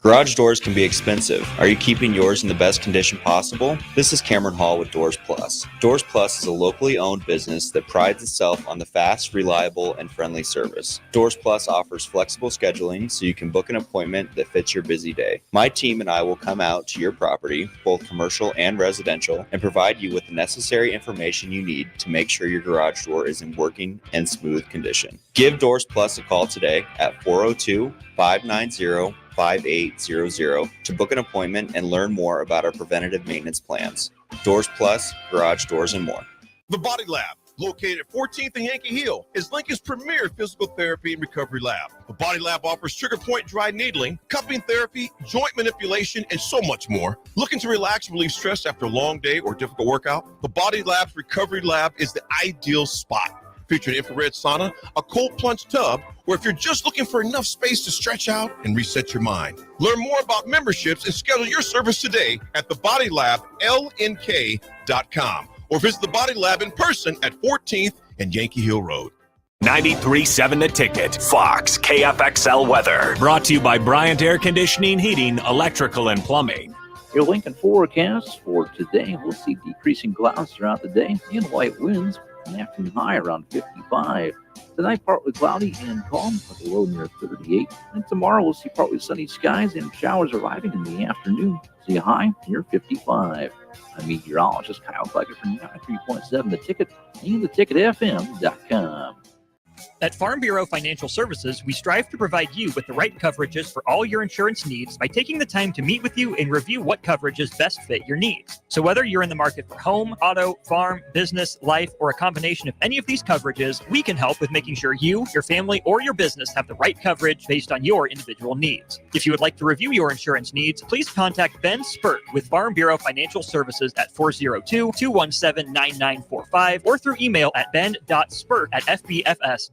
Garage doors can be expensive. Are you keeping yours in the best condition possible? This is Cameron Hall with Doors Plus. Doors Plus is a locally owned business that prides itself on the fast, reliable, and friendly service. Doors Plus offers flexible scheduling so you can book an appointment that fits your busy day. My team and I will come out to your property, both commercial and residential, and provide you with the necessary information you need to make sure your garage door is in working and smooth condition. Give Doors Plus a call today at 402-590-5800 to book an appointment and learn more about our preventative maintenance plans. Doors Plus, garage doors, and more. The Body Lab, located at 14th and Yankee Hill, is Lincoln's premier physical therapy and recovery lab. The Body Lab offers trigger point dry needling, cupping therapy, joint manipulation, and so much more. Looking to relax and relieve stress after a long day or difficult workout? The Body Lab's recovery lab is the ideal spot. Featuring infrared sauna, a cold plunge tub, or if you're just looking for enough space to stretch out and reset your mind. Learn more about memberships and schedule your service today at thebodylablnk.com or visit the Body Lab in person at 14th and Yankee Hill Road. 93.7 The Ticket, Fox, KFXL weather. Brought to you by Bryant Air Conditioning, Heating, Electrical, and Plumbing. Your Lincoln forecast for today, we'll see decreasing clouds throughout the day and light winds. An afternoon high around 55. Tonight, partly cloudy and calm with a low near 38. And tomorrow, we'll see partly sunny skies and showers arriving in the afternoon. See a high near 55. I'm meteorologist Kyle Klecker from 93.7 The Ticket and theticketfm.com. At Farm Bureau Financial Services, we strive to provide you with the right coverages for all your insurance needs by taking the time to meet with you and review what coverages best fit your needs. So whether you're in the market for home, auto, farm, business, life, or a combination of any of these coverages, we can help with making sure you, your family, or your business have the right coverage based on your individual needs. If you would like to review your insurance needs, please contact Ben Spurt with Farm Bureau Financial Services at 402-217-9945 or through email at ben.spurt@fbfs.com.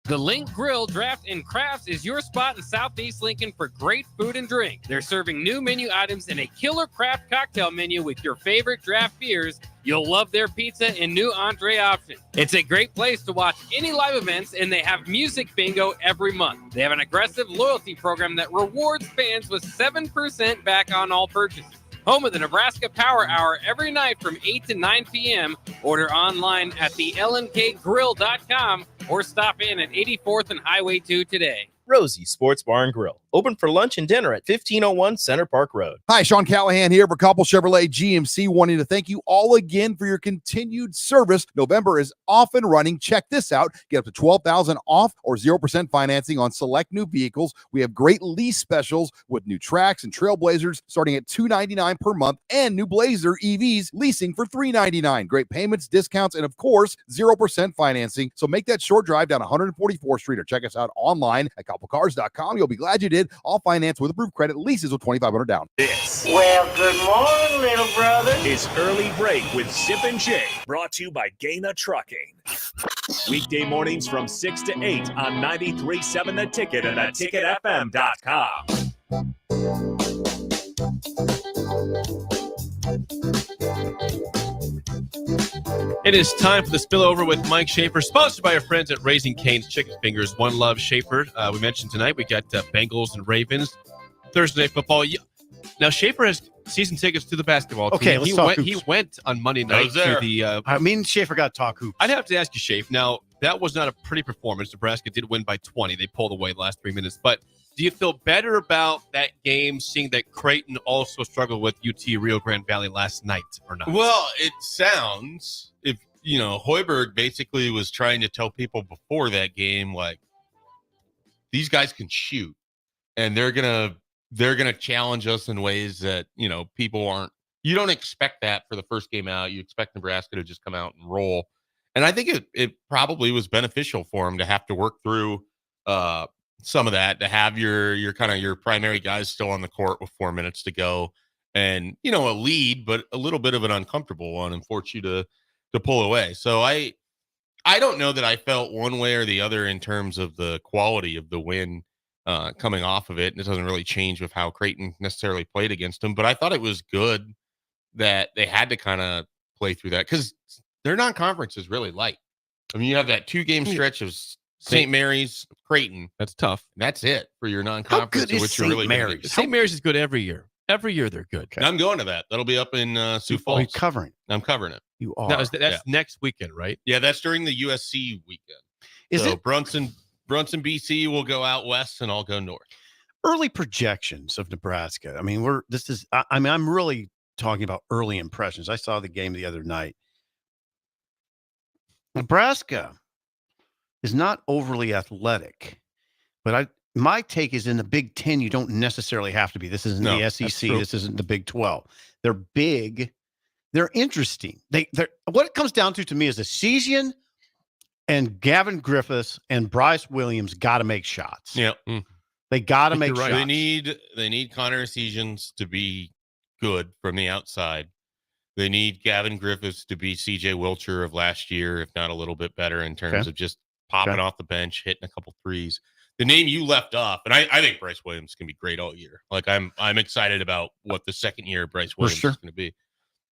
The Link Grill, Draft, and Crafts is your spot in Southeast Lincoln for great food and drink. They're serving new menu items and a killer craft cocktail menu with your favorite draft beers. You'll love their pizza and new entree options. It's a great place to watch any live events, and they have music bingo every month. They have an aggressive loyalty program that rewards fans with 7% back on all purchases. Home of the Nebraska Power Hour every night from 8 to 9 p.m. Order online at the lnkgrill.com or stop in at 84th and Highway 2 today. Rosie Sports Bar and Grill. Open for lunch and dinner at 1501 Center Park Road. Hi, Sean Callahan here for Coppell Chevrolet GMC, wanting to thank you all again for your continued service. November is off and running. Check this out. Get up to $12,000 off or 0% financing on select new vehicles. We have great lease specials with new Trax and Trailblazers starting at $299 per month and new Blazer EVs leasing for $399. Great payments, discounts, and of course, 0% financing. So make that short drive down 144th Street or check us out online at CoppellCars.com. You'll be glad you did. All finance with approved credit, leases with $2,500 down. This Well, good morning, little brother. is Early Break with Zip and Jay, brought to you by Gaina Trucking. Weekday mornings from 6 to 8 on 93.7 The Ticket and theticketfm.com. It is time for the spillover with Mike Schaefer, sponsored by our friends at Raising Cane's Chicken Fingers. One Love Schaefer. We mentioned tonight we got Bengals and Ravens. Thursday Night Football. Now, Schaefer has season tickets to the basketball team. Okay, let's talk hoops. He went on Monday night to the... Schaefer got to talk hoops. I'd have to ask you, Schaefer. Now, that was not a pretty performance. Nebraska did win by 20. They pulled away the last 3 minutes. But do you feel better about that game, seeing that Creighton also struggled with UT Rio Grande Valley last night, or not? Well, it sounds, if Hoiberg basically was trying to tell people before that game, like, these guys can shoot, and they're gonna challenge us in ways that people aren't. You don't expect that for the first game out. You expect Nebraska to just come out and roll, and I think it probably was beneficial for him to have to work through some of that, to have your kind of your primary guys still on the court with 4 minutes to go, and a lead, but a little bit of an uncomfortable one, and force you to pull away. So I don't know that I felt one way or the other in terms of the quality of the win coming off of it. And it doesn't really change with how Creighton necessarily played against them, but I thought it was good that they had to kind of play through that because their non-conference is really light. I mean, you have that 2-game stretch of St. Mary's, Creighton. That's tough. That's it for your non-conference. How good is St. Mary's? St. Mary's is good every year. Every year they're good. Okay. I'm going to that. That'll be up in Sioux Falls. Are you covering? I'm covering it. You are. That's next weekend, right? Yeah, that's during the USC weekend. Is it Brunson, BC will go out west, and I'll go north. Early projections of Nebraska? I mean, I'm really talking about early impressions. I saw the game the other night. Nebraska is not overly athletic, but my take is in the Big Ten, you don't necessarily have to be. This isn't the SEC. This isn't the Big 12. They're big. They're interesting. They're what it comes down to me is Essegian and Gavin Griffiths and Bryce Williams got to make shots. Yeah. They got to make shots. They need Connor Essegians to be good from the outside. They need Gavin Griffiths to be CJ Wilcher of last year, if not a little bit better in terms of just popping off the bench, hitting a couple threes. The name you left off, and I think Bryce Williams can be great all year. Like I'm excited about what the second year of Bryce Williams is going to be.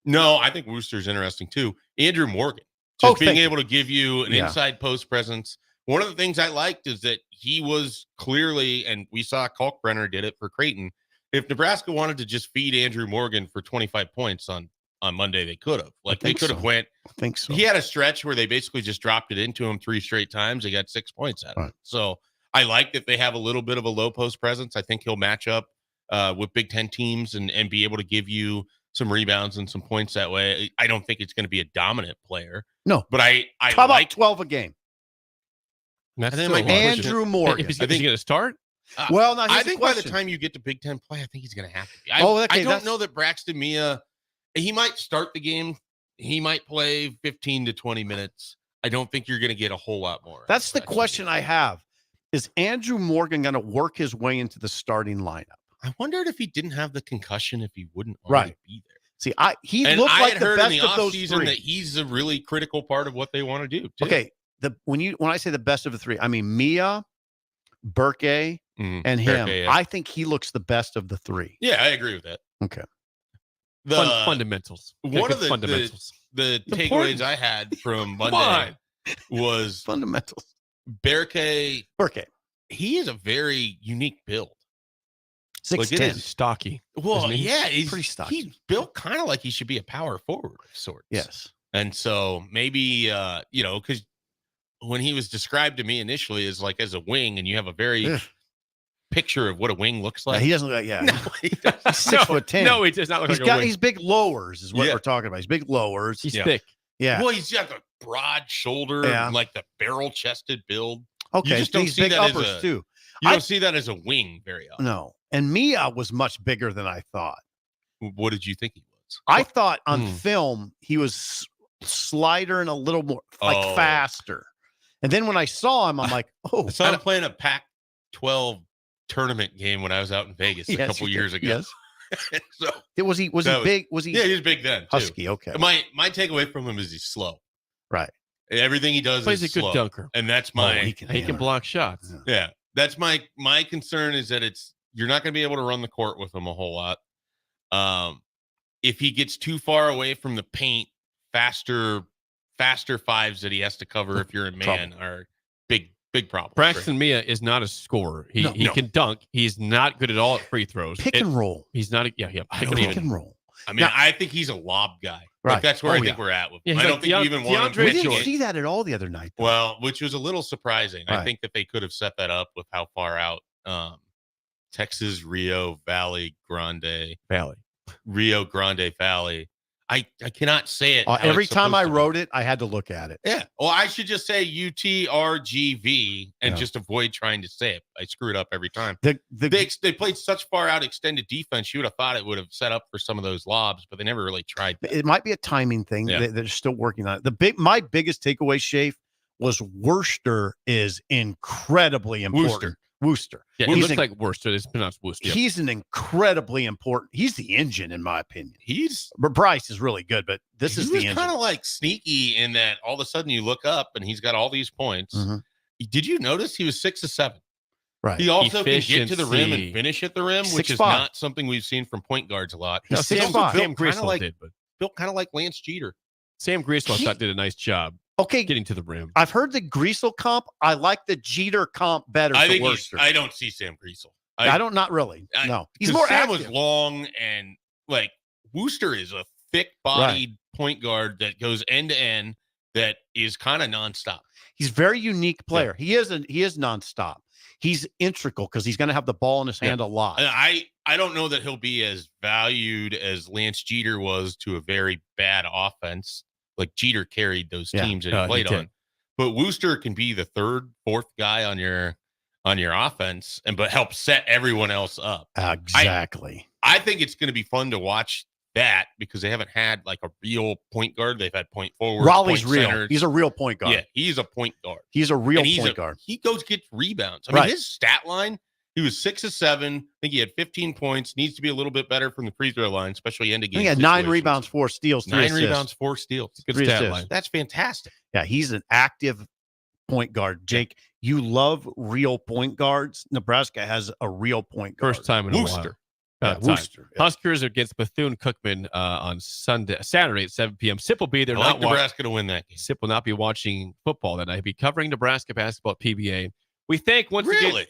No, I think Wooster's interesting too. Andrew Morgan, just being able to give you an inside post presence. One of the things I liked is that he was clearly, and we saw Kalkbrenner did it for Creighton. If Nebraska wanted to just feed Andrew Morgan for 25 points on Monday, they could have. Like they could have went. I think so. He had a stretch where they basically just dropped it into him 3 straight times. They got 6 points out of it. So I like that they have a little bit of a low post presence. I think he'll match up with Big Ten teams and be able to give you some rebounds and some points that way. I don't think it's going to be a dominant player. No. But I How about 12 a game? That's Andrew Morgan. Is he going to start? Well, now I think by the time you get to Big Ten play, I think he's going to have to be. I don't know that Braxton Mia, he might start the game. He might play 15 to 20 minutes. I don't think you're going to get a whole lot more. That's the question I have. Is Andrew Morgan going to work his way into the starting lineup? I wondered if he didn't have the concussion, if he wouldn't already be there. See, he looked like the best of those three. That he's a really critical part of what they want to do, too. Okay, when I say the best of the three, I mean Mia, Burke, and him. Burke, yeah. I think he looks the best of the three. Yeah, I agree with that. Okay. The fundamentals. One of the fundamentals. The takeaways I had from Monday was fundamentals. Burke. He is a very unique build. 6'10", stocky. Well, yeah, he's pretty stocky. He's built kind of like he should be a power forward of sorts. Yes. And so maybe, because when he was described to me initially as a wing, and you have a very picture of what a wing looks like? He doesn't look like, No, he doesn't. He's 6'10". No, he does not look like a wing. He's big lowers is what Yeah. we're talking about. He's big lowers. He's thick. Yeah. Well, he's got the broad shoulder, Yeah. and like the barrel-chested build. Okay. You just don't he's see big that uppers as a, too. You don't see that as a wing very often. No. And Mia was much bigger than I thought. What did you think he was? I thought on film he was slider and a little more faster. And then when I saw him, I'm like, oh. I saw him playing a Pac-12 tournament game when I was out in Vegas a couple years ago. Yes. So was he big? Was he? Yeah, he was big then. Too. Husky. Okay. My takeaway from him is he's slow. Right. Everything he does But he's is a good slow. dunker. And that's my He can block shots. Yeah. That's my concern is that you're not going to be able to run the court with him a whole lot. If he gets too far away from the paint, faster fives that he has to cover if you're a man are big problem. Braxton Mia is not a scorer. He can dunk. He's not good at all at free throws. Pick and roll. He's not. Pick and roll. I mean, I think he's a lob guy. Right. Like that's where I think we're at with him. Yeah, I don't think you even want him. We didn't see that at all the other night. Though. Well, which was a little surprising. Right. I think that they could have set that up with how far out Texas, Rio Grande Valley. I cannot say it. Every time I wrote it, I had to look at it. Yeah. Well, I should just say UTRGV and just avoid trying to say it. I screw it up every time. They played such far out extended defense. You would have thought it would have set up for some of those lobs, but they never really tried that. It might be a timing thing. Yeah. They're still working on it. My biggest takeaway, Shafe, was Worcester is incredibly important. Worcester. Yeah, he looks like Worcester. It's pronounced Worcester. Yep. He's an incredibly important. He's the engine, in my opinion. But Bryce is really good, but this is the engine. He was kind of like sneaky in that all of a sudden you look up and he's got all these points. Mm-hmm. Did you notice he was 6 of 7? Right. He also can get to the rim and finish at the rim, which is not something we've seen from point guards a lot. Sam Griesel did, but built kind of like Lance Jeter. Sam Griesel I thought did a nice job. Okay, getting to the rim. I've heard the Griesel comp. I like the Jeter comp better. I think I don't see Sam Griesel. I don't. Not really. No, he's more Sam active. was long and like Wooster is a thick-bodied point guard that goes end to end. That is kind of nonstop. He's a very unique player. Yeah. He is nonstop. He's integral because he's going to have the ball in his hand a lot. I don't know that he'll be as valued as Lance Jeter was to a very bad offense. Like Jeter carried those teams that he played on, but Wooster can be the third, fourth guy on your offense but help set everyone else up. Exactly. I think it's going to be fun to watch that because they haven't had like a real point guard. They've had point forwards. Raleigh's point real. centers. He's a real point guard. Yeah, he's a point guard. He's a real point guard. He goes get rebounds. I mean, his stat line. He was 6 of 7. I think he had 15 points. Needs to be a little bit better from the free throw line, especially end of game. He had 9 rebounds, 4 steals, 3 9 rebounds, 4 steals. Good stat line. That's fantastic. Yeah, he's an active point guard. Jake, you love real point guards. Nebraska has a real point guard. First time in a while. Worcester. Yeah. Huskers against Bethune-Cookman on Saturday at 7 p.m. Sip will be there. I like Nebraska to win that game. Sip will not be watching football that night. He'll be covering Nebraska basketball at PBA. We thank once again.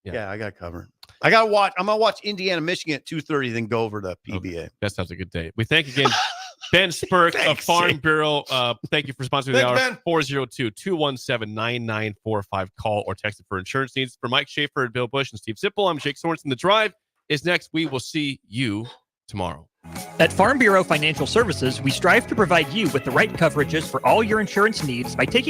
Yeah, I got covered. I got to watch. I'm gonna watch Indiana, Michigan at 2:30, then go over to PBA. Okay. That sounds a good day. We thank again Ben Spurk of Farm Bureau. Thank you for sponsoring the hour. 402-217-9945. Call or text it for insurance needs. For Mike Schaefer and Bill Busch and Steve Sipple, I'm Jake Sorensen. The Drive is next. We will see you tomorrow. At Farm Bureau Financial Services, we strive to provide you with the right coverages for all your insurance needs by taking